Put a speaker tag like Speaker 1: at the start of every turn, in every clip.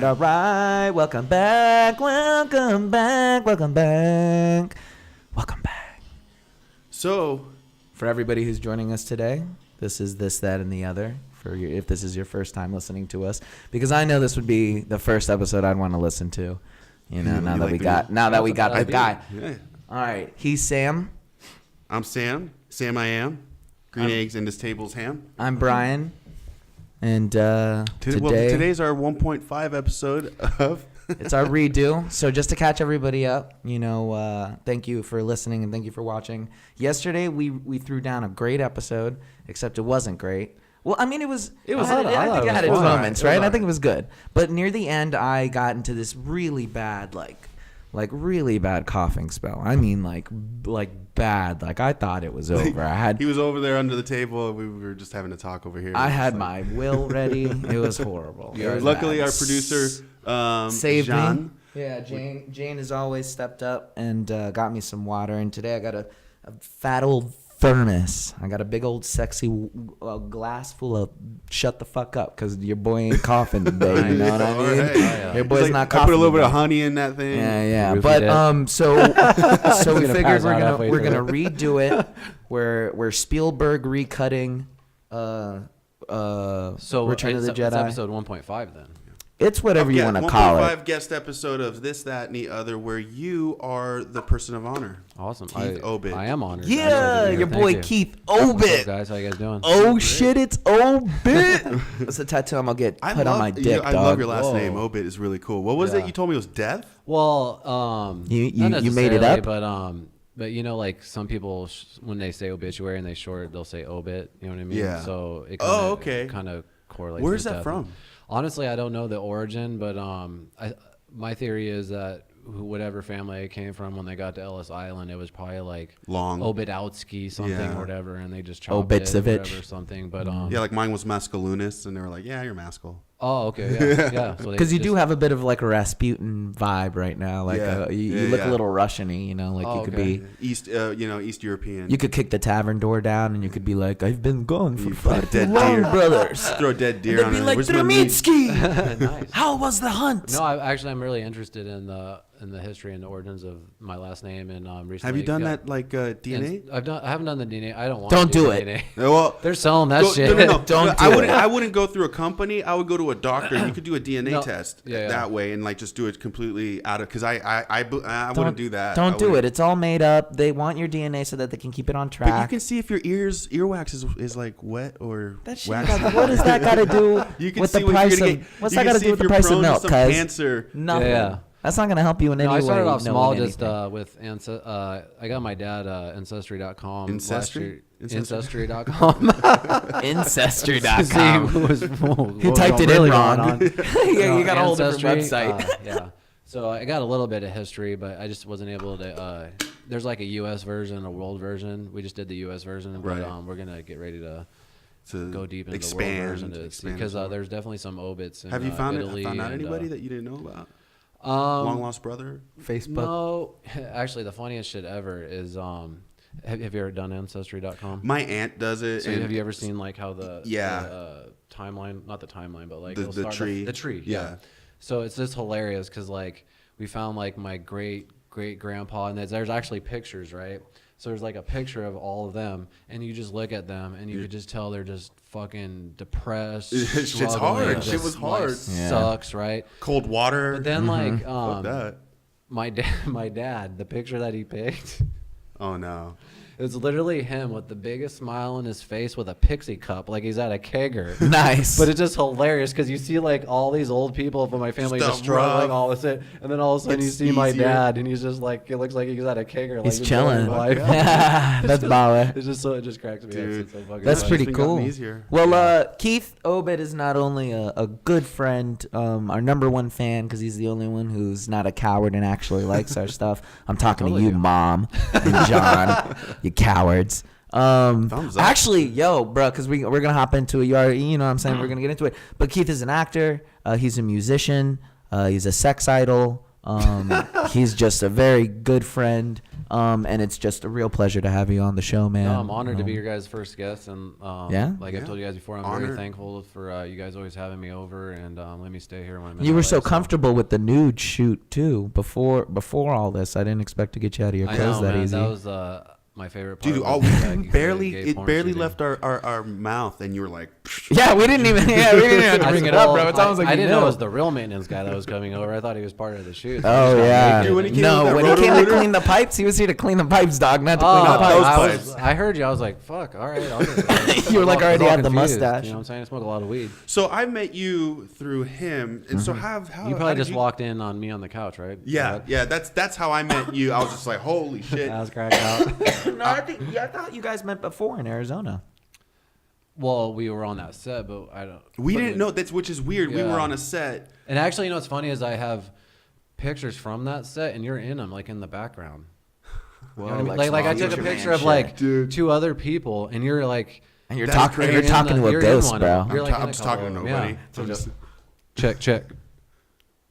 Speaker 1: right. Welcome back.
Speaker 2: So,
Speaker 1: for everybody who's joining us today, this is This, That, and the Other. If this is your first time listening to us, because I know this would be the first episode I'd want to listen to. You know, now that we got the guy.
Speaker 2: Yeah.
Speaker 1: All right, he's Sam.
Speaker 2: I'm Sam. Sam I am. Green eggs and this table's ham.
Speaker 1: I'm Bryan. And
Speaker 2: today's our 1.5 episode of...
Speaker 1: It's our redo. So just to catch everybody up, thank you for listening and thank you for watching. Yesterday, we threw down a great episode, except it wasn't great. Well, I mean, it was. I think it had its moments, right? I think it was good. But near the end, I got into this really bad, really bad coughing spell. I mean, like bad. Like I thought it was over.
Speaker 2: He was over there under the table. We were just having a talk over here.
Speaker 1: I had my will ready. It was horrible.
Speaker 2: Luckily, our producer
Speaker 1: saved
Speaker 2: Jean.
Speaker 1: me. Yeah, Jane has always stepped up and got me some water. And today I got a fat old thermos. I got a big old sexy glass full of shut the fuck up because your boy ain't coughing today. You know what I mean?
Speaker 2: Right.
Speaker 1: Your boy's not coughing.
Speaker 2: I put a little bit of honey in that thing.
Speaker 1: Yeah. But so we figured we're gonna redo it. We're Spielberg recutting.
Speaker 3: So
Speaker 1: Return of the Jedi.
Speaker 3: It's episode 1.5 then.
Speaker 1: It's whatever you want to call it.
Speaker 2: 1.5 guest episode of This, That, and the Other, where you are the person of honor.
Speaker 3: Awesome.
Speaker 2: Keith Obit.
Speaker 3: I am honored.
Speaker 1: Yeah, your boy Keith Obit.
Speaker 3: What's up, guys? How you guys doing?
Speaker 1: Oh, shit, it's Obit. That's a tattoo I'm going to get put on my dick,
Speaker 2: I love your last name. Obit is really cool. What was it? You told me it was Death?
Speaker 3: Well,
Speaker 1: you made it up?
Speaker 3: But like some people, when they say obituary and they'll say Obit. You know what I mean?
Speaker 2: Yeah.
Speaker 3: So it kind of correlates.
Speaker 2: Where's
Speaker 3: with
Speaker 2: that
Speaker 3: death.
Speaker 2: from?
Speaker 3: Honestly, I don't know the origin, but my theory is that whatever family it came from, when they got to Ellis Island, it was probably like
Speaker 2: long
Speaker 3: Obitowski something or whatever, and they just chopped
Speaker 1: Obitsovich
Speaker 3: or something. But
Speaker 2: like mine was Mascalunas, and they were like, "Yeah, you're Maskell."
Speaker 3: Oh, okay, yeah.
Speaker 1: Because you do have a bit of like a Rasputin vibe right now. Like you look a little Russian-y, you could be
Speaker 2: East European.
Speaker 1: You could kick the tavern door down, and you could be like, "I've been gone for far too
Speaker 2: dead
Speaker 1: long,
Speaker 2: deer.
Speaker 1: brothers."
Speaker 2: Throw a dead deer on it.
Speaker 1: They'd be like, "Tremitsky,
Speaker 3: Nice.
Speaker 1: how was the hunt?"
Speaker 3: No, I'm really interested in the history and the origins of my last name, and recently.
Speaker 2: Have you done that DNA?
Speaker 3: I haven't done the DNA. I don't want.
Speaker 1: Don't
Speaker 3: to
Speaker 1: do it.
Speaker 3: DNA.
Speaker 2: Well,
Speaker 3: they're selling that shit.
Speaker 2: No.
Speaker 1: Don't do it.
Speaker 2: I wouldn't go through a company. I would go to a doctor. You could do a DNA test that way, and just do it completely out of. Because I wouldn't do that.
Speaker 1: Don't do it. It's all made up. They want your DNA so that they can keep it on track.
Speaker 2: But you can see if your earwax is like wet or
Speaker 1: that shit.
Speaker 2: waxy.
Speaker 1: What does that got to do with the price of? What's that got to do with the price of milk? Cause
Speaker 2: cancer.
Speaker 1: Nothing.
Speaker 3: Yeah.
Speaker 1: That's not going to help you in any way.
Speaker 3: I started off small, just with I got my dad Ancestry.com.
Speaker 2: Ancestry?
Speaker 3: Ancestry.com.
Speaker 1: Ancestry.com. He typed it in wrong. You got a whole different website.
Speaker 3: Yeah. So I got a little bit of history, but I just wasn't able to. There's like a U.S. version, a world version. We just did the U.S. version, but we're going to get ready to go deep into the world version because there's definitely some obits in
Speaker 2: Have you found
Speaker 3: Italy
Speaker 2: out anybody that you didn't know about? Long lost brother?
Speaker 1: Facebook?
Speaker 3: No. Actually, the funniest shit ever is have you ever done Ancestry.com?
Speaker 2: My aunt does it.
Speaker 3: So have you ever seen like how the timeline, not the timeline, but like
Speaker 2: the tree.
Speaker 3: The tree, yeah. So it's just hilarious because like we found like my great grandpa, and there's actually pictures, right? So there's like a picture of all of them, and you just look at them, and you could just tell they're just fucking depressed.
Speaker 2: Shit's hard. Shit was hard.
Speaker 3: Sucks, right?
Speaker 2: Cold water.
Speaker 3: But then like
Speaker 2: Fuck that.
Speaker 3: my dad, the picture that he picked.
Speaker 2: Oh no.
Speaker 3: It's literally him with the biggest smile on his face with a pixie cup, like he's at a kegger.
Speaker 1: Nice.
Speaker 3: But it's just hilarious because you see like all these old people from my family just struggling all this it, and then all of a sudden you see my dad and he's just like, it looks like he's at a kegger. Like
Speaker 1: he's chilling.
Speaker 3: That's
Speaker 1: baller.
Speaker 3: It's just it just cracks me
Speaker 2: Dude,
Speaker 3: up. It's so fucking
Speaker 1: that's
Speaker 3: funny.
Speaker 1: pretty cool. Well, Keith Obit is not only a good friend, our number one fan, because he's the only one who's not a coward and actually likes our stuff. I'm talking to you, Mom and John, you cowards. Actually, yo, bro, because we're gonna hop into it. You know what I'm saying? We're gonna get into it. But Keith is an actor. He's a musician. He's a sex idol. He's just a very good friend. And it's just a real pleasure to have you on the show, man.
Speaker 3: No, I'm honored to be your guys' first guest, and like I've told you guys before, I'm very thankful for you guys always having me over and let me stay here when I'm in
Speaker 1: You were
Speaker 3: LA,
Speaker 1: so comfortable with the nude shoot too before all this. I didn't expect to get you out of your clothes that easy.
Speaker 3: That was my favorite part.
Speaker 2: Dude, it barely left our mouth, and you were like,
Speaker 1: yeah, we didn't even have to bring it up, bro. It's almost like
Speaker 3: I didn't know it was the real maintenance guy that was coming over. I thought he was part of the shoot.
Speaker 1: Oh yeah.
Speaker 2: Dude, when he came
Speaker 1: to clean the pipes, he was here to clean the pipes, dog, not to clean the pipes.
Speaker 3: I heard you. I was like, fuck. All right.
Speaker 1: You were like already had the mustache.
Speaker 3: You know what I'm saying? I smoke a lot of weed.
Speaker 2: So I met you through him, and so how
Speaker 3: you probably just walked in on me on the couch, right?
Speaker 2: Yeah. That's how I met you. I was just like, holy shit.
Speaker 3: I was cracked out.
Speaker 1: No, I thought you guys met before in Arizona.
Speaker 3: Well, we were on that set, but
Speaker 2: we didn't know which is weird. Yeah. We were on a set,
Speaker 3: and actually, you know what's funny is I have pictures from that set, and you're in them, like in the background. Well, you know what I mean? like I took a picture of like two other people, and you're like,
Speaker 1: and you're talking to a ghost, bro.
Speaker 2: I'm just talking to nobody.
Speaker 3: Yeah. So just check.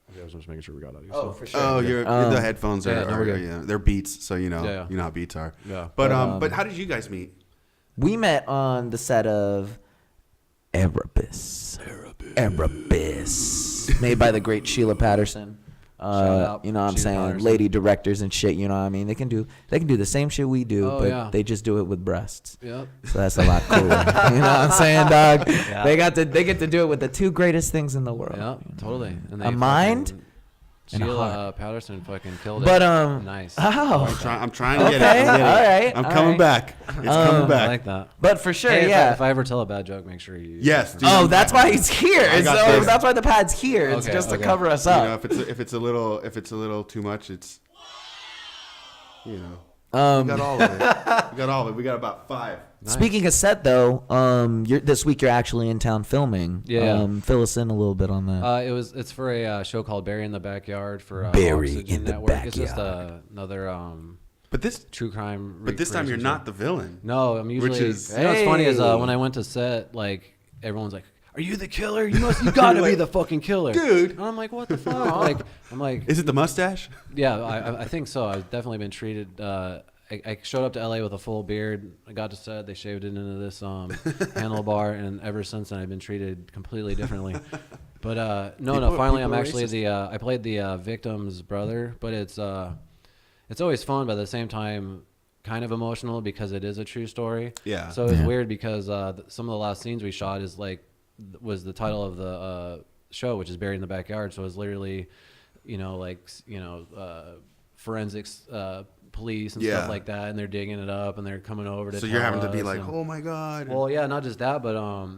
Speaker 3: Okay, I was just making sure we got audio.
Speaker 2: Oh, for sure. Oh, the headphones are they're Beats, so you know how Beats are.
Speaker 3: Yeah.
Speaker 2: But how did you guys meet?
Speaker 1: We met on the set of Erebus, made by the great Sheila Patterson. You know what I'm saying? Patterson. Lady directors and shit, you know what I mean? They can do the same shit we do, but they just do it with breasts.
Speaker 3: Yep.
Speaker 1: So that's a lot cooler. You know what I'm saying, dog? Yeah. They get to do it with the two greatest things in the world.
Speaker 3: Yeah, totally. And
Speaker 1: a mind and a heart.
Speaker 3: Sheila Patterson fucking killed it.
Speaker 1: But
Speaker 3: nice.
Speaker 2: Oh, I'm trying to get it.
Speaker 1: All right.
Speaker 2: I'm coming back. It's coming back.
Speaker 3: I like that.
Speaker 1: But for sure,
Speaker 3: If I ever tell a bad joke, make sure you.
Speaker 2: Yes.
Speaker 1: Dude, that's why he's here. That's why the pad's here. It's just to cover us up.
Speaker 2: You know, if it's a little too much, it's. You know. We got all of it. We got about 5.
Speaker 1: Nice. Speaking of set, though, this week you're actually in town filming.
Speaker 3: Yeah.
Speaker 1: Fill us in a little bit on that.
Speaker 3: It's for a show called Barry in the Backyard for
Speaker 1: Barry
Speaker 3: Oxygen
Speaker 1: in the
Speaker 3: Network.
Speaker 1: Backyard.
Speaker 3: It's just another
Speaker 2: but this
Speaker 3: true crime.
Speaker 2: But this time you're not the villain.
Speaker 3: No, I'm usually.
Speaker 2: Which is
Speaker 3: you know what's funny is when I went to set, like everyone's like, "Are you the killer? You gotta be the fucking killer,
Speaker 2: dude." And
Speaker 3: I'm like, "What the fuck?" I'm like,
Speaker 2: "Is it the mustache?"
Speaker 3: Yeah, I think so. I've definitely been treated. I showed up to LA with a full beard. I got to set. They shaved it into this handlebar, and ever since then I've been treated completely differently. But finally I'm actually I played the victim's brother, but it's always fun, but at the same time kind of emotional because it is a true story.
Speaker 2: Yeah.
Speaker 3: So it's weird because some of the last scenes we shot was the title of the show, which is Buried in the Backyard. So it's literally, forensics. Police and stuff like that, and they're digging it up and they're coming over to.
Speaker 2: So you're having to be like, oh my god.
Speaker 3: Well, yeah, not just that, but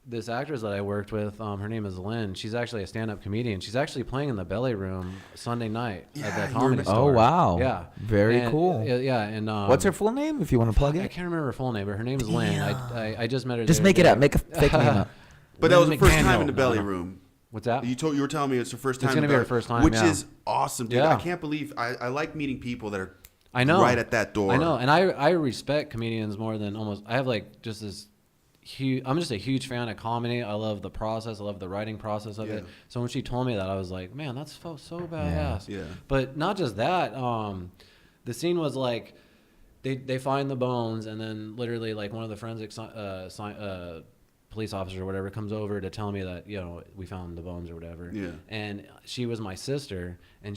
Speaker 3: this actress that I worked with, her name is Lynn. She's actually a stand-up comedian. She's actually playing in the Belly Room Sunday night at the Comedy Store.
Speaker 1: Oh wow,
Speaker 3: yeah,
Speaker 1: very cool.
Speaker 3: Yeah, and
Speaker 1: what's her full name if you want to plug it?
Speaker 3: I can't remember her full name, but her name is Lynn. I just met her.
Speaker 1: Just make it up. Make a fake name up.
Speaker 2: But that was the first time in the Belly Room.
Speaker 3: What's that?
Speaker 2: You were telling me it's her first time.
Speaker 3: It's gonna be her first time,
Speaker 2: which is awesome, dude.
Speaker 3: Yeah.
Speaker 2: I can't believe I like meeting people that are.
Speaker 3: I know.
Speaker 2: Right at that door.
Speaker 3: I know, and I respect comedians more than almost. I have like just this huge. I'm just a huge fan of comedy. I love the process. I love the writing process of it. So when she told me that, I was like, man, that's so badass.
Speaker 2: Yeah.
Speaker 3: But not just that. The scene was like, they find the bones, and then literally like one of the forensic police officer or whatever comes over to tell me that we found the bones or whatever.
Speaker 2: Yeah.
Speaker 3: And she was my sister, and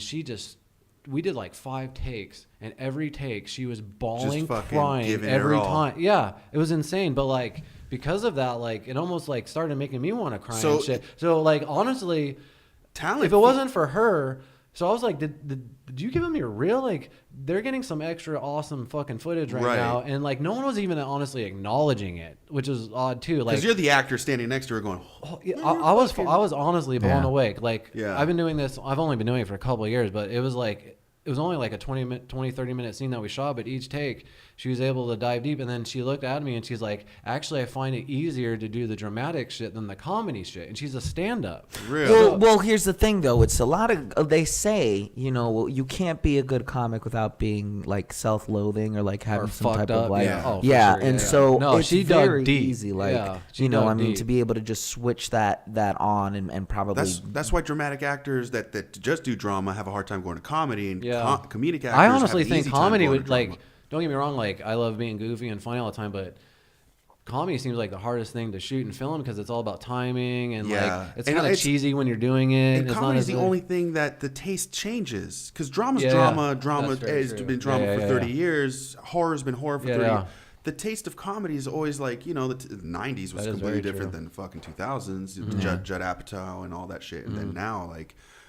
Speaker 3: we did like 5 takes, and every take she was bawling, crying every time. Yeah, it was insane. But like because of that, like it almost like started making me want to cry and shit. So like honestly, talent. If it wasn't for her, so I was like, did you give them your real? Like they're getting some extra awesome fucking footage right now, and like no one was even honestly acknowledging it, which is odd too. Like
Speaker 2: because you're the actor standing next to her going.
Speaker 3: Oh, yeah, I was honestly blown away. Like I've been doing this. I've only been doing it for a couple of years, but it was like it was only like a 30 minute scene that we shot, but each take she was able to dive deep. And then she looked at me and she's like, actually, I find it easier to do the dramatic shit than the comedy shit. And she's a stand-up.
Speaker 2: Really?
Speaker 1: Well, here's the thing, though. It's a lot of, they say, you know, you can't be a good comic without being like self-loathing or like having some type of like,
Speaker 2: yeah.
Speaker 1: And so
Speaker 3: no,
Speaker 1: it's
Speaker 3: she
Speaker 1: very
Speaker 3: dug deep.
Speaker 1: easy, like, you know, I mean, to be able to just switch that on and probably.
Speaker 2: That's why dramatic actors that just do drama have a hard time going to comedy, and comedic actors.
Speaker 3: I honestly think comedy would
Speaker 2: like.
Speaker 3: Don't get me wrong, like I love being goofy and funny all the time, but comedy seems like the hardest thing to shoot and film because it's all about timing and like it's kind of cheesy when you're doing it.
Speaker 2: And comedy is the only thing that the taste changes, because drama's drama. Drama has been drama for 30 years. Horror's been horror for 30 years. The taste of comedy is always like, you know, the 90s was completely different than the fucking 2000s. Mm-hmm. Judd Apatow and all that shit. And then now,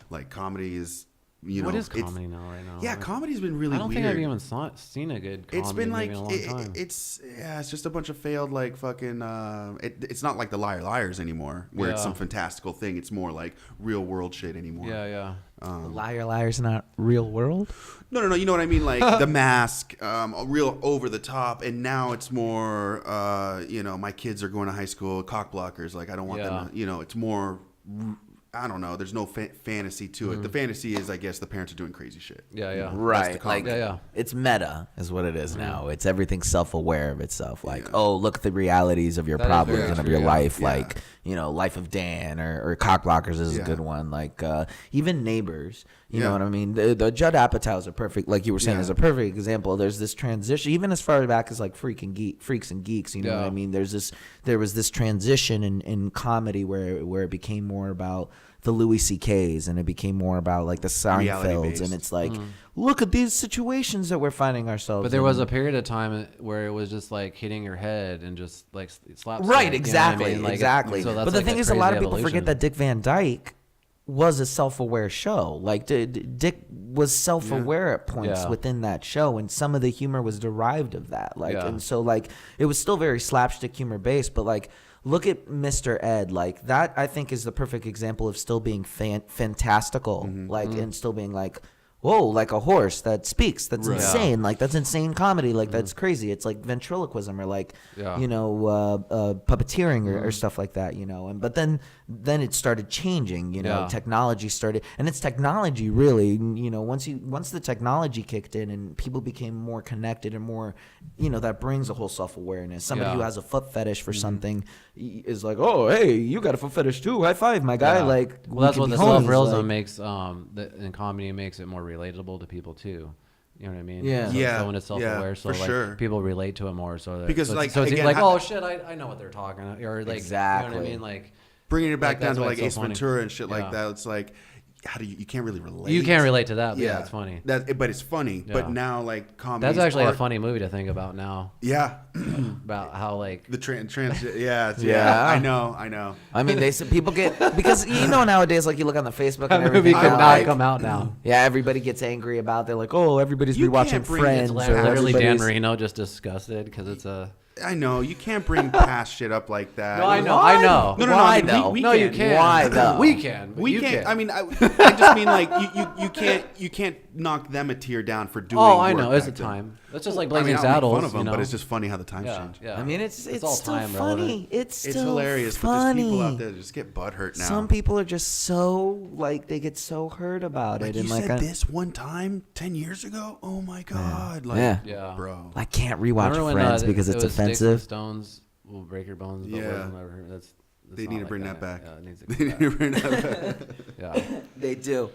Speaker 2: like comedy is. You know,
Speaker 3: what is comedy now right now?
Speaker 2: Yeah, comedy's been really weird.
Speaker 3: I don't think I've even seen a good comedy
Speaker 2: it's been like,
Speaker 3: in a long time.
Speaker 2: It's just a bunch of failed like fucking it's not like the Liars anymore where it's some fantastical thing. It's more like real world shit anymore.
Speaker 1: Liar's not real world?
Speaker 2: No, you know what I mean, like The Mask, real over the top, and now it's more you know, my kids are going to high school, cock blockers, like I don't want them to, you know, it's more I don't know. There's no fantasy to it. The fantasy is, I guess, the parents are doing crazy shit.
Speaker 1: Right. Like, it's meta is what it is now. It's everything self-aware of itself. Like, oh, look at the realities of your problems and of your life. Like, you know, Life of Dan or Cockblockers is a good one. Like, even Neighbors. You know what I mean? The Judd Apatow is a perfect, like you were saying, is a perfect example. There's this transition, even as far back as like Freaks and Geeks. You know what I mean? There was this transition in comedy where it became more about the Louis C.K.'s and it became more about like the Seinfelds, and it's like, look at these situations that we're finding ourselves.
Speaker 3: But there was a period of time where it was just like hitting your head and just like slaps.
Speaker 1: Right, exactly,
Speaker 3: you know what I mean?
Speaker 1: exactly.
Speaker 3: So
Speaker 1: but the thing is, a lot of people forget that Dick Van Dyke was a self-aware show. Like Dick was self-aware at points within that show, and some of the humor was derived of that. Like, and so like it was still very slapstick humor based, but like. Look at Mr. Ed. Like, that, I think, is the perfect example of still being fantastical. And still being like, whoa, like a horse that speaks. That's insane. Like, that's insane comedy. Like, that's crazy. It's like ventriloquism or like, you know, puppeteering or stuff like that, you know. But then it started changing, you know, technology started. And it's technology, really, you know, once the technology kicked in and people became more connected and more, you know, that brings a whole self-awareness. Somebody who has a foot fetish for something is like, oh, hey, you got a foot fetish too. High five, my guy. Like,
Speaker 3: well, that's what the self-realism makes, in comedy, makes it more relatable to people too. You know what I mean? So when it's self-aware, so like people relate to it more. So
Speaker 2: because
Speaker 3: so
Speaker 2: like
Speaker 3: it's
Speaker 2: again,
Speaker 3: like, oh shit, I know what they're talking about, or like,
Speaker 1: exactly.
Speaker 3: You know what I mean? Like
Speaker 2: bringing it back down to like Ace Ventura and shit like that. It's like, how do you can't really relate.
Speaker 3: You can't relate to that. But yeah, it's funny.
Speaker 2: But it's funny. But now like comedy.
Speaker 3: That's actually a funny movie to think about now.
Speaker 2: Yeah.
Speaker 3: About how like
Speaker 2: the trans. I know.
Speaker 1: I mean, they said people get, because you know nowadays, like you look on the Facebook and
Speaker 3: that movie
Speaker 1: everything.
Speaker 3: could not come out now.
Speaker 1: Yeah, everybody gets angry about. They're like, oh, everybody's rewatching Friends.
Speaker 3: Literally, Dan Marino just disgusted because it's a.
Speaker 2: I know you can't bring past shit up like that.
Speaker 3: No, I know.
Speaker 2: No.
Speaker 1: Why
Speaker 2: I mean,
Speaker 1: though?
Speaker 3: No, you can't.
Speaker 1: Why though?
Speaker 3: We can.
Speaker 2: We can't. I mean, I just mean like you can't knock them a tier down for doing.
Speaker 3: Oh, I know. It's a time. That's just like Blazing Saddles.
Speaker 2: Fun of them, but it's just funny how the times change.
Speaker 3: Yeah.
Speaker 1: I mean, it's
Speaker 3: all
Speaker 1: still
Speaker 3: time
Speaker 1: funny.
Speaker 3: relevant.
Speaker 1: It's
Speaker 2: hilarious.
Speaker 1: Funny.
Speaker 2: But there's people out there that just get butthurt now.
Speaker 1: Some people are just so like they get so hurt about it.
Speaker 2: Like
Speaker 1: and
Speaker 2: you said this one time 10 years ago. Oh my god. Like, bro.
Speaker 1: I can't rewatch Friends because it's offensive.
Speaker 3: Stones will break your bones. But that's
Speaker 2: they need to bring that back.
Speaker 3: They need to bring that back. Yeah,
Speaker 1: they do.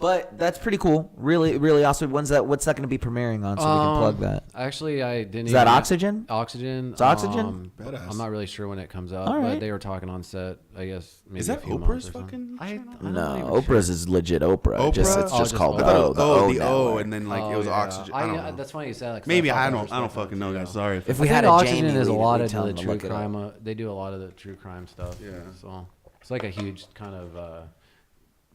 Speaker 1: But that's pretty cool. Really, really awesome. What's that going to be premiering on? So we can plug that.
Speaker 3: Actually, I didn't.
Speaker 1: Is that Oxygen?
Speaker 3: Oxygen.
Speaker 1: It's Oxygen.
Speaker 3: I'm not really sure when it comes out, but they were talking on set. I guess maybe
Speaker 2: is that
Speaker 3: a few
Speaker 2: Oprah's
Speaker 3: months
Speaker 2: fucking?
Speaker 1: No, Oprah's is legit Oprah.
Speaker 2: It's
Speaker 1: just called
Speaker 2: the O, and then like it was Oxygen. I don't know.
Speaker 3: That's funny you said that.
Speaker 2: Maybe I don't fucking know, guys. Sorry.
Speaker 1: If we had a
Speaker 3: Oxygen
Speaker 1: Jamie,
Speaker 3: is a lot of
Speaker 1: the
Speaker 3: true crime. They do a lot of the true crime stuff.
Speaker 2: Yeah.
Speaker 3: So it's like a huge kind of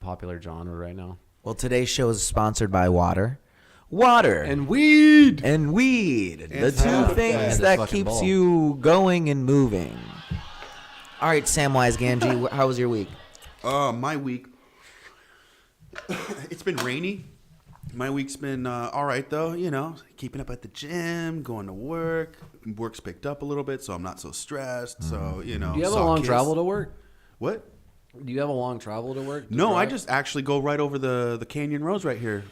Speaker 3: popular genre right now.
Speaker 1: Well, today's show is sponsored by water
Speaker 3: and weed.
Speaker 1: The two things that keeps you going and moving. All right, Samwise Gamgee, how was your week?
Speaker 2: My week. It's been rainy. My week's been all right, though. You know, keeping up at the gym, going to work. Work's picked up a little bit, so I'm not so stressed. So, you know.
Speaker 3: Do you have a long travel to work?
Speaker 2: What?
Speaker 3: Do you have a long travel to work?
Speaker 2: No, I just actually go right over the canyon roads right here.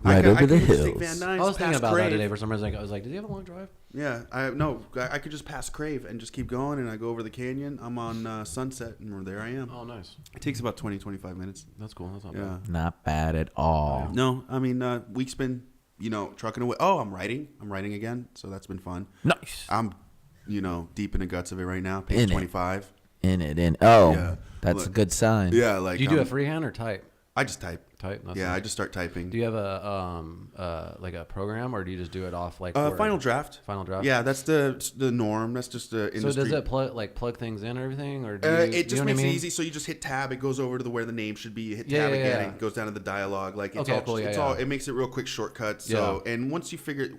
Speaker 1: Right over the hills.
Speaker 3: I was thinking about that today for some reason. I was like, "Does he have a long drive?"
Speaker 2: Yeah, I could just pass Crave and just keep going, and I go over the canyon. I'm on Sunset, and there I am.
Speaker 3: Oh, nice.
Speaker 2: It takes about 25 minutes.
Speaker 3: That's cool. That's not bad.
Speaker 1: Not bad at all.
Speaker 2: No, I mean, week's been, trucking away. Oh, I'm writing. I'm writing again, so that's been fun.
Speaker 1: Nice.
Speaker 2: I'm, deep in the guts of it right now. Page 25.
Speaker 1: Oh,
Speaker 2: Yeah.
Speaker 1: that's a good sign.
Speaker 2: Yeah, like.
Speaker 3: Do you do it freehand or type?
Speaker 2: I just type.
Speaker 3: Type. That's
Speaker 2: Yeah,
Speaker 3: nice.
Speaker 2: I just start typing.
Speaker 3: Do you have a like a program, or do you just do it off like
Speaker 2: Final Draft?
Speaker 3: Final Draft.
Speaker 2: Yeah, that's the norm. That's just the industry.
Speaker 3: So does it plug things in and everything, or
Speaker 2: it just makes it easy. So you just hit tab. It goes over to where the name should be. You hit tab again. It goes down to the dialogue. Like it's all. Cool. It makes it real quick shortcuts. So and once you figure,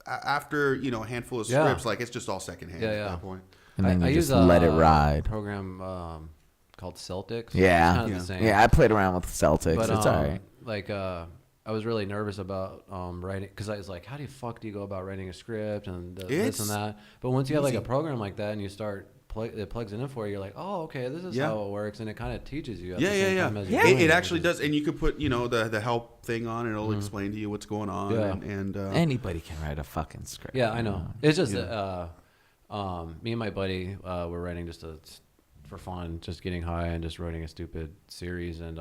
Speaker 2: after a handful of scripts, like it's just all secondhand at that point.
Speaker 1: And then you just let it ride.
Speaker 3: Program called Celtics.
Speaker 1: Yeah,
Speaker 3: kind of the same.
Speaker 1: I played around with Celtics.
Speaker 3: But,
Speaker 1: it's all right.
Speaker 3: Like I was really nervous about writing, because I was like, how do you go about writing a script and this and that? But once you have like a program like that and you start it plugs it in for you, you're like, oh, okay, this is how it works, and it kind of teaches you.
Speaker 2: It actually does, and you could put the help thing on, and it'll explain to you what's going on. And
Speaker 1: anybody can write a fucking script.
Speaker 3: Yeah, I know. It's just me and my buddy were writing just for fun, just getting high and just writing a stupid series, and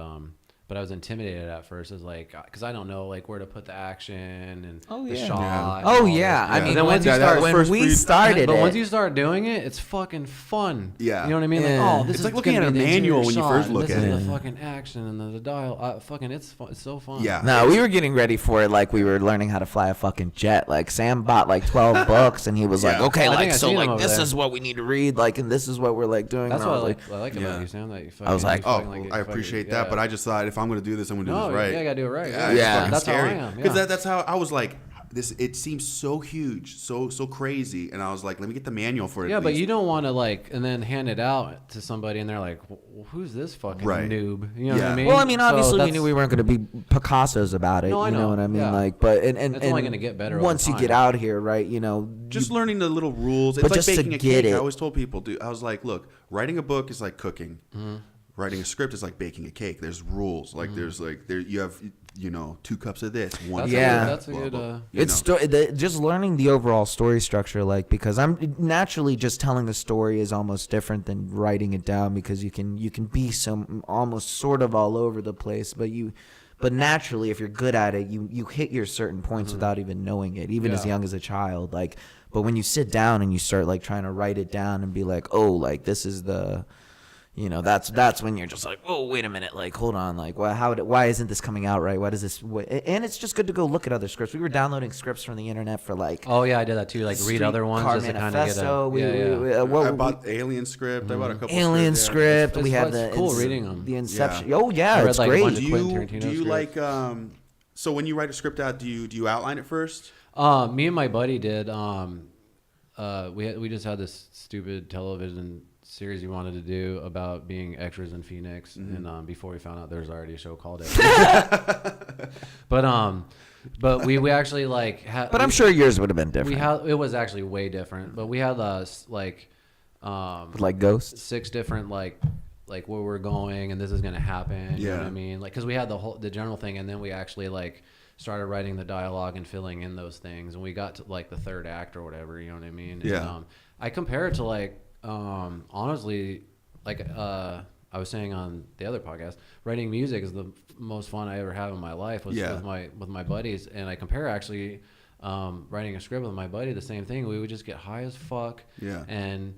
Speaker 3: but I was intimidated at first. It's like, because I don't know like where to put the action and the shot.
Speaker 1: Oh yeah, I mean,
Speaker 3: then once you
Speaker 1: start, when we started,
Speaker 3: but once you start doing it, it's fucking fun.
Speaker 2: Yeah,
Speaker 3: you know what I mean? Like, oh, this
Speaker 2: it's
Speaker 3: is
Speaker 2: like looking at a manual when you first look at it.
Speaker 3: This is the fucking action and the dial. Fucking, it's fun. It's so fun.
Speaker 2: Yeah.
Speaker 1: No, we were getting ready for it like we were learning how to fly a fucking jet. Like Sam bought like 12 books, and he was like, okay, like so like this is what we need to read, like, and this is what we're like doing.
Speaker 3: That's what I like about you, Sam.
Speaker 1: I was like,
Speaker 2: I appreciate that, but I just thought if I'm gonna do this, I'm gonna do this right.
Speaker 3: Yeah, I gotta do it right.
Speaker 2: Yeah,
Speaker 3: that's
Speaker 2: scary.
Speaker 3: how I am.
Speaker 2: Because that's how I was like. It seems so huge, so crazy, and I was like, let me get the manual for it.
Speaker 3: Yeah, but you don't want to like and then hand it out to somebody, and they're like, well, who's this fucking noob? You know what I mean?
Speaker 1: Well, I mean, obviously we knew we weren't going to be Picassos about it.
Speaker 3: No, I know.
Speaker 1: You know what I mean?
Speaker 3: Yeah.
Speaker 1: Like, but and
Speaker 3: it's only going to get better
Speaker 1: once you get out here, right?
Speaker 2: Just learning the little rules. It's
Speaker 1: but
Speaker 2: like
Speaker 1: just
Speaker 2: baking
Speaker 1: to
Speaker 2: a
Speaker 1: get
Speaker 2: cake.
Speaker 1: it.
Speaker 2: I always told people, I was like, look, writing a book is like cooking.
Speaker 3: Mm-hmm.
Speaker 2: Writing a script is like baking a cake. There's rules. Like there's like you have 2 cups of this.
Speaker 3: That's a good.
Speaker 1: It's just learning the overall story structure, like, because I'm naturally just telling a story is almost different than writing it down, because you can be almost sort of all over the place, but naturally if you're good at it, you hit your certain points without even knowing it, even as young as a child. Like, but when you sit down and you start like trying to write it down and be like, oh, like this is the. That's when you're just like, oh, wait a minute, like, hold on, like, why isn't this coming out right? Why does this? And it's just good to go look at other scripts. We were downloading scripts from the internet for like.
Speaker 3: Oh yeah, I did that too. Like read other ones just to kind of get a.
Speaker 2: I bought Alien script. I bought a couple.
Speaker 1: Alien script.
Speaker 3: We
Speaker 1: had the
Speaker 3: cool reading them.
Speaker 1: The Inception. Yeah. Oh yeah, it's
Speaker 3: like
Speaker 1: great.
Speaker 2: Do you like so when you write a script out, do you outline it first?
Speaker 3: Me and my buddy did. We just had this stupid television series we wanted to do about being extras in Phoenix, and before we found out there's already a show called it. But we actually like had.
Speaker 1: But I'm sure yours would have been different.
Speaker 3: It was actually way different. But we had like
Speaker 1: ghosts,
Speaker 3: 6 different like where we're going and this is gonna happen. You know what I mean? Like, because we had the general thing, and then we actually like started writing the dialogue and filling in those things, and we got to like the 3rd act or whatever. You know what I mean?
Speaker 2: Yeah.
Speaker 3: And, I compare it to like. Honestly, like I was saying on the other podcast, writing music is the most fun I ever had in my life with my buddies, and I compare actually writing a script with my buddy, the same thing. We would just get high as fuck, and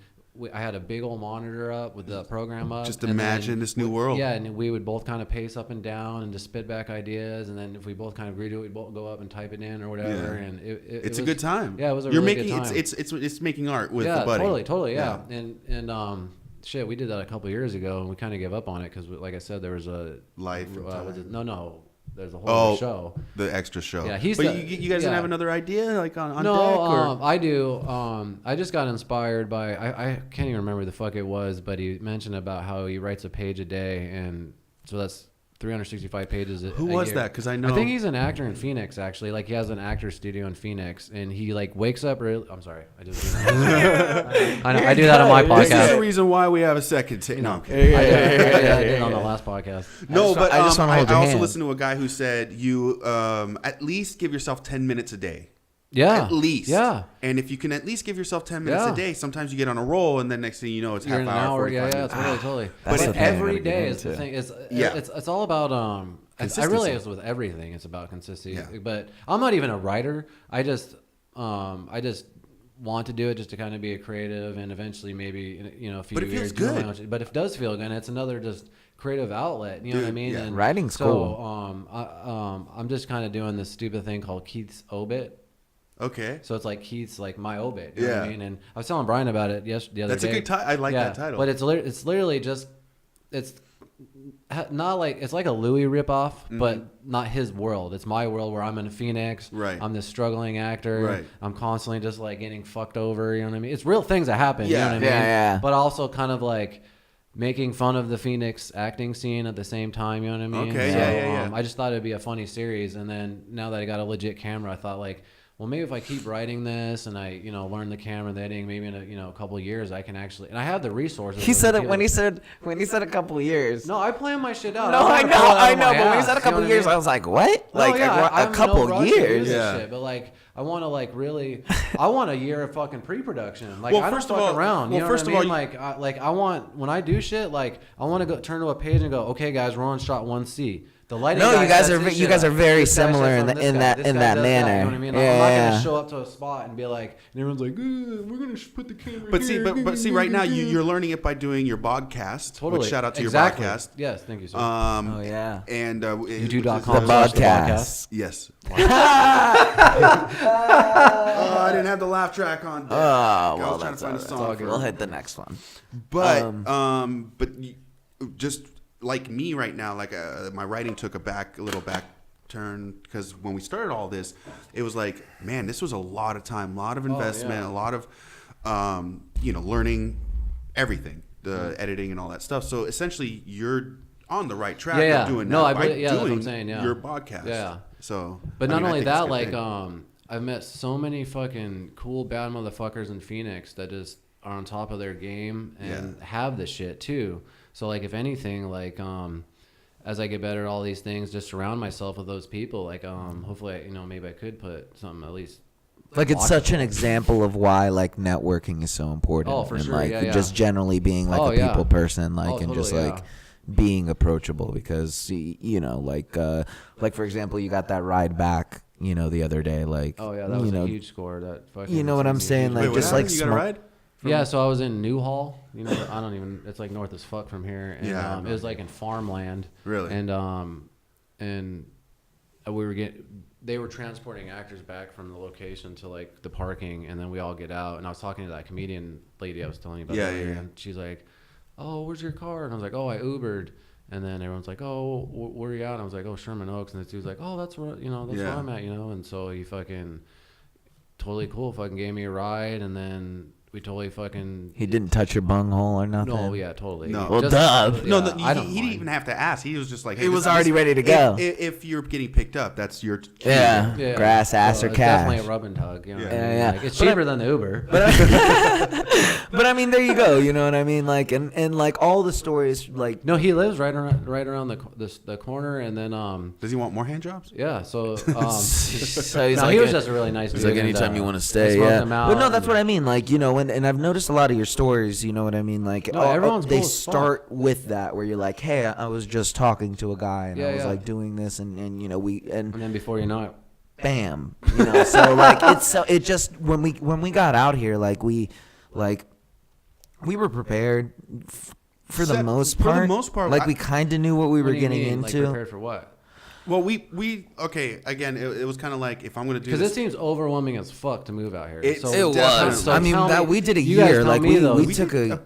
Speaker 3: I had a big old monitor up with the program up.
Speaker 2: Just imagine this new world.
Speaker 3: Yeah, and we would both kind of pace up and down and just spit back ideas, and then if we both kind of agreed to it, we'd both go up and type it in or whatever. And
Speaker 2: it's a good time.
Speaker 3: Yeah, it was a really good time.
Speaker 2: It's making art with the buddy.
Speaker 3: Totally, yeah. And shit, we did that a couple of years ago, and we kind of gave up on it because, like I said, there was a
Speaker 2: life.
Speaker 3: No. There's a whole show.
Speaker 2: The extra show.
Speaker 3: Yeah,
Speaker 2: you guys didn't have another idea like on deck?
Speaker 3: No, I do. I just got inspired by I can't even remember the fuck it was, but he mentioned about how he writes a page a day, and so that's 365 pages.
Speaker 2: Who was that? Because I know.
Speaker 3: I think he's an actor in Phoenix, actually. Like, he has an actor studio in Phoenix, and he like wakes up early. I'm sorry, I just. I do that on my podcast.
Speaker 2: This is the reason why we have a second take. No,
Speaker 3: okay. I did on the last podcast.
Speaker 2: No, but I also listened to a guy who said you at least give yourself 10 minutes a day.
Speaker 3: Yeah.
Speaker 2: At least.
Speaker 3: Yeah.
Speaker 2: And if you can at least give yourself 10 minutes a day, sometimes you get on a roll, and then next thing you know, it's half an hour.
Speaker 3: Yeah, totally.
Speaker 1: But
Speaker 3: every day is the thing. It's all about I realize with everything it's about consistency.
Speaker 2: Yeah.
Speaker 3: But I'm not even a writer. I just want to do it just to kind of be a creative, and eventually maybe a few years.
Speaker 2: But it feels good.
Speaker 3: But if it does feel good, and it's another just creative outlet. You know what I mean?
Speaker 2: Yeah.
Speaker 3: And
Speaker 1: writing's cool.
Speaker 3: I'm just kind of doing this stupid thing called Keith's Obit.
Speaker 2: Okay.
Speaker 3: So it's like Keith's like my Obit. You know what I mean? And I was telling Bryan about it the other day.
Speaker 2: That's a good title. I like that title.
Speaker 3: But it's literally just it's not like it's like a Louis ripoff, but not his world. It's my world where I'm in Phoenix.
Speaker 2: Right.
Speaker 3: I'm this struggling actor.
Speaker 2: Right.
Speaker 3: I'm constantly just like getting fucked over. You know what I mean? It's real things that happen.
Speaker 2: Yeah.
Speaker 3: You know what I mean?
Speaker 1: Yeah.
Speaker 3: But also kind of like making fun of the Phoenix acting scene at the same time. You know what I mean?
Speaker 2: Okay.
Speaker 3: So,
Speaker 2: Yeah.
Speaker 3: I just thought it'd be a funny series, and then now that I got a legit camera, I thought like, well, maybe if I keep writing this and I, learn the camera and the editing, maybe in a couple of years I can actually, and I have the resources.
Speaker 1: He said it when he said a couple of years.
Speaker 3: No, I plan my shit out.
Speaker 1: No, I know. But when he said a couple of years, I was like, what? Like a couple years?
Speaker 3: Yeah. Shit, but like, I want to like really, I want a year of fucking pre-production. Like,
Speaker 2: Well,
Speaker 3: I don't
Speaker 2: first of
Speaker 3: fuck
Speaker 2: all-
Speaker 3: around.
Speaker 2: well,
Speaker 3: You know
Speaker 2: first
Speaker 3: what I
Speaker 2: of
Speaker 3: mean?
Speaker 2: all,
Speaker 3: I want when I do shit, like I want to go turn to a page and go, okay, guys, we're on shot 1C. The lighting.
Speaker 1: No,
Speaker 3: guy
Speaker 1: you guys
Speaker 3: sets
Speaker 1: are
Speaker 3: his
Speaker 1: you
Speaker 3: shit
Speaker 1: guys
Speaker 3: up.
Speaker 1: are very
Speaker 3: This guy
Speaker 1: similar
Speaker 3: sets
Speaker 1: in
Speaker 3: on this guy.
Speaker 1: that
Speaker 3: This
Speaker 1: in
Speaker 3: guy
Speaker 1: that
Speaker 3: does
Speaker 1: manner.
Speaker 3: you know what I mean?
Speaker 1: Yeah.
Speaker 3: I'm not gonna show up to a spot and be like, and everyone's like, we're gonna put the camera.
Speaker 2: But
Speaker 3: here.
Speaker 2: see, right now you're learning it by doing your podcast.
Speaker 3: Totally.
Speaker 2: Which shout out to
Speaker 3: Exactly.
Speaker 2: your podcast.
Speaker 3: Yes, thank you, sir.
Speaker 1: Oh yeah.
Speaker 2: And
Speaker 3: YouTube.com.
Speaker 1: The podcast.
Speaker 2: Yes. Oh, I didn't have the laugh track on.
Speaker 1: Oh,
Speaker 2: I
Speaker 1: well,
Speaker 2: was trying
Speaker 1: that's
Speaker 2: to find a
Speaker 1: all
Speaker 2: song.
Speaker 1: right. We'll hit the next one.
Speaker 2: But just like me right now, like my writing took a little back turn, because when we started all this, it was like, man, this was a lot of time, a lot of investment, a lot of learning everything, the editing and all that stuff. So essentially, you're on the right track of doing that by
Speaker 3: that's what
Speaker 2: doing
Speaker 3: I'm saying,
Speaker 2: your podcast.
Speaker 3: Yeah.
Speaker 2: So,
Speaker 3: but not only
Speaker 2: I think
Speaker 3: that,
Speaker 2: it's a
Speaker 3: like
Speaker 2: good thing.
Speaker 3: I've met so many fucking cool bad motherfuckers in Phoenix that just are on top of their game and have the shit too. So like, if anything, like as I get better at all these things, just surround myself with those people. Like hopefully, maybe I could put something at least.
Speaker 1: Like, it's such an example of why like networking is so important.
Speaker 3: Oh, for
Speaker 1: and,
Speaker 3: sure.
Speaker 1: Like
Speaker 3: Yeah.
Speaker 1: just generally being like a people person, like, and
Speaker 3: totally,
Speaker 1: just like being approachable, because like for example, you got that ride back, the other day, like,
Speaker 3: Oh yeah, that was a huge score. That fucking.
Speaker 1: You know what I'm saying? Like,
Speaker 2: Wait,
Speaker 1: just like
Speaker 2: you got a ride?
Speaker 3: Yeah, so I was in Newhall. I don't even. It's like north as fuck from here. And, it was like in farmland.
Speaker 2: Really?
Speaker 3: And they were transporting actors back from the location to like the parking, and then we all get out. And I was talking to that comedian lady I was telling you about earlier, and she's like, "Oh, where's your car?" And I was like, "Oh, I Ubered." And then everyone's like, "Oh, where are you at?" And I was like, "Oh, Sherman Oaks." And this dude's like, "Oh, that's where where I'm at." And so he fucking totally cool, fucking gave me a ride, and then we totally fucking.
Speaker 1: He didn't touch your bunghole or nothing.
Speaker 3: No, yeah, totally.
Speaker 2: No.
Speaker 1: Well, duh.
Speaker 2: No,
Speaker 3: I
Speaker 2: he didn't even have to ask. He was just like, hey,
Speaker 1: He was already ready to go.
Speaker 2: If you're getting picked up, that's your
Speaker 1: Yeah. Grass, ass, or
Speaker 3: it's
Speaker 1: cash.
Speaker 3: definitely a rub and tug. You know what I mean?
Speaker 1: Yeah.
Speaker 3: Like, it's
Speaker 1: But
Speaker 3: cheaper than the Uber.
Speaker 1: But I mean, there you go. You know what I mean? Like, and like all the stories, like.
Speaker 3: No, he lives right around the corner, and then
Speaker 2: Does he want more hand jobs?
Speaker 3: yeah. So
Speaker 1: So he's
Speaker 3: no,
Speaker 1: like,
Speaker 3: he was just a really nice dude.
Speaker 1: He's like,
Speaker 3: and,
Speaker 1: anytime you want to
Speaker 3: I
Speaker 1: stay,
Speaker 3: smoked
Speaker 1: yeah.
Speaker 3: him out
Speaker 1: But no, that's
Speaker 3: and-
Speaker 1: what I mean. Like, and I've noticed a lot of your stories. You know what I mean? Like,
Speaker 3: No, everyone's
Speaker 1: they
Speaker 3: cool as fuck.
Speaker 1: start with that, where you're like, hey, I was just talking to a guy, and I was
Speaker 3: Yeah.
Speaker 1: like doing this, and
Speaker 3: And then before you know it,
Speaker 1: bam, So like, it just when we got out here, like we were prepared for the most part.
Speaker 2: For the most part,
Speaker 1: like we kind of knew what we were
Speaker 3: what do you
Speaker 1: getting
Speaker 3: mean, like,
Speaker 1: into.
Speaker 3: prepared for what?
Speaker 2: Well, we okay. Again, it was kind of like, if I'm going to do
Speaker 3: Because
Speaker 2: this,
Speaker 3: it seems overwhelming as fuck to move out here.
Speaker 2: It
Speaker 1: was.
Speaker 3: So
Speaker 1: I mean,
Speaker 3: tell
Speaker 1: that
Speaker 3: me-
Speaker 1: we did a
Speaker 3: you guys
Speaker 1: year.
Speaker 3: tell
Speaker 1: Like
Speaker 3: me, though.
Speaker 1: we
Speaker 2: We
Speaker 1: took
Speaker 2: did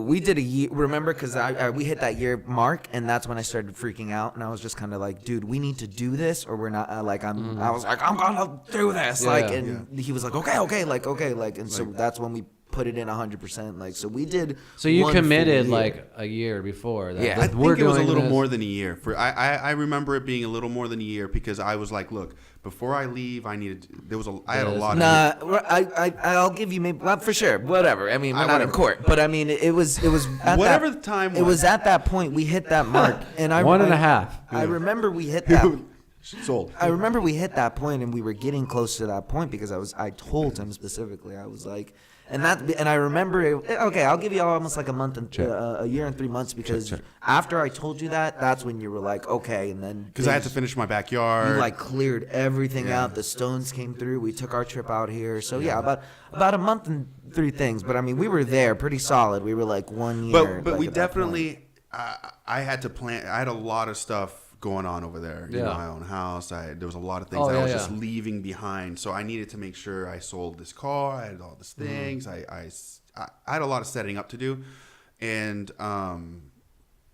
Speaker 1: we did a year. Remember, because we hit that year mark, and that's when I started freaking out, and I was just kind of like, dude, we need to do this, or we're not. I was like, I'm gonna do this.
Speaker 3: Yeah.
Speaker 1: Like, and he was like, okay, and so that's when we put it in 100%. Like, so we did.
Speaker 3: So you committed like a year before that.
Speaker 1: Yeah,
Speaker 2: I think it was a little more than a year. I remember it being a little more than a year because I was like, look, before I leave, I had a lot.
Speaker 1: I'll give you maybe for sure. Whatever. I mean, we're not in court, but I mean, it was at
Speaker 2: whatever the time was.
Speaker 1: It was at that point we hit that mark, and
Speaker 3: one and a half.
Speaker 1: I remember we hit that.
Speaker 2: Sold.
Speaker 1: I remember we hit that point, and we were getting close to that point because I told him specifically. I was like, and I remember it. Okay, I'll give you almost like a month and a year and 3 months because after I told you that, that's when you were like, okay, and then
Speaker 2: because I had to finish my backyard.
Speaker 1: You like cleared everything out. The stones came through. We took our trip out here. So yeah, about a month and 3 things. But I mean, we were there pretty solid. We were like 1 year.
Speaker 2: But like we definitely. I had to plan. I had a lot of stuff going on over there. You know, my own house. There was a lot of things I was just leaving behind. So I needed to make sure I sold this car. I had all these things. I had a lot of setting up to do, and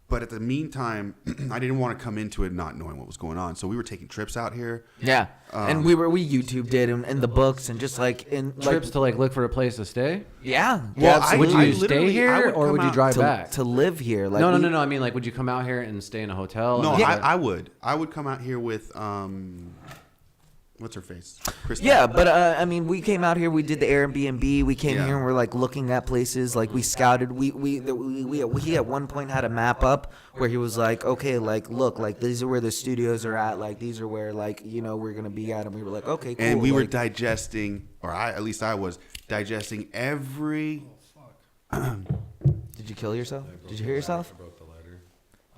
Speaker 2: but at the meantime, I didn't want to come into it not knowing what was going on. So we were taking trips out here.
Speaker 1: Yeah, and we YouTubed it and the books and just like in
Speaker 3: trips to like look for a place to stay.
Speaker 1: Yeah.
Speaker 3: Well, would you stay here or would you drive back
Speaker 1: to live here? Like
Speaker 3: no. I mean, like, would you come out here and stay in a hotel?
Speaker 2: No, I would. I would come out here with what's her face? Kristen.
Speaker 1: Yeah, but I mean, we came out here. We did the Airbnb. We came here and we're like looking at places. Like we scouted. He at one point had a map up where he was like, okay, like look, like these are where the studios are at. Like these are where like we're gonna be at. And we were like, okay, cool.
Speaker 2: And we were digesting, or at least I was digesting every.
Speaker 1: Did you kill yourself? Did you hear yourself?
Speaker 3: I broke the letter.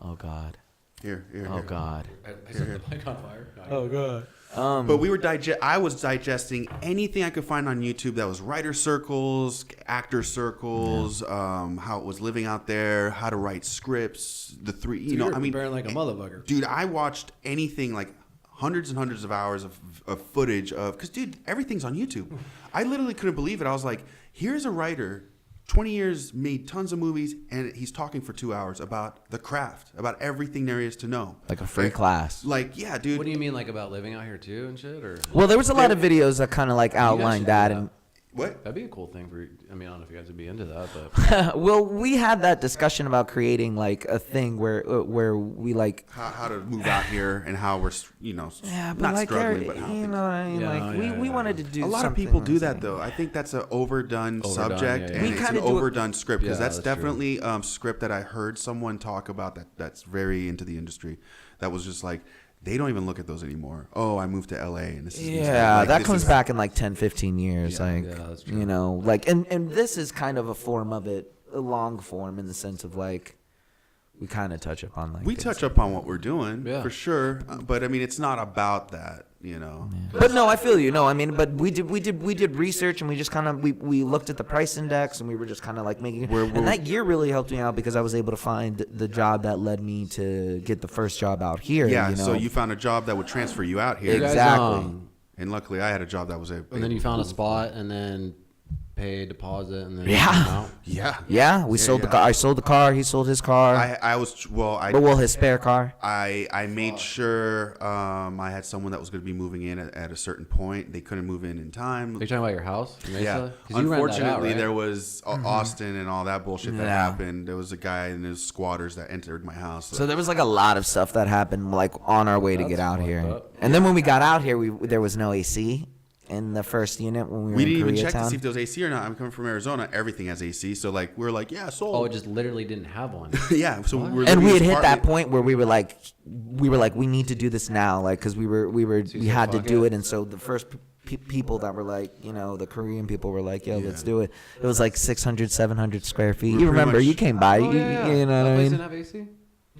Speaker 1: Oh God.
Speaker 2: Here.
Speaker 1: Oh God.
Speaker 3: I set the mic on fire.
Speaker 1: Oh God.
Speaker 2: But we were I was digesting anything I could find on YouTube that was writer circles, actor circles, how it was living out there, how to write scripts, the three,
Speaker 3: I mean, preparing like a motherfucker.
Speaker 2: Dude, I watched anything like hundreds and hundreds of hours of footage because dude, everything's on YouTube. I literally couldn't believe it. I was like, here's a writer. 20 years, made tons of movies, and he's talking for 2 hours about the craft, about everything there is to know.
Speaker 1: Like a free class.
Speaker 2: Like, yeah, dude.
Speaker 3: What do you mean, like about living out here too and shit? Or
Speaker 1: well, there was a lot of videos that kind of like outlined that and.
Speaker 2: What?
Speaker 3: That'd be a cool thing for. I mean, I don't know if you guys would be into that, but.
Speaker 1: Well, we had that discussion about creating like a thing where we like
Speaker 2: how to move out here and how we're
Speaker 1: but
Speaker 2: not
Speaker 1: like
Speaker 2: struggling, but how
Speaker 1: you know what I mean? Like we wanted to do.
Speaker 2: A lot of people do that though. I think that's an overdone subject and it's an overdone script because that's definitely script that I heard someone talk about that's very into the industry. That was just like. They don't even look at those anymore. Oh, I moved to LA and this is
Speaker 1: that comes back in like 10, 15 years.
Speaker 3: That's true.
Speaker 1: Like and this is kind of a form of it, a long form in the sense of like we kind of touch upon like
Speaker 2: we touch up on what we're doing for sure, but I mean it's not about that,
Speaker 1: But no, I feel you. No, I mean, but we did research and we just kind of we looked at the price index and we were just kind of like making. And that year really helped me out because I was able to find the job that led me to get the first job out here.
Speaker 2: Yeah, so you found a job that would transfer you out here.
Speaker 1: Exactly.
Speaker 2: And luckily, I had a job that was
Speaker 3: And then you found a spot and then. Pay deposit and then
Speaker 1: we sold the car. I sold the car. He sold his car. His spare car.
Speaker 2: I made sure I had someone that was going to be moving in at a certain point. They couldn't move in time.
Speaker 3: Are you talking about your house?
Speaker 2: Yeah. Unfortunately, there was Austin and all that bullshit that happened. There was a guy and his squatters that entered my house.
Speaker 1: So there was like a lot of stuff that happened like on our way to get out here. And then when we got out here, there was no AC. In the first unit when we
Speaker 2: didn't even check to see if there was AC or not. I'm coming from Arizona. Everything has AC. So like we're like, yeah, sold.
Speaker 3: Oh, it just literally didn't have one.
Speaker 2: Yeah. So we
Speaker 1: had hit that point where we were like, we need to do this now, like because we had to do it. And so the first people that were like, the Korean people were like, yo, let's do it. It was like 600, 700 square feet. You remember? You came by. You know what I mean?
Speaker 3: Didn't have AC?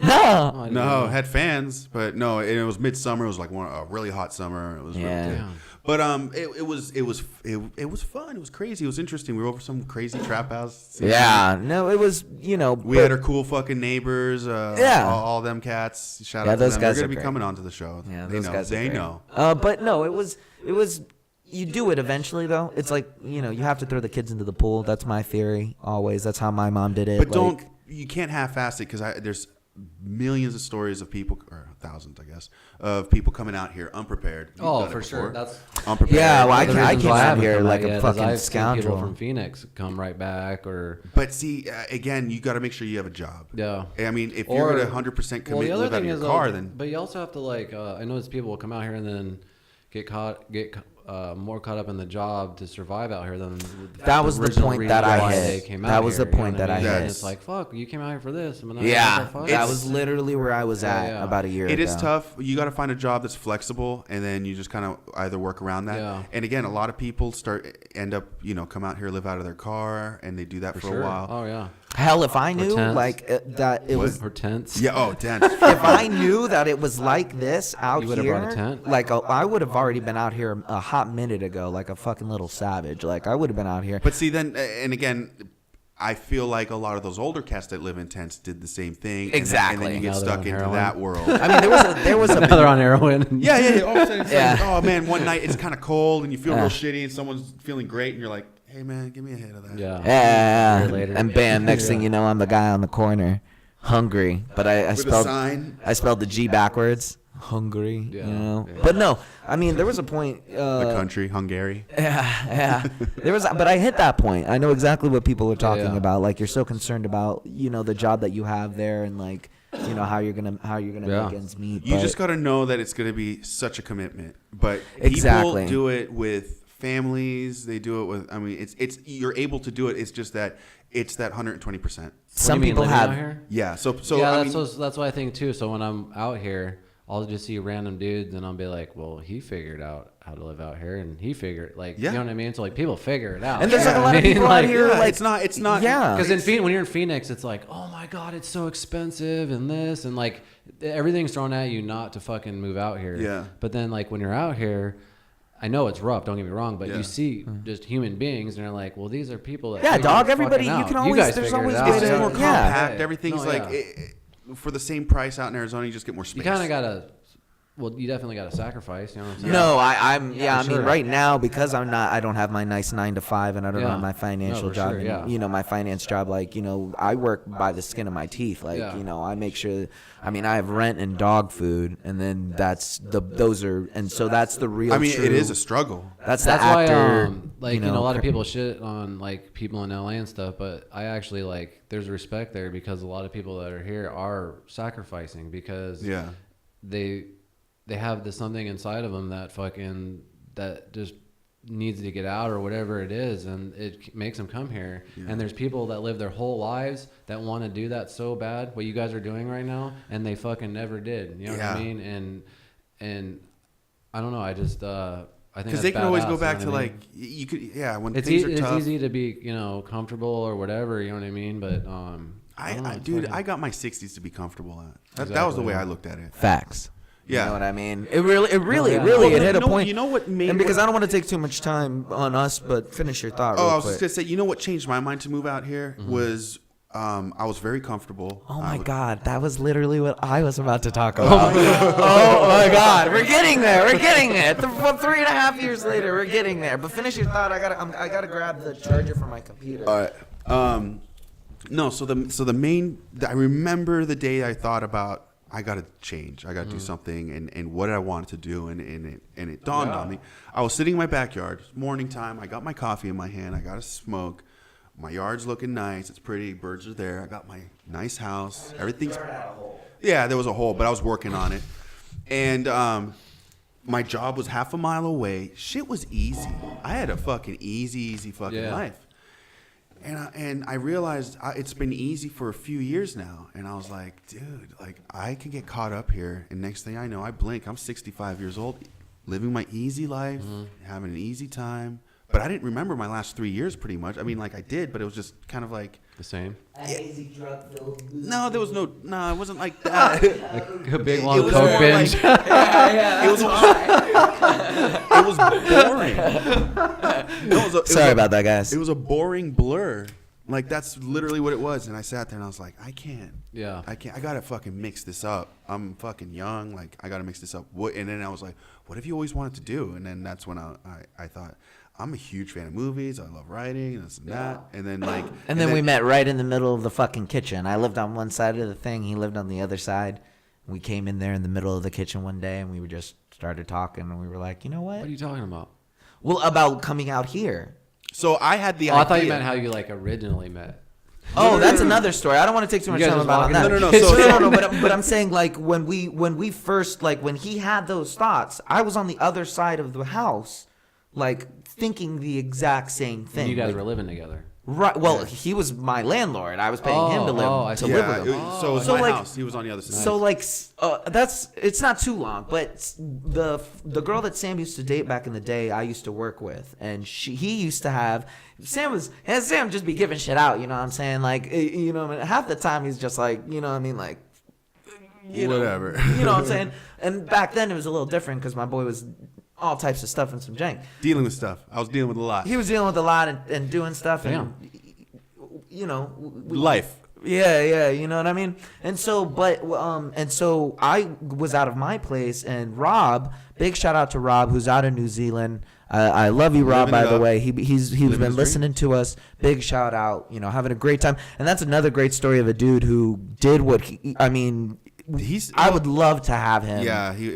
Speaker 1: No,
Speaker 2: it had fans, but no, it was midsummer. It was like a really hot summer. It was really good. But it was fun. It was crazy. It was interesting. We were over some crazy trap house.
Speaker 1: No, it was
Speaker 2: we had our cool fucking neighbors. All them cats. Shout out to
Speaker 1: those
Speaker 2: them.
Speaker 1: Guys
Speaker 2: They're gonna be coming onto the show.
Speaker 1: Yeah,
Speaker 2: those guys. They know.
Speaker 1: But no, it was. You do it eventually though. It's like you have to throw the kids into the pool. That's my theory always. That's how my mom did it.
Speaker 2: But you can't half-ass it because millions of stories of people, or thousands, I guess, of people coming out here unprepared.
Speaker 3: Oh, for sure. That's
Speaker 2: unprepared.
Speaker 1: Yeah, well, I came out here like a fucking
Speaker 3: I've
Speaker 1: scoundrel.
Speaker 3: seen people from Phoenix come right back, or.
Speaker 2: But see, again, you got to make sure you have a job.
Speaker 3: Yeah.
Speaker 2: I mean, if you're going to 100% commit to live out of your car, then.
Speaker 3: But you also have to I notice people will come out here and then get more caught up in the job to survive out here than
Speaker 1: that was the point that I hit. That was the point that I hit.
Speaker 3: It's like, fuck, you came out here for this.
Speaker 1: Yeah, that was literally where I was at about a year ago.
Speaker 2: It is tough. You got to find a job that's flexible, and then you just kind of either work around that. Yeah. And again, a lot of people end up, come out here, live out of their car, and they do that for a while.
Speaker 3: Oh yeah.
Speaker 1: Hell, if I knew that it was
Speaker 3: or tents.
Speaker 2: Yeah, tents.
Speaker 1: If I knew that it was like this out
Speaker 3: you
Speaker 1: here,
Speaker 3: brought a tent?
Speaker 1: I would have already been out here a hot minute ago, like a fucking little savage. Like I would have been out here.
Speaker 2: But see, then, and again, I feel like a lot of those older cats that live in tents did the same thing.
Speaker 1: Exactly.
Speaker 2: And then you get stuck into that world.
Speaker 1: I mean, there was a
Speaker 3: now they're on heroin.
Speaker 2: Yeah. All of a sudden, it's like, oh man, one night it's kind of cold and you feel real shitty, and someone's feeling great, and you're like, hey man, give me a hit of that.
Speaker 1: Yeah. And bam, next thing you know, I'm the guy on the corner, hungry. But I spelled the G backwards. Hungry, Yeah. But no, I mean, there was a point.
Speaker 2: The country, Hungary.
Speaker 1: Yeah. But I hit that point. I know exactly what people are talking about. Like, you're so concerned about, the job that you have there, and like, how you're gonna make ends meet.
Speaker 2: You just got to know that it's gonna be such a commitment. But
Speaker 1: exactly.
Speaker 2: People do it with families. They do it with. I mean, it's you're able to do it. It's just that it's that 120%.
Speaker 1: Some people have.
Speaker 3: Out here?
Speaker 2: Yeah. So
Speaker 3: yeah, that's what I think too. So when I'm out here, I'll just see random dudes and I'll be like, well, he figured out how to live out here, and he figured, you know what I mean? So like, people figure it out.
Speaker 1: And there's like a lot of people out here,
Speaker 2: it's not.
Speaker 1: Yeah.
Speaker 3: Because when you're in Phoenix, it's like, oh my God, it's so expensive and this, and like everything's thrown at you not to fucking move out here.
Speaker 2: Yeah.
Speaker 3: But then like when you're out here, I know it's rough, don't get me wrong, but you see just human beings, and they're like, well, these are people that
Speaker 1: everybody, you can always, there's always
Speaker 2: it's just more compact.
Speaker 1: Yeah.
Speaker 2: Everything's for the same price out in Arizona, you just get more space.
Speaker 3: You kind of gotta. Well, you definitely got to sacrifice. You know what I'm saying?
Speaker 1: No, I mean, right now, because I don't have my nice 9 to 5, and I don't have my financial job.
Speaker 3: Sure,
Speaker 1: and, my finance job, I work by the skin of my teeth. I make sure. I mean, I have rent and dog food, and then so that's the real.
Speaker 2: I mean,
Speaker 1: true,
Speaker 2: it is a struggle.
Speaker 1: That's actor.
Speaker 3: Why, a lot of people shit on people in LA and stuff, but I actually there's respect there, because a lot of people that are here are sacrificing because they have this something inside of them that just needs to get out or whatever it is, and it makes them come here. Yeah. And there's people that live their whole lives that want to do that so bad, what you guys are doing right now, and they fucking never did. You know what I mean? And I don't know. I just I think because
Speaker 2: they can always go back to you could when things are tough.
Speaker 3: It's easy to be comfortable or whatever. You know what I mean? But
Speaker 2: I got my 60s to be comfortable at. That was the way I looked at it.
Speaker 1: Facts.
Speaker 2: Yeah.
Speaker 1: You know what I mean? It really hit a point.
Speaker 2: You know what made...
Speaker 1: And because I don't want to take too much time on us, but finish your thought real quick.
Speaker 2: I was just going to say, you know what changed my mind to move out here was I was very comfortable.
Speaker 1: Oh, my God. That was literally what I was about to talk about. Oh, my God. We're getting there. 3.5 years later, we're getting there. But finish your thought. I gotta grab the charger from my computer.
Speaker 2: All right. No, so the main... I remember the day I thought about... I got to change. I got to do something, and what did I want to do, and it dawned on me. I was sitting in my backyard, morning time. I got my coffee in my hand. I got a smoke. My yard's looking nice. It's pretty. Birds are there. I got my nice house. Everything's... Yeah, there was a hole, but I was working on it. And my job was half a mile away. Shit was easy. I had a fucking easy fucking life. And I realized it's been easy for a few years now. And I was like, dude, I can get caught up here. And next thing I know, I blink. I'm 65 years old, living my easy life, having an easy time. But I didn't remember my last 3 years pretty much. I mean, I did, but it was just kind of like...
Speaker 3: The same?
Speaker 1: Easy drug-filled...
Speaker 2: No, there was no... No, it wasn't like that.
Speaker 3: A big long Coke binge.
Speaker 2: It was boring.
Speaker 1: Sorry about that, guys.
Speaker 2: It was a boring blur. That's literally what it was. And I sat there and I was like, I can't.
Speaker 3: Yeah.
Speaker 2: I can't. I got to fucking mix this up. I'm fucking young. I got to mix this up. And then I was like, what have you always wanted to do? And then that's when I thought, I'm a huge fan of movies. I love writing and this and that. And then like,
Speaker 1: and then we met right in the middle of the fucking kitchen. I lived on one side of the thing. He lived on the other side. We came in there in the middle of the kitchen one day, and we were just started talking, and we were like, you know what?
Speaker 3: What are you talking about?
Speaker 1: Well, about coming out here.
Speaker 2: So I had the idea.
Speaker 3: I thought you meant how you like originally met.
Speaker 1: Oh, that's another story. I don't want to take too much time about that. No. But I'm saying like when we first like when he had those thoughts, I was on the other side of the house, like thinking the exact same thing.
Speaker 3: And you guys were living together.
Speaker 1: Right. Well, he was my landlord. I was paying him to live with him.
Speaker 2: So it was my house. He was on the other side.
Speaker 1: So like, it's not too long, but the girl that Sam used to date back in the day, I used to work with, and he used to have Sam just be giving shit out. You know what I'm saying? Like, you know, half the time he's just like, you know what I mean, like,
Speaker 2: whatever.
Speaker 1: You know what I'm saying? And back then it was a little different because my boy was all types of stuff and some jank.
Speaker 2: Dealing with stuff. I was dealing with a lot.
Speaker 1: He was dealing with a lot and doing stuff. And, you know.
Speaker 2: Life.
Speaker 1: Yeah, you know what I mean? And so, so I was out of my place, and Rob, big shout out to Rob, who's out of New Zealand. I love you, Rob, by the way. He's been listening to us. Big shout out, you know, having a great time. And that's another great story of a dude who did what I would love to have him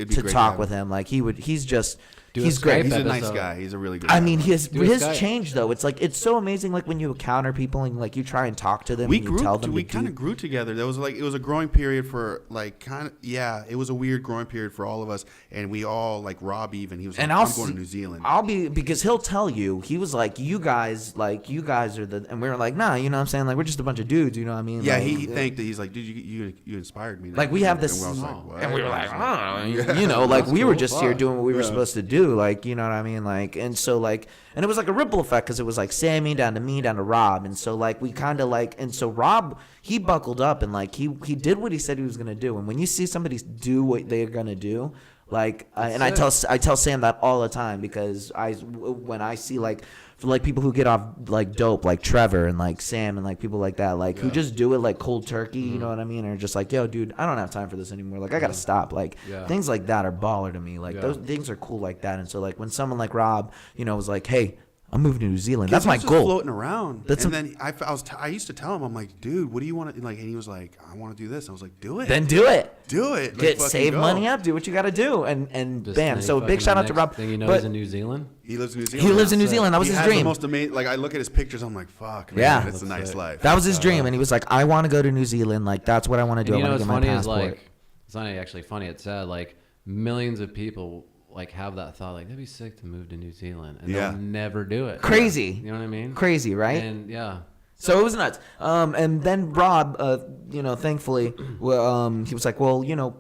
Speaker 1: to talk with him. Like he's great.
Speaker 2: He's a nice guy. He's a really good guy.
Speaker 1: I mean, his change though. It's like it's so amazing. Like when you encounter people and like you try and talk to them. We
Speaker 2: kind of grew together. There was it was a growing period for like it was a weird growing period for all of us. And we all like Rob even he was like, I'm going to New Zealand.
Speaker 1: Because he'll tell you he was like you guys are the and we were like nah, you know what I'm saying, like we're just a bunch of dudes, you know what I mean?
Speaker 2: Yeah,
Speaker 1: like,
Speaker 2: he thanked that. He's like, dude, you inspired me.
Speaker 1: Like we have this, and we were like, oh, you know, like we were just here doing what we were supposed to do. Like, you know what I mean? Like, and so like, and it was like a ripple effect because it was like Sammy down to me down to Rob. And so like, we kind of like, and so Rob, he buckled up and like, he did what he said he was going to do. And when you see somebody do what they're going to do, like, and I tell Sam that all the time because when I see like, for like people who get off like dope, like Trevor and like Sam and like people like that, like who just do it like cold turkey, you know what I mean? Or just like, yo, dude, I don't have time for this anymore. Like I gotta stop. Like things like that are baller to me. Like those things are cool like that. And so like when someone like Rob, you know, was like, hey, I'm moving to New Zealand. That's my goal.
Speaker 2: Floating around. And then I used to tell him, I'm like, dude, what do you want to like? And he was like, I want to do this. I was like, do it.
Speaker 1: Then do it.
Speaker 2: Do it.
Speaker 1: Get save money up. Do what you got to do. And bam. So big shout out to Rob.
Speaker 3: Thing you know, he's in New Zealand.
Speaker 2: He lives in New Zealand.
Speaker 1: He lives in New Zealand. That was his dream.
Speaker 2: The most amazing. Like I look at his pictures, I'm like, fuck, man,
Speaker 1: yeah,
Speaker 2: it's a nice life.
Speaker 1: That was his dream, and he was like, I want to go to New Zealand. Like that's what I want to do.
Speaker 3: And
Speaker 1: I want to get my passport.
Speaker 3: Like, it's not actually funny. It's sad. Like millions of people like have that thought, like that'd be sick to move to New Zealand, and they'll never do it.
Speaker 1: Crazy.
Speaker 3: You know what I mean?
Speaker 1: Crazy, right?
Speaker 3: And
Speaker 1: so it was nuts. And then Rob, you know, thankfully, he was like, well, you know,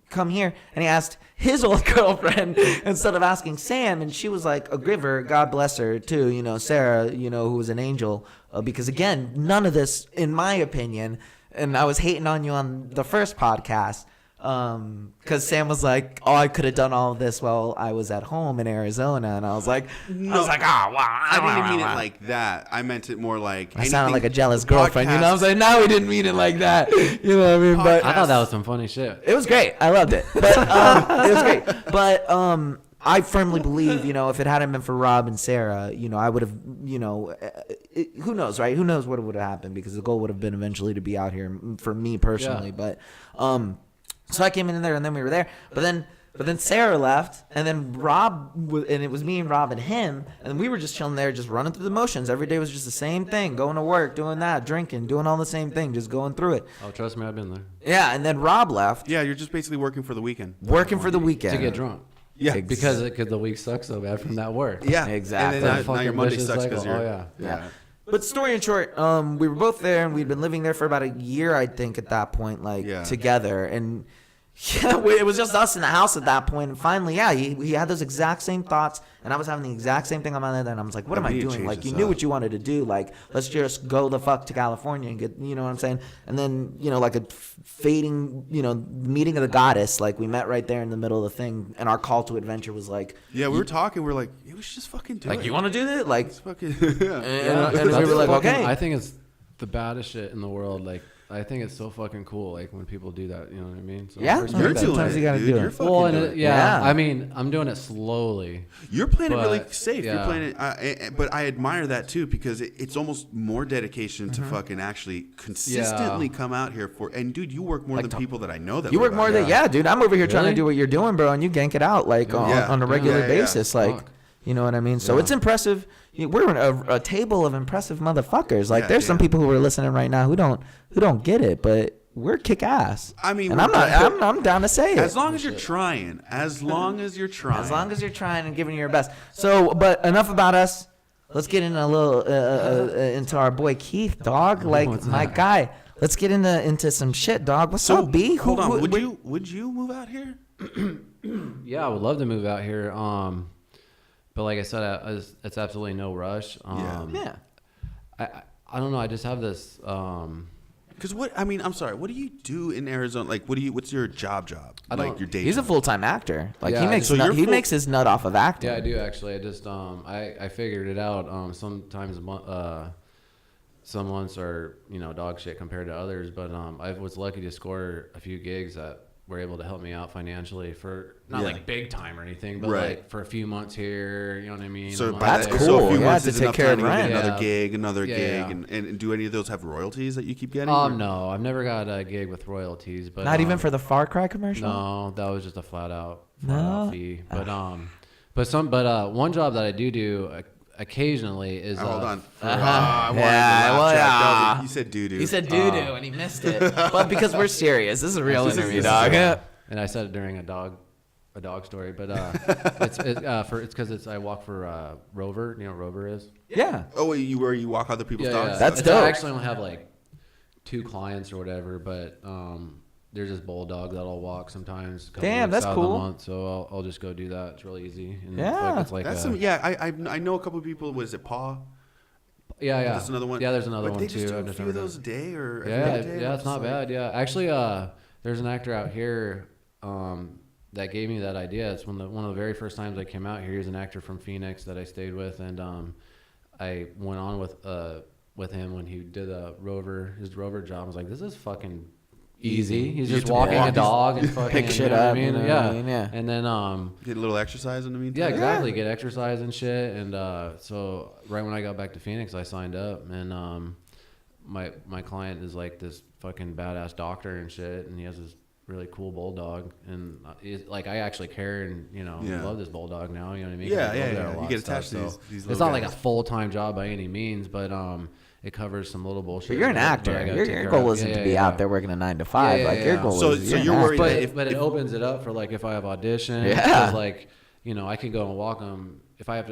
Speaker 1: come here, and he asked his old girlfriend instead of asking Sam, and she was like a giver, God bless her too, you know, Sarah, you know, who was an angel, because again, none of this, in my opinion, and I was hating on you on the first podcast, because Sam was like, oh, I could have done all of this while I was at home in Arizona, and I was like, oh wow,
Speaker 2: I didn't mean it like that. I meant it more like
Speaker 1: I sounded like a jealous girlfriend, you know what I'm saying? No, we didn't mean it like that, you know what I mean? But
Speaker 3: I thought that was some funny shit.
Speaker 1: It was great. I loved it. But it was great. But I firmly believe, you know, if it hadn't been for Rob and Sarah, you know, I would have, you know, who knows, right? Who knows what would have happened, because the goal would have been eventually to be out here for me personally. But so I came in there, and then we were there. But then Sarah left, and then and it was me and Rob and him, and we were just chilling there, just running through the motions. Every day was just the same thing, going to work, doing that, drinking, doing all the same thing, just going through it.
Speaker 3: Oh, trust me, I've been there.
Speaker 1: Yeah, and then Rob left.
Speaker 2: Yeah, you're just basically working for the weekend.
Speaker 1: Working for the weekend.
Speaker 3: To get drunk.
Speaker 2: Yeah,
Speaker 3: because the week sucks so bad from that work.
Speaker 2: Yeah,
Speaker 1: exactly.
Speaker 2: And then now your Monday sucks because you're.
Speaker 1: Yeah. But story in short, we were both there, and we'd been living there for about a year, I think, at that point, together. And it was just us in the house at that point. And finally, he had those exact same thoughts, and I was having the exact same thing on my head. And I was like, what am I doing? Like, you knew what you wanted to do. Like, let's just go the fuck to California and get, you know what I'm saying? And then, you know, like a fading, you know, meeting of the goddess. Like, we met right there in the middle of the thing, and our call to adventure was like.
Speaker 2: Yeah, we were talking. We were like, we should just fucking do it.
Speaker 1: Like, you want to do this? Like,
Speaker 2: fucking,
Speaker 1: and we were like, okay.
Speaker 3: I think it's the baddest shit in the world. Like, I think it's so fucking cool, like when people do that. You know what I mean? So
Speaker 1: Yeah,
Speaker 2: you're doing it.
Speaker 1: You gotta do it.
Speaker 2: Well,
Speaker 3: yeah. I mean, I'm doing it slowly.
Speaker 2: You're playing it really safe. Yeah. You're playing it, but I admire that too because it's almost more dedication to fucking actually consistently come out here for. And dude, you work more than people that I know that.
Speaker 1: You work more than dude. I'm over here trying to do what you're doing, bro, and you gank it out like on a regular basis, like. You know what I mean? So it's impressive. We're a table of impressive motherfuckers. Like there's some people who are listening right now who don't get it, but we're kick ass.
Speaker 2: I mean,
Speaker 1: and I'm down to say it.
Speaker 2: As long as you're trying. As long as you're trying
Speaker 1: and giving your best. So, but enough about us. Let's get in a little into our boy Keith, dog. Like my guy. Let's get into some shit, dog. What's up, B?
Speaker 2: Hold on. Would you move out here?
Speaker 3: Yeah, I would love to move out here. But like I said, it's absolutely no rush. I don't know. I just have this.
Speaker 2: Because I'm sorry. What do you do in Arizona? Like, what's your job? Like your day.
Speaker 1: He's
Speaker 2: job?
Speaker 1: A full-time actor. Like he makes his nut off of acting.
Speaker 3: Yeah, I do actually. I just I figured it out. Sometimes some months are dog shit compared to others, but I was lucky to score a few gigs that were able to help me out financially for not like big time or anything, but like for a few months here, you know what I mean?
Speaker 2: So
Speaker 1: that's cool.
Speaker 2: So a few months
Speaker 1: to
Speaker 2: is
Speaker 1: take care of
Speaker 2: rent. Another gig, and do any of those have royalties that you keep getting?
Speaker 3: No, I've never got a gig with royalties, but
Speaker 1: not even for the Far Cry commercial.
Speaker 3: No, that was just a flat out fee. But one job that I do occasionally is
Speaker 2: hold on. You said doo-doo.
Speaker 1: He said doo-doo and he missed it. But because we're serious, this is a real interview, dog.
Speaker 3: And I said it during a dog story, but it's because I walk for Rover. You know what Rover is?
Speaker 1: Yeah.
Speaker 2: Oh, where you walk other people's dogs?
Speaker 3: Yeah.
Speaker 1: That's dope.
Speaker 3: I actually only have like 2 clients or whatever, but there's this bulldog that I'll walk sometimes.
Speaker 1: Damn, that's cool.
Speaker 3: Month, so I'll just go do that. It's really easy. And
Speaker 2: it's like I know a couple of people. Was it Paw?
Speaker 3: Yeah.
Speaker 2: That's another one.
Speaker 3: Yeah, there's another one too.
Speaker 2: They just do a few of those a day or
Speaker 3: it's not bad. Yeah, actually, there's an actor out here that gave me that idea. It's one of the very first times I came out here. He was an actor from Phoenix that I stayed with, and I went on with him when he did his Rover job. I was like, this is fucking easy. He's just walking a dog and fucking
Speaker 1: pick shit up.
Speaker 3: Yeah. And then
Speaker 2: get a little exercise in the meantime.
Speaker 3: Yeah, exactly. Get exercise and shit. And so right when I got back to Phoenix, I signed up, and my client is like this fucking badass doctor and shit, and he has this really cool bulldog, and like I actually care and love this bulldog now. You know what I mean?
Speaker 2: Yeah. You get attached to these.
Speaker 3: It's not like a full-time job by any means, but it covers some little bullshit.
Speaker 1: But you're an actor. Your goal isn't to be out there working a 9 to 5. Your goal is.
Speaker 2: So you're worried
Speaker 3: that it opens it up for like if I have auditions. Yeah. Like I can go and walk them. If I have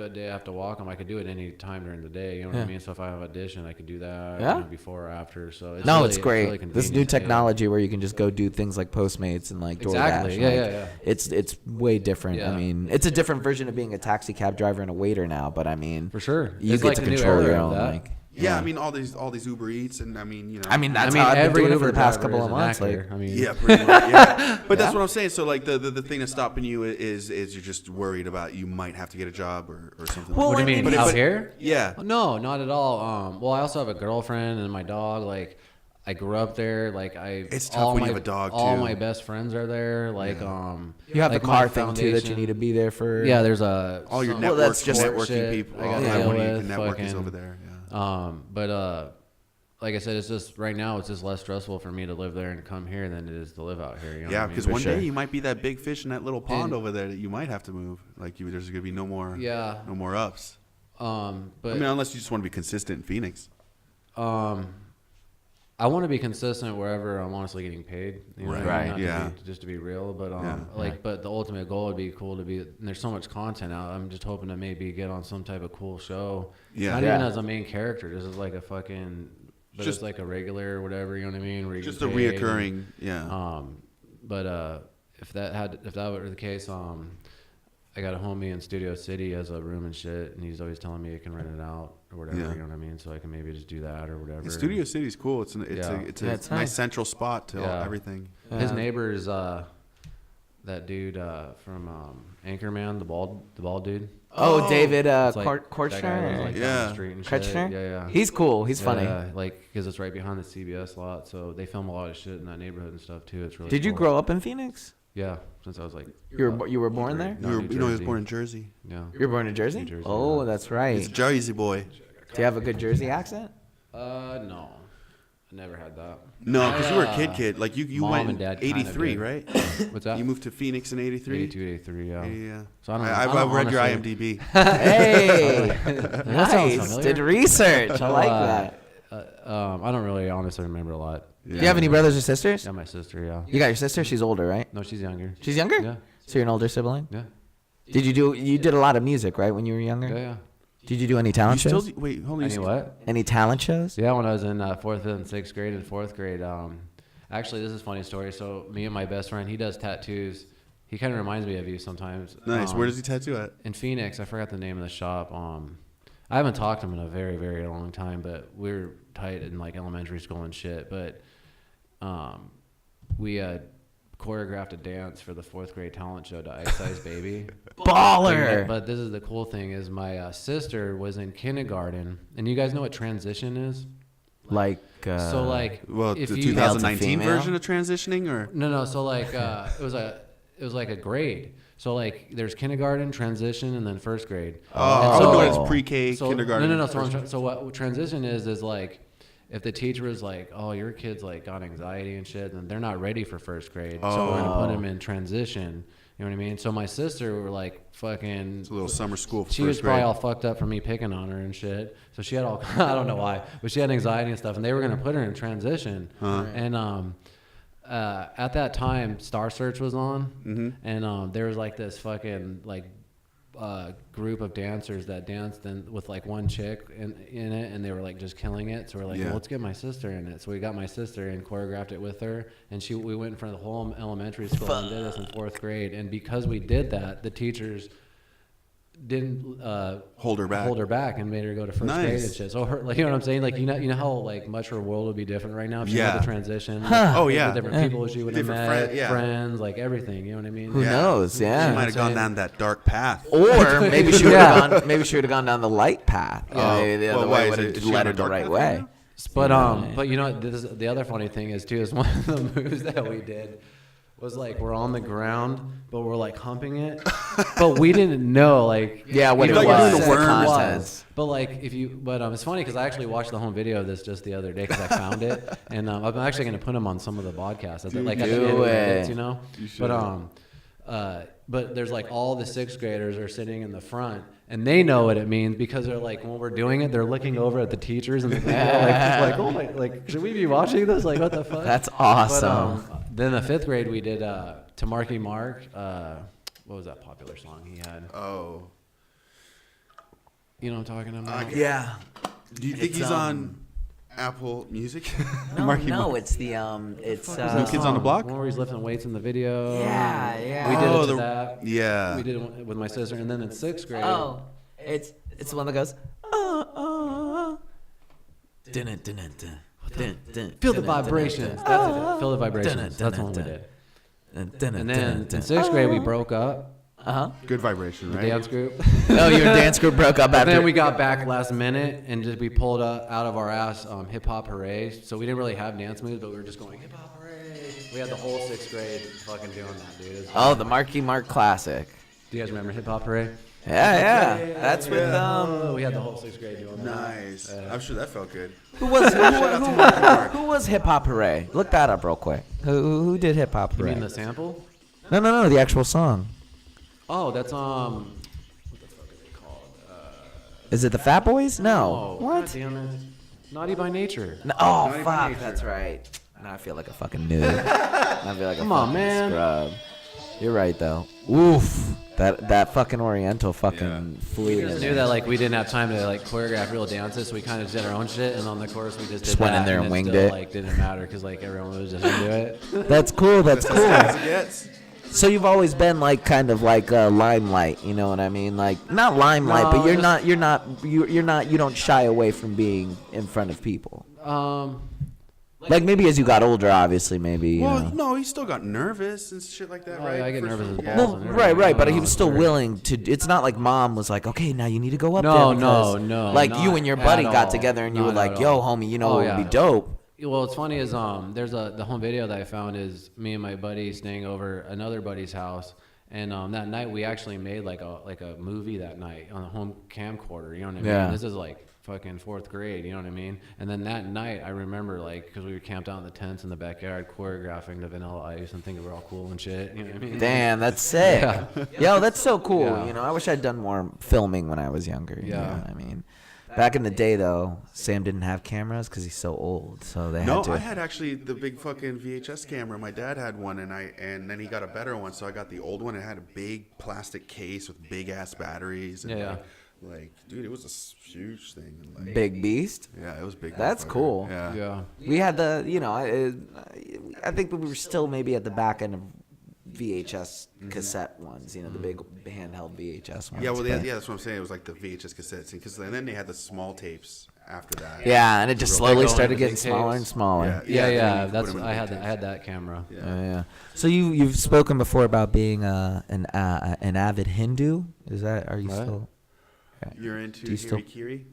Speaker 3: to walk them, I could do it any time during the day. You know what I mean? So if I have audition, I could do that before or after. So it's
Speaker 1: great.
Speaker 3: It's really
Speaker 1: this new technology where you can just go do things like Postmates and like DoorDash.
Speaker 3: Yeah.
Speaker 1: It's way different.
Speaker 3: Yeah.
Speaker 1: I mean, it's a different version of being a taxi cab driver and a waiter now. But I mean,
Speaker 3: for sure,
Speaker 1: you get to control your own.
Speaker 2: Yeah, I mean all these Uber Eats, and I mean
Speaker 1: that's how I've been doing it for the past couple of months.
Speaker 3: Pretty
Speaker 2: much. Yeah, but that's what I'm saying. So like the thing that's stopping you is you're just worried about you might have to get a job or something.
Speaker 3: Well, what do you mean out here?
Speaker 2: Yeah.
Speaker 3: No, not at all. Well, I also have a girlfriend and my dog. Like I grew up there. Like
Speaker 2: it's tough when you have a dog too.
Speaker 3: All my best friends are there. Like
Speaker 1: you have the car thing too that you need to be there for.
Speaker 3: Yeah, there's
Speaker 2: all your networking people.
Speaker 3: I got
Speaker 2: networking over there.
Speaker 3: But like I said, it's just right now it's just less stressful for me to live there and come here than it is to live out here. You know
Speaker 2: because one day you might be that big fish in that little pond over there that you might have to move. Like there's gonna be no more ups.
Speaker 3: But
Speaker 2: I mean, unless you just want to be consistent in Phoenix.
Speaker 3: I want to be consistent wherever I'm honestly getting paid. Just to be real, but but the ultimate goal would be cool to be. And there's so much content out. I'm just hoping to maybe get on some type of cool show. Not even as a main character. Just as like a fucking. But just like a regular or whatever. You know what I mean? Where
Speaker 2: just a reoccurring.
Speaker 3: But if that were the case, I got a homie in Studio City as a room and shit, and he's always telling me I can rent it out or whatever. You know what I mean? So I can maybe just do that or whatever.
Speaker 2: And Studio City's cool. It's a nice central spot to everything.
Speaker 3: His neighbor is that dude from Anchorman, the bald dude.
Speaker 1: David
Speaker 3: It's like
Speaker 1: Korchner.
Speaker 3: that guy lives, like, down the street and shit.
Speaker 1: Korchner?
Speaker 3: Yeah.
Speaker 1: He's cool. He's funny.
Speaker 3: Yeah, like because it's right behind the CBS lot, so they film a lot of shit in that neighborhood and stuff too. It's really.
Speaker 1: Did you
Speaker 3: cool.
Speaker 1: grow up in Phoenix?
Speaker 3: Yeah, since I was like.
Speaker 1: You were born there?
Speaker 2: You know, he was born in Jersey.
Speaker 3: Yeah.
Speaker 1: You were born in Jersey?
Speaker 3: New Jersey,
Speaker 1: Oh,
Speaker 3: yeah.
Speaker 1: that's right.
Speaker 2: He's a Jersey boy.
Speaker 1: Do you have a good Jersey accent?
Speaker 3: No, I never had that.
Speaker 2: No, because you were a kid. Like you
Speaker 3: Mom
Speaker 2: went
Speaker 3: and Dad
Speaker 2: in
Speaker 3: kind of
Speaker 2: 83,
Speaker 3: did.
Speaker 2: right?
Speaker 3: What's that?
Speaker 2: You moved to Phoenix in 83?
Speaker 3: 82, 83, yeah.
Speaker 2: Yeah.
Speaker 3: So I don't.
Speaker 2: I've read your
Speaker 3: honestly-
Speaker 2: IMDb.
Speaker 1: Hey,
Speaker 3: sounds
Speaker 1: nice.
Speaker 3: familiar.
Speaker 1: Did research. I like that.
Speaker 3: I don't really honestly remember a lot.
Speaker 1: Do you have any brothers or sisters?
Speaker 3: Yeah, my sister. Yeah.
Speaker 1: You got your sister? She's older, right?
Speaker 3: No, she's younger.
Speaker 1: She's younger?
Speaker 3: Yeah.
Speaker 1: So you're an older sibling?
Speaker 3: Yeah.
Speaker 1: You did a lot of music, right, when you were younger?
Speaker 3: Yeah.
Speaker 1: Did you do any talent
Speaker 2: You
Speaker 1: shows?
Speaker 2: still wait, hold on.
Speaker 3: Any what?
Speaker 1: Any talent shows?
Speaker 3: Yeah, when I was in 4th and 6th grade and 4th grade. Actually, this is a funny story. So me and my best friend, he does tattoos. He kind of reminds me of you sometimes.
Speaker 2: Nice. Where does he tattoo at?
Speaker 3: In Phoenix. I forgot the name of the shop. I haven't talked to him in a very, very long time, but we were tight in like elementary school and shit. But we choreographed a dance for the 4th grade talent show to Ice Ice Baby.
Speaker 1: Baller!
Speaker 3: But this is the cool thing is my sister was in kindergarten, and you guys know what transition is?
Speaker 1: Like,
Speaker 3: So like,
Speaker 2: Well,
Speaker 3: if
Speaker 2: the
Speaker 3: you-
Speaker 2: 2019
Speaker 1: Male to
Speaker 2: version of transitioning, or
Speaker 3: No. So like, it was like a grade. So like, there's kindergarten, transition, and then 1st grade.
Speaker 2: oh,
Speaker 3: so-
Speaker 2: no, it's pre-K,
Speaker 3: So
Speaker 2: kindergarten.
Speaker 3: no. So what transition is like, if the teacher was like, "Oh, your kid's like got anxiety and shit," then they're not ready for 1st grade. So we're gonna put them in transition. You know what I mean? So my sister were like fucking.
Speaker 2: It's a little summer school for
Speaker 3: She
Speaker 2: 1st
Speaker 3: was probably
Speaker 2: grade.
Speaker 3: all fucked up for me picking on her and shit. So she had all I don't know why, but she had anxiety and stuff, and they were gonna put her in transition. And at that time, Star Search was on, and there was like this fucking like group of dancers that danced with like one chick in it, and they were like just killing it. So we're like, well, let's get my sister in it. So we got my sister and choreographed it with her, and we went in front of the whole elementary school and did this in 4th grade. And because we did that, the teachers didn't
Speaker 2: Hold her back.
Speaker 3: and made her go to 1st grade and shit. So her, like, you know what I'm saying? Like, you know how like much her world would be different right now if she had the transition.
Speaker 2: Oh yeah.
Speaker 3: The different people she would have
Speaker 2: Different
Speaker 3: met, friends, like everything. You know what I mean?
Speaker 1: who knows? Yeah.
Speaker 2: She might have gone down that dark path.
Speaker 1: Or maybe she would have gone. Maybe she would have gone down the light path.
Speaker 2: Oh.
Speaker 1: Maybe the
Speaker 2: Well,
Speaker 1: other
Speaker 2: why
Speaker 1: way
Speaker 2: is
Speaker 1: would
Speaker 2: it-
Speaker 1: have
Speaker 2: is she
Speaker 1: led
Speaker 2: on
Speaker 1: her
Speaker 2: a
Speaker 1: the
Speaker 2: dark
Speaker 1: right
Speaker 2: path
Speaker 1: way.
Speaker 3: But you know, the other funny thing is too is one of the moves that we did was like we're on the ground, but we're like humping it, but we didn't know like
Speaker 1: what
Speaker 2: You
Speaker 1: it
Speaker 2: thought you were
Speaker 1: was.
Speaker 2: doing a
Speaker 1: the
Speaker 2: worm.
Speaker 1: content.
Speaker 3: But like it's funny because I actually watched the home video of this just the other day because I found it, and I'm actually going to put them on some of the podcasts at the end of the bits, you know. But there's like all the 6th graders are sitting in the front, and they know what it means because they're like when we're doing it, they're looking over at the teachers and the people like oh my, like should we be watching this? Like what the fuck?
Speaker 1: That's awesome.
Speaker 3: But, then the 5th grade we did To Marky Mark. What was that popular song he had?
Speaker 2: Oh.
Speaker 3: You know what I'm talking about?
Speaker 1: Yeah.
Speaker 2: Do you think he's on Apple Music?
Speaker 1: No, it's the it's
Speaker 2: New Kids on the Block?
Speaker 3: One where he's lifting weights in the video.
Speaker 1: Yeah.
Speaker 3: We did it to
Speaker 2: the-
Speaker 3: that.
Speaker 2: Yeah.
Speaker 3: We did it with my sister, and then in 6th grade.
Speaker 1: Oh, it's the one that goes.
Speaker 3: Feel the vibrations. That's it. Feel the vibrations. That's the one we did. And then in 6th grade we broke up.
Speaker 2: Good vibration,
Speaker 3: The
Speaker 2: right?
Speaker 3: dance group.
Speaker 1: Oh, your dance group broke up
Speaker 3: But
Speaker 1: after.
Speaker 3: then we got back last minute and we pulled out of our ass hip hop hooray. So we didn't really have dance moves, but we were just going hip hop hooray. We had the whole 6th grade fucking doing that, dude. It was
Speaker 1: Oh, the Marky Mark classic.
Speaker 3: Do you guys remember hip hop hooray?
Speaker 1: Yeah. That's with
Speaker 3: We had the whole 6th grade doing that.
Speaker 2: Nice. I'm sure that felt good.
Speaker 1: Who was Hip Hop Hooray? Look that up real quick. Who did Hip Hop
Speaker 3: You
Speaker 1: Hooray?
Speaker 3: mean the sample?
Speaker 1: No, the actual song.
Speaker 3: Oh, that's what the fuck are they called?
Speaker 1: Is it the Fat Boys? No.
Speaker 3: Oh,
Speaker 1: What?
Speaker 3: God damn it. Naughty by Nature.
Speaker 1: No, oh, fuck. That's right. Now I feel like a fucking noob. I feel like
Speaker 3: Come
Speaker 1: a
Speaker 3: on,
Speaker 1: fucking
Speaker 3: man.
Speaker 1: scrub. You're right though. Oof. That fucking Oriental fucking flew.
Speaker 3: We just knew that like we didn't have time to like choreograph real dances, so we kind of did our own shit, and on the chorus we just did
Speaker 1: went in
Speaker 3: that,
Speaker 1: there and
Speaker 3: it
Speaker 1: winged
Speaker 3: still,
Speaker 1: it.
Speaker 3: Like didn't matter because like everyone was just into it.
Speaker 1: That's cool. That's
Speaker 2: As
Speaker 1: cool.
Speaker 2: it gets.
Speaker 1: So you've always been like kind of like limelight, you know what I mean? Like not limelight,
Speaker 3: No,
Speaker 1: but you're
Speaker 3: just-
Speaker 1: not. You don't shy away from being in front of people. Like maybe as you got older, obviously, maybe.
Speaker 2: Well, no, he still got nervous and shit like that, right?
Speaker 3: Yeah, I get nervous as
Speaker 1: Well,
Speaker 3: balls.
Speaker 1: right, but he was still willing to. It's not like mom was like, okay, now you need to go up there.
Speaker 3: No.
Speaker 1: Like you and your buddy got together and you were like, yo, homie, you know what would be dope?
Speaker 3: Well, what's funny is there's the home video that I found is me and my buddy staying over another buddy's house, and that night we actually made like a movie that night on a home camcorder. You know what I mean?
Speaker 1: Yeah.
Speaker 3: This is like fucking 4th grade. You know what I mean? And then that night I remember like because we were camped out in the tents in the backyard choreographing the Vanilla Ice and thinking we're all cool and shit. You know what I mean?
Speaker 1: Damn, that's sick. Yo, that's so cool.
Speaker 3: Yeah.
Speaker 1: You know, I wish I'd done more filming when I was younger. You
Speaker 3: Yeah.
Speaker 1: know what I mean? Back in the day, though, Sam didn't have cameras because he's so old. So they had to.
Speaker 2: No, I had actually the big fucking VHS camera. My dad had one, and then he got a better one. So I got the old one. It had a big plastic case with big ass batteries. And like, dude, it was a huge thing. And like,
Speaker 1: Big beast.
Speaker 2: Yeah, it was big.
Speaker 1: That's cool.
Speaker 2: Yeah.
Speaker 1: We had the, you know, I think we were still maybe at the back end of VHS cassette ones, you know, the big handheld VHS ones.
Speaker 2: Yeah, well, yeah, that's what I'm saying. It was like the VHS cassettes, because then they had the small tapes after that.
Speaker 1: Yeah, and it just slowly started getting
Speaker 3: tapes.
Speaker 1: smaller and smaller.
Speaker 3: Yeah.
Speaker 2: That's
Speaker 3: I had that camera.
Speaker 1: Yeah. So you've spoken before about being an avid Hindu. Are you still?
Speaker 2: You're into
Speaker 1: Do you still-
Speaker 2: Kiri?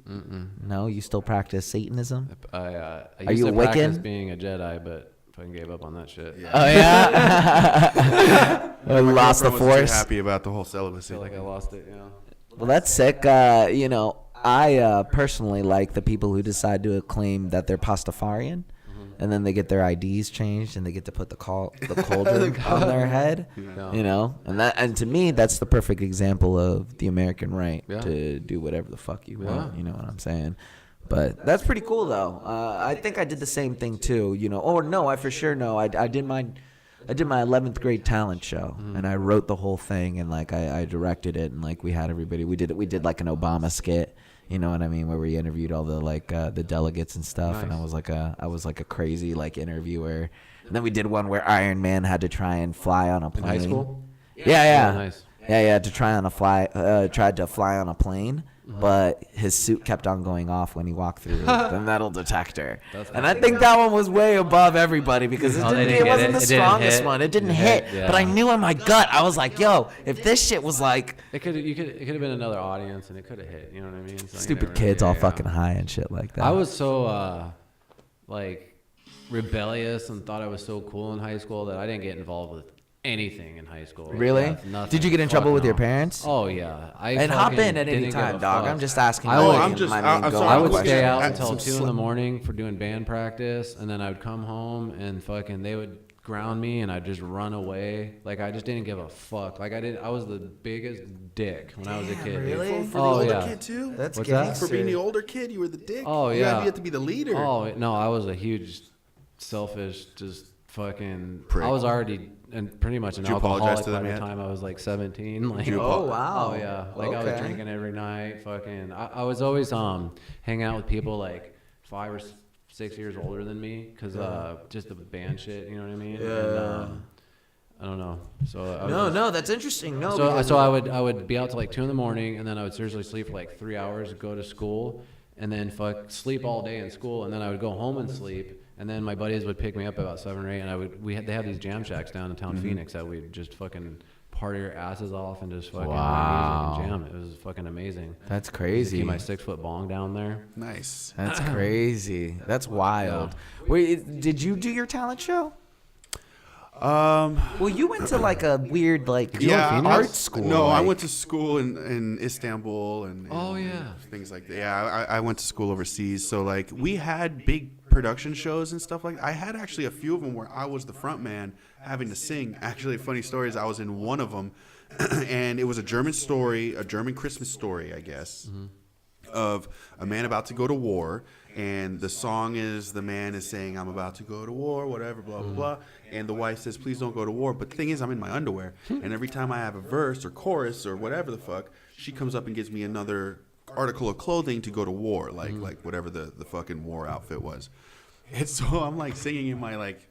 Speaker 1: No, you still practice Satanism?
Speaker 3: I
Speaker 1: Are
Speaker 3: used
Speaker 1: you
Speaker 3: to
Speaker 1: a Wiccan?
Speaker 3: practice being a Jedi, but fucking gave up on that shit.
Speaker 2: Yeah.
Speaker 1: Oh yeah.
Speaker 2: My
Speaker 1: Lost the
Speaker 2: girlfriend wasn't
Speaker 1: force.
Speaker 2: too happy about the whole celibacy.
Speaker 3: I feel like I lost it. Yeah.
Speaker 1: Well, that's sick. You know, I personally like the people who decide to claim that they're Pastafarian, and then they get their IDs changed and they get to put the cauldron on their head.
Speaker 3: Yeah.
Speaker 1: You know, and to me, that's the perfect example of the American right
Speaker 3: Yeah.
Speaker 1: to do whatever the fuck you want. You know what I'm saying? But that's pretty cool, though. I think I did the same thing too. You know, or no, I for sure know. I did my 11th grade talent show, and I wrote the whole thing, and like I directed it, and like we had everybody. We did like an Obama skit. You know what I mean? Where we interviewed all the the delegates and stuff, and I was like a crazy like interviewer. And then we did one where Iron Man had to try and fly on a plane.
Speaker 3: In high school?
Speaker 1: Yeah.
Speaker 3: Nice.
Speaker 1: Yeah, tried to fly on a plane, but his suit kept on going off when he walked through the metal detector. And I think that one was way above everybody because it wasn't the strongest one. It didn't hit.
Speaker 3: Yeah.
Speaker 1: But I knew in my gut, I was like, yo, if this shit was like
Speaker 3: It could have been another audience and it could have hit. You know what I mean? So
Speaker 1: stupid kids all fucking high and shit like that.
Speaker 3: I was so like rebellious and thought I was so cool in high school that I didn't get involved with anything in high school.
Speaker 1: Really?
Speaker 3: Yeah, nothing.
Speaker 1: Did you get in trouble with your parents?
Speaker 3: Oh yeah.
Speaker 1: And hop in at any time, dog. I'm just asking.
Speaker 3: I would-
Speaker 2: I'm sorry,
Speaker 3: I would
Speaker 2: question.
Speaker 3: stay out
Speaker 2: At
Speaker 3: until
Speaker 2: some
Speaker 3: 2 in the morning for doing band practice, and then I would come home and fucking they would ground me, and I'd just run away. Like I just didn't give a fuck. Like I was the biggest dick when I was a kid.
Speaker 1: really?
Speaker 2: For
Speaker 3: Oh,
Speaker 2: the older
Speaker 3: yeah.
Speaker 2: kid too?
Speaker 1: That's
Speaker 3: What's
Speaker 1: gangster.
Speaker 3: that?
Speaker 2: For being the older kid, you were the dick?
Speaker 3: Oh,
Speaker 2: You
Speaker 3: yeah.
Speaker 2: had to be the leader.
Speaker 3: Oh no, I was a huge, selfish, just fucking.
Speaker 2: Prick.
Speaker 3: I was already and pretty much an
Speaker 2: Did you apologize
Speaker 3: alcoholic
Speaker 2: to
Speaker 3: by
Speaker 2: them
Speaker 3: the
Speaker 2: yet?
Speaker 3: time I was like 17. Like,
Speaker 2: you
Speaker 1: Oh wow.
Speaker 3: oh yeah, like I was
Speaker 1: Okay.
Speaker 3: drinking every night. Fucking, I was always hanging out with people like 5 or 6 years older than me, cause just the band shit. You know what I mean?
Speaker 1: Yeah.
Speaker 3: And, I don't know. So I was
Speaker 1: No, that's interesting. No,
Speaker 3: So,
Speaker 1: because-
Speaker 3: so I would be out till like 2 in the morning, and then I would seriously sleep for like 3 hours, go to school, and then sleep all day in school, and then I would go home and sleep, and then my buddies would pick me up about 7 or 8, and they have these jam shacks down in town, Phoenix, that we'd just fucking party our asses off and just fucking
Speaker 1: Wow.
Speaker 3: play music and jam. It was fucking amazing.
Speaker 1: That's
Speaker 3: Just
Speaker 1: crazy.
Speaker 3: keep my 6-foot bong down there.
Speaker 2: Nice.
Speaker 1: That's crazy. That's wild. Wait, did you do your talent show? Well, you went to like a weird art school.
Speaker 2: No, I
Speaker 1: right?
Speaker 2: went to school in Istanbul and
Speaker 3: Oh, yeah.
Speaker 2: things like that. Yeah, I went to school overseas. So like we had big production shows and stuff like that. I had actually a few of them where I was the front man having to sing. Actually, funny story is I was in one of them, and it was a German story, a German Christmas story, I guess, of a man about to go to war. And the song is the man is saying, I'm about to go to war, whatever, blah, blah, blah. And the wife says, please don't go to war. But the thing is, I'm in my underwear. And every time I have a verse or chorus or whatever the fuck, she comes up and gives me another article of clothing to go to war, like whatever the fucking war outfit was. And so I'm like singing in my like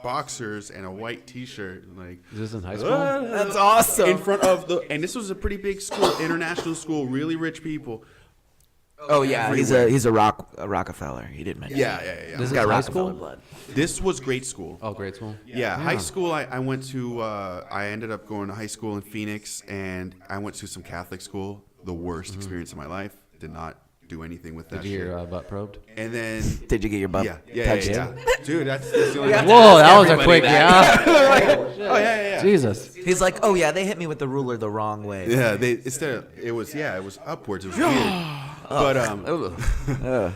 Speaker 2: boxers and a white t-shirt. Like,
Speaker 3: Is this in high school?
Speaker 1: That's awesome.
Speaker 2: in front of and this was a pretty big school, international school, really rich people.
Speaker 1: Oh yeah, he's a Rockefeller. He did mention.
Speaker 2: Yeah.
Speaker 3: This is
Speaker 1: got
Speaker 3: high
Speaker 1: Rockefeller
Speaker 3: school?
Speaker 1: blood.
Speaker 2: This was grade school.
Speaker 3: Oh, grade school.
Speaker 2: Yeah, high school. I went to. I ended up going to high school in Phoenix, and I went to some Catholic school. The worst experience of my life. Did not do anything with that.
Speaker 3: Did you get your butt probed?
Speaker 2: And then
Speaker 1: Did you get your butt?
Speaker 2: Yeah. Dude, that's the only.
Speaker 3: Whoa, that was a quick
Speaker 2: Oh yeah.
Speaker 3: Jesus.
Speaker 1: He's like, oh yeah, they hit me with the ruler the wrong way.
Speaker 2: Yeah, it was upwards. It was weird. But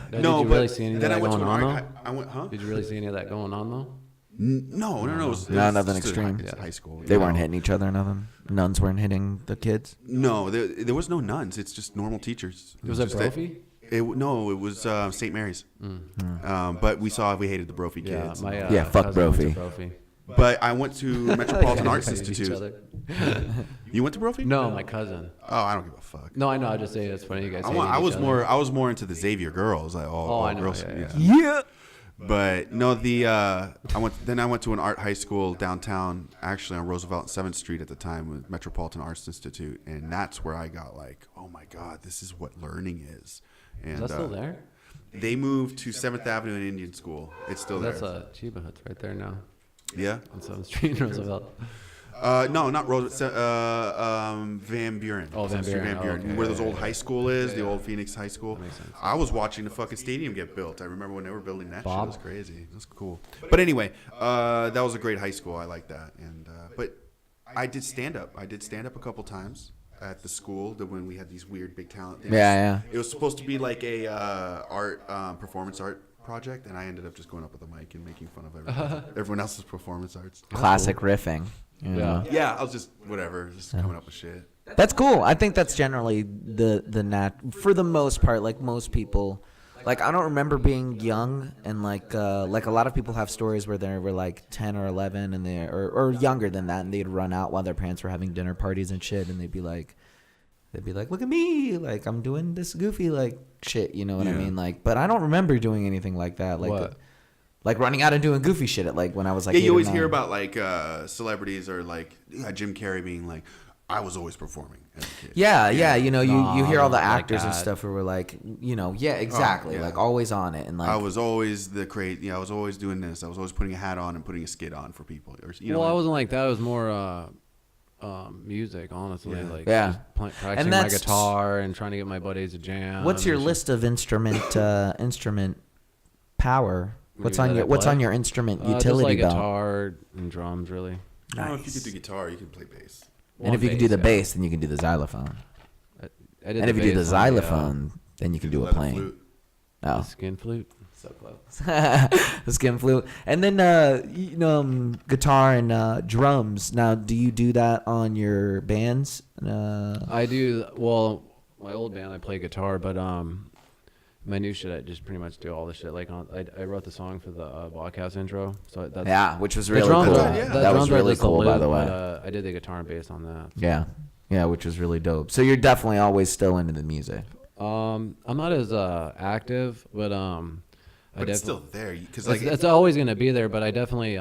Speaker 3: Did
Speaker 2: no,
Speaker 3: you really
Speaker 2: but
Speaker 3: see any of
Speaker 2: then
Speaker 3: that
Speaker 2: I went to
Speaker 3: going
Speaker 2: an
Speaker 3: on,
Speaker 2: art. I went, huh?
Speaker 3: Did you really see any of that going on though?
Speaker 2: No. It was
Speaker 1: nothing
Speaker 2: just
Speaker 1: extreme.
Speaker 2: It's high school.
Speaker 1: They weren't hitting each other. Nothing. Nuns weren't hitting the kids.
Speaker 2: No, there was no nuns. It's just normal teachers.
Speaker 3: Was it
Speaker 2: just
Speaker 3: Brophy?
Speaker 2: It was St. Mary's. But we hated the Brophy kids.
Speaker 1: Fuck
Speaker 3: cousin went to
Speaker 1: Brophy.
Speaker 2: But I went to Metropolitan Arts Institute. You went to Brophy?
Speaker 3: No, my cousin.
Speaker 2: Oh, I don't give a fuck.
Speaker 3: No, I know. I just say it's funny. You guys.
Speaker 2: I was more into the Xavier girls. Like all
Speaker 3: I know.
Speaker 2: girls.
Speaker 1: Yeah.
Speaker 2: But no, I went to an art high school downtown, actually on Roosevelt and 7th Street at the time, with Metropolitan Arts Institute, and that's where I got like, oh my god, this is what learning is. And,
Speaker 3: Is that still there?
Speaker 2: They moved to 7th Avenue and Indian School. It's still there.
Speaker 3: That's Chiba Hut's right there now
Speaker 2: Yeah.
Speaker 3: on 7th Street, Roosevelt.
Speaker 2: No, not Roosevelt. Van Buren.
Speaker 3: Oh, Van Buren. Okay,
Speaker 2: where those old high school is, the old Phoenix High School.
Speaker 3: That makes sense.
Speaker 2: I was watching the fucking stadium get built. I remember when they were building that.
Speaker 3: Bob?
Speaker 2: Shit was crazy. It was cool. But anyway, that was a great high school. I like that. And but I did stand up. I did stand up a couple times at the school when we had these weird big talent things.
Speaker 1: Yeah.
Speaker 2: It was supposed to be like a performance art project, and I ended up just going up with a mic and making fun of everyone else's performance arts.
Speaker 1: Classic riffing.
Speaker 2: Yeah, I was just coming up with shit.
Speaker 1: That's cool. I think that's generally the for the most part. Like most people, like I don't remember being young and like a lot of people have stories where they were like 10 or 11 and they or younger than that, and they'd run out while their parents were having dinner parties and shit, and they'd be like, look at me, like I'm doing this goofy like shit, you know what I mean? Like, but I don't remember doing anything like that. Like,
Speaker 3: What?
Speaker 1: Like running out and doing goofy shit at like when I was like.
Speaker 2: Yeah, you always hear about like celebrities or like Jim Carrey being like, I was always performing as a kid.
Speaker 1: Yeah. You know, you hear all the
Speaker 3: like
Speaker 1: actors and
Speaker 3: that.
Speaker 1: stuff who were like, you know, exactly, like always on it and like.
Speaker 2: I was always I was always doing this. I was always putting a hat on and putting a skit on for people. Or, you know,
Speaker 3: I wasn't like that. It was more music, honestly.
Speaker 2: Yeah.
Speaker 3: Just practicing my guitar and trying to get my buddies to jam.
Speaker 1: What's your list of instrument power? What's on your instrument utility
Speaker 3: just like
Speaker 1: belt?
Speaker 3: guitar and drums, really.
Speaker 2: I don't know if you could do guitar, you can play bass.
Speaker 1: And if you can do the bass, then you can do the xylophone. And if you do the xylophone, then you can do a plane. Oh,
Speaker 3: Skin flute.
Speaker 1: so close. The skin flute, and then guitar and drums. Now, do you do that on your bands?
Speaker 3: I do. Well, my old band, I play guitar, but my new shit, I just pretty much do all the shit. Like I wrote the song for the podcast intro, so that's
Speaker 1: which was really cool. That was really cool, by the way.
Speaker 3: But, I did the guitar and bass on that.
Speaker 1: Yeah, which was really dope. So you're definitely always still into the music.
Speaker 3: I'm not as active, but
Speaker 2: But it's still there because
Speaker 3: it's always gonna be there. But I definitely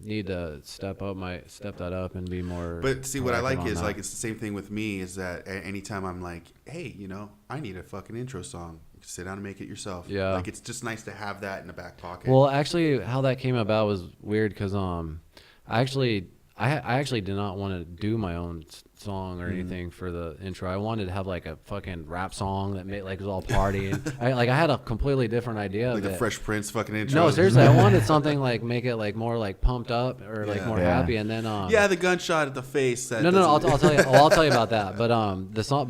Speaker 3: need to step that up and be more.
Speaker 2: But see, what I like is like it's the same thing with me. Is that anytime I'm like, hey, I need a fucking intro song. Sit down and make it yourself. Yeah, like it's just nice to have that in the back pocket.
Speaker 3: Well, actually, how that came about was weird because I actually did not want to do my own song or anything for the intro. I wanted to have like a fucking rap song that made like it was all party. And I had a completely different idea.
Speaker 2: Like the Fresh Prince fucking intro.
Speaker 3: No, seriously, I wanted something like make it like more like pumped up or like more happy. And then
Speaker 2: the gunshot at the face.
Speaker 3: No, I'll tell you. I'll tell you about that. But the song,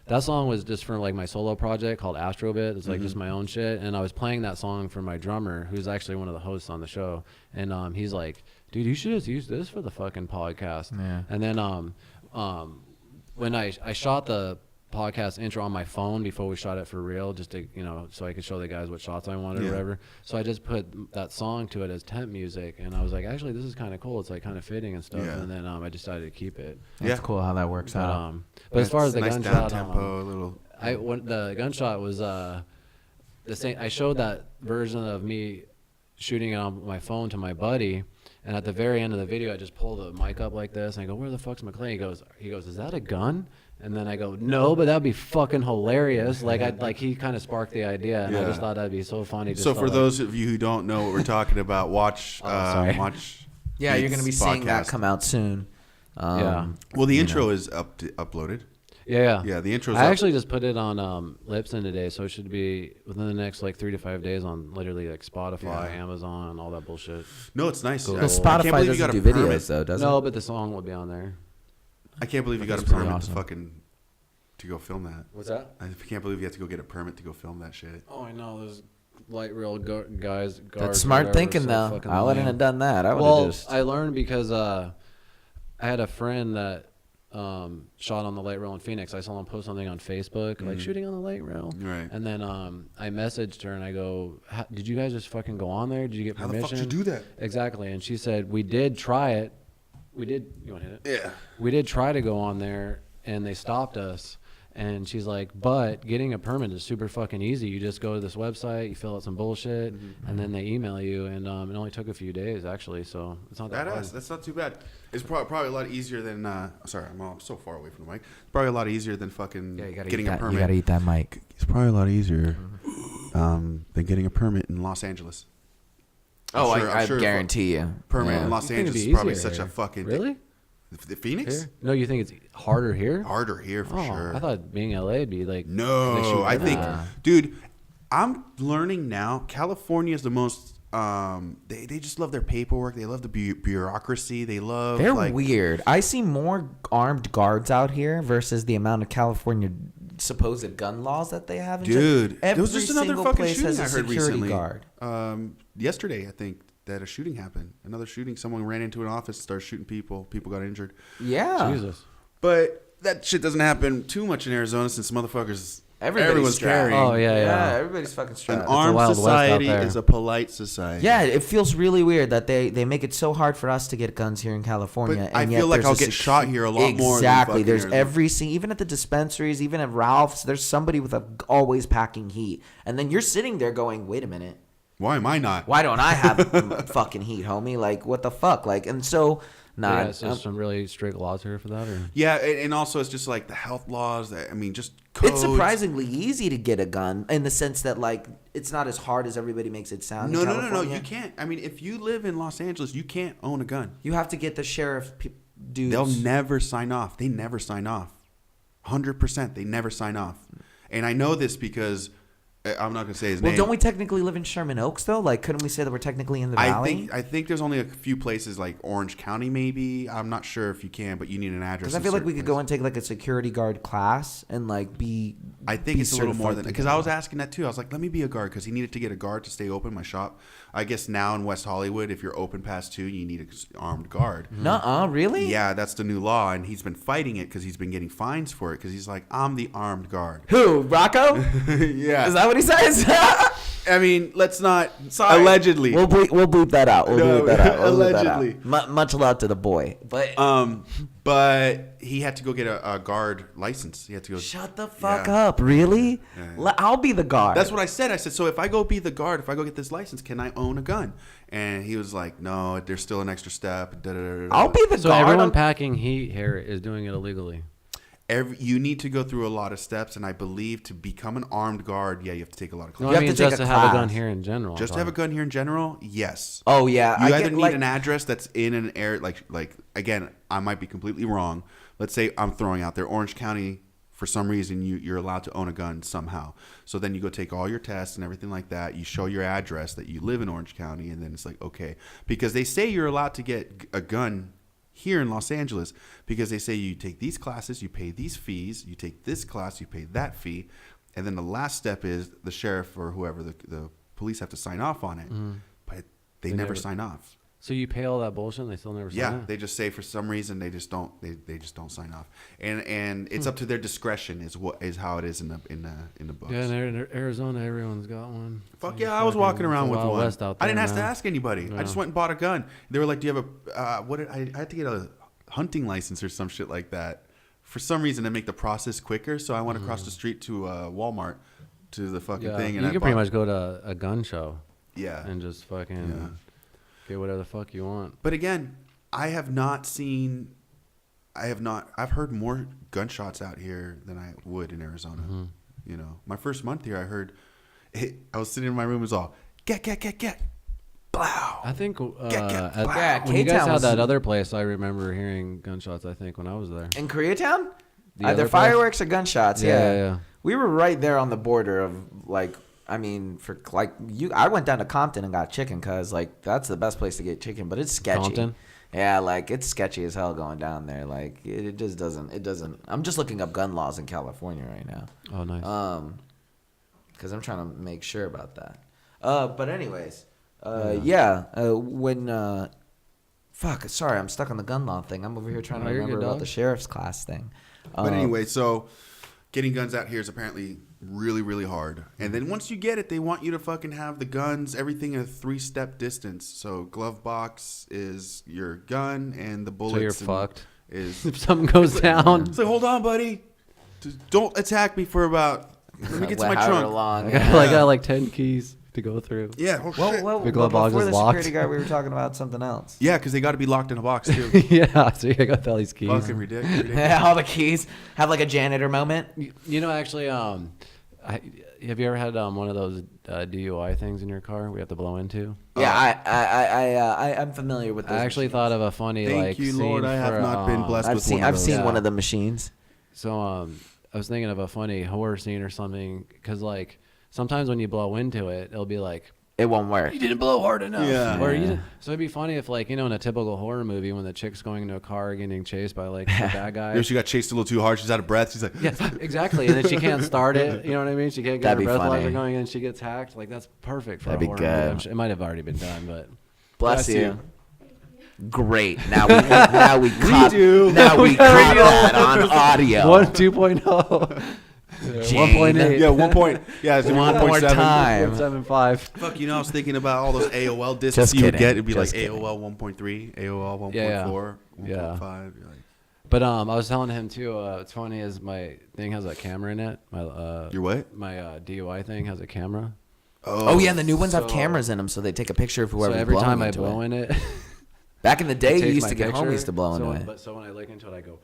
Speaker 3: that song was just for like my solo project called Astrobit. It's like just my own shit. And I was playing that song for my drummer, who's actually one of the hosts on the show. And he's like, dude, you should just use this for the fucking podcast. Yeah. And then when I shot the podcast intro on my phone before we shot it for real, just to so I could show the guys what shots I wanted or whatever. So I just put that song to it as temp music, and I was like, actually, this is kind of cool. It's like kind of fitting and stuff. And then I decided to keep it.
Speaker 1: That's cool how that works out.
Speaker 3: But as far as the
Speaker 2: nice
Speaker 3: gunshot,
Speaker 2: the
Speaker 3: gunshot was the same. I showed that version of me shooting it on my phone to my buddy. And at the very end of the video, I just pull the mic up like this, and I go, "Where the fuck's McClay?" He goes, "Is that a gun?" And then I go, no, but that'd be fucking hilarious. Like he kind of sparked the idea, and I just thought that'd be so funny.
Speaker 2: So for those of you who don't know what we're talking about, watch.
Speaker 1: Yeah, you're gonna be seeing that come out soon.
Speaker 2: Well, the intro is uploaded.
Speaker 3: Yeah.
Speaker 2: The intro.
Speaker 3: I actually just put it on Libsyn today, so it should be within the next like 3 to 5 days on literally like Spotify, Amazon, all that bullshit.
Speaker 2: No, it's nice.
Speaker 1: Cool. Spotify doesn't do videos though, does it?
Speaker 3: No, but the song will be on there.
Speaker 2: I can't believe you got a permit to go film that.
Speaker 3: What's that?
Speaker 2: I can't believe you have to go get a permit to go film that shit.
Speaker 3: Oh, I know. Those light rail guys.
Speaker 1: That's smart thinking, though. I wouldn't have done that.
Speaker 3: I learned because I had a friend that shot on the light rail in Phoenix. I saw him post something on Facebook, like shooting on the light rail.
Speaker 2: Right.
Speaker 3: And then I messaged her and I go, "Did you guys just fucking go on there? Did you get permission?"
Speaker 2: How the fuck did you do that?
Speaker 3: Exactly. And she said, "We did try it. We did." You want to hit it?
Speaker 2: Yeah.
Speaker 3: We did try to go on there, and they stopped us. And she's like, but getting a permit is super fucking easy. You just go to this website, you fill out some bullshit, and then they email you. And it only took a few days, actually. So it's not that hard.
Speaker 2: That's not too bad. It's probably a lot easier than. Sorry, I'm so far away from the mic. It's probably a lot easier than fucking getting a permit.
Speaker 1: You gotta eat that mic.
Speaker 2: It's probably a lot easier than getting a permit in Los Angeles.
Speaker 1: I guarantee you.
Speaker 2: Permit in Los Angeles is probably such a fucking.
Speaker 3: Really?
Speaker 2: The Phoenix?
Speaker 3: Here? No, you think it's harder here?
Speaker 2: Harder here for sure.
Speaker 3: I thought being LA would be like.
Speaker 2: No, I think, dude, I'm learning now. California is the most. They just love their paperwork. They love the bureaucracy. They're
Speaker 1: weird. I see more armed guards out here versus the amount of California supposed gun laws that they have.
Speaker 2: Dude, there was
Speaker 1: every
Speaker 2: just another
Speaker 1: single
Speaker 2: fucking
Speaker 1: place
Speaker 2: shooting
Speaker 1: has
Speaker 2: I
Speaker 1: a
Speaker 2: heard
Speaker 1: security
Speaker 2: recently.
Speaker 1: Guard.
Speaker 2: Yesterday, I think. That a shooting happened. Another shooting. Someone ran into an office, started shooting people. People got injured.
Speaker 1: Yeah.
Speaker 3: Jesus.
Speaker 2: But that shit doesn't happen too much in Arizona since motherfuckers. Everyone's
Speaker 1: carrying.
Speaker 3: Oh, yeah.
Speaker 1: Everybody's fucking strapped.
Speaker 2: An armed society is a polite society.
Speaker 1: Yeah, it feels really weird that they make it so hard for us to get guns here in California.
Speaker 2: But I feel like I'll get shot here a lot more.
Speaker 1: Exactly. There's even at the dispensaries, even at Ralph's, there's somebody with always packing heat. And then you're sitting there going, wait a minute.
Speaker 2: Why am I not?
Speaker 1: Why don't I have fucking heat, homie? Like, what the fuck? Like, and so,
Speaker 3: so some really strict laws here for that, or
Speaker 2: yeah, and also it's just like the health laws. Just codes.
Speaker 1: It's surprisingly easy to get a gun in the sense that like it's not as hard as everybody makes it sound.
Speaker 2: No, you can't. I mean, if you live in Los Angeles, you can't own a gun.
Speaker 1: You have to get the sheriff dudes.
Speaker 2: They'll never sign off. They never sign off. 100%. They never sign off. And I know this because. I'm not gonna say his name.
Speaker 1: Well, don't we technically live in Sherman Oaks though? Like, couldn't we say that we're technically in the valley?
Speaker 2: I think there's only a few places like Orange County, maybe. I'm not sure if you can, but you need an address.
Speaker 1: Because I feel like we could go and take like a security guard class and like be.
Speaker 2: I think it's a little more than because I was asking that too. I was like, let me be a guard because he needed to get a guard to stay open my shop. I guess now in West Hollywood, if you're open past 2, you need an armed guard.
Speaker 1: Nuh-uh, really?
Speaker 2: Yeah, that's the new law, and he's been fighting it because he's been getting fines for it because he's like, I'm the armed guard.
Speaker 1: Who? Rocco?
Speaker 2: Yeah.
Speaker 1: Is that what he says?
Speaker 2: I mean, let's not. Sorry. Allegedly.
Speaker 1: We'll bleep that out.
Speaker 2: Allegedly.
Speaker 1: Much love to the boy.
Speaker 2: But he had to go get a guard license. He had to go.
Speaker 1: Shut the fuck up. Really? Yeah. I'll be the guard.
Speaker 2: That's what I said. I said, so if I go be the guard, if I go get this license, can I own a gun? And he was like, no, there's still an extra step.
Speaker 1: I'll be the guard.
Speaker 3: So everyone packing heat here is doing it illegally.
Speaker 2: You need to go through a lot of steps, and I believe to become an armed guard, you have to take a lot of classes.
Speaker 3: No, I mean just to have a gun here in general.
Speaker 2: Just to have a gun here in general, yes.
Speaker 1: Oh yeah,
Speaker 2: you either need an address that's in an area like again, I might be completely wrong. Let's say I'm throwing out there Orange County. For some reason, you're allowed to own a gun somehow. So then you go take all your tests and everything like that. You show your address that you live in Orange County, and then it's like okay, because they say you're allowed to get a gun here in Los Angeles because they say you take these classes, you pay these fees, you take this class, you pay that fee, and then the last step is the sheriff or whoever the police have to sign off on it, but they never sign off.
Speaker 3: So you pay all that bullshit and they still never sign off?
Speaker 2: Yeah, they just say for some reason they just don't sign off, and it's up to their discretion is how it is in the books.
Speaker 3: Yeah, in Arizona everyone's got one.
Speaker 2: Fuck yeah, I was walking around with one. I didn't have to ask anybody.
Speaker 3: Yeah.
Speaker 2: I just went and bought a gun. They were like, "Do you have a I had to get a hunting license or some shit like that for some reason to make the process quicker." So I went across the street to Walmart to the fucking thing, and
Speaker 3: you can pretty much go to a gun show.
Speaker 2: Yeah,
Speaker 3: and just fucking get whatever the fuck you want.
Speaker 2: But again, I have not seen I have not. I've heard more gunshots out here than I would in Arizona. Mm-hmm. You know, my first month here, I heard. I was sitting in my room. It was all get. Blow.
Speaker 3: I think
Speaker 2: blow.
Speaker 3: when you guys had that other place, I remember hearing gunshots. I think when I was there
Speaker 1: in Koreatown, either fireworks or gunshots. Yeah. We were right there on the border of like. I mean, I went down to Compton and got chicken because like that's the best place to get chicken, but it's sketchy.
Speaker 3: Compton?
Speaker 1: Yeah, like it's sketchy as hell going down there. Like it just doesn't. It doesn't. I'm just looking up gun laws in California right now.
Speaker 3: Oh, nice.
Speaker 1: Because I'm trying to make sure about that. But anyways. When sorry, I'm stuck on the gun law thing. I'm over here trying to remember about the sheriff's class thing.
Speaker 2: But anyway, so getting guns out here is apparently really, really hard. And then once you get it, they want you to fucking have the guns, everything in a 3-step distance. So glove box is your gun, and the bullets.
Speaker 3: So you're fucked.
Speaker 2: If
Speaker 3: something goes down.
Speaker 2: It's like, hold on, buddy. Just don't attack me for about. Let me get to my trunk.
Speaker 3: I got like 10 keys to go through.
Speaker 2: Yeah.
Speaker 3: The glove box is locked.
Speaker 1: Security guard, we were talking about something else.
Speaker 2: Yeah, because they got to be locked in a box too.
Speaker 3: Yeah, so you got all these keys.
Speaker 2: Fucking ridiculous.
Speaker 1: Yeah, all the keys. Have like a janitor moment.
Speaker 3: You know, actually, have you ever had one of those DUI things in your car we have to blow into?
Speaker 1: Yeah, I'm familiar with those.
Speaker 3: I actually thought of a funny
Speaker 2: Thank you, Lord. I have not been blessed with one of those.
Speaker 1: I've seen one of the machines.
Speaker 3: So I was thinking of a funny horror scene or something because like sometimes when you blow into it, it'll be like,
Speaker 1: it won't work.
Speaker 3: You didn't blow hard enough.
Speaker 2: Yeah.
Speaker 3: So it'd be funny if like, you know, in a typical horror movie when the chick's going into a car getting chased by like the bad guy.
Speaker 2: Maybe she got chased a little too hard. She's out of breath. She's like,
Speaker 3: yeah, exactly. And then she can't start it. You know what I mean? She can't get her breathalyzer going and she gets hacked. Like that's perfect for a horror movie. It might have already been done, but
Speaker 1: bless you. Great. Now we caught that on audio.
Speaker 3: 2.0.
Speaker 2: 1.8. Yeah, 1 point. Yeah, it's
Speaker 1: 1 more time.
Speaker 3: 1.75.
Speaker 2: Fuck, you know, I was thinking about all those AOL discs you would get. It'd be like AOL 1.3, AOL 1.4, 1.5. You're like,
Speaker 3: but I was telling him too. What's funny is my thing has a camera in it.
Speaker 2: Your what?
Speaker 3: My DUI thing has a camera.
Speaker 1: Oh yeah, the new ones have cameras in them, so they take a picture of whoever's blowing into it.
Speaker 3: So every time I blow in it.
Speaker 1: Back in the day, you used to get homies to blow into it.
Speaker 3: But so when I look into it, I go.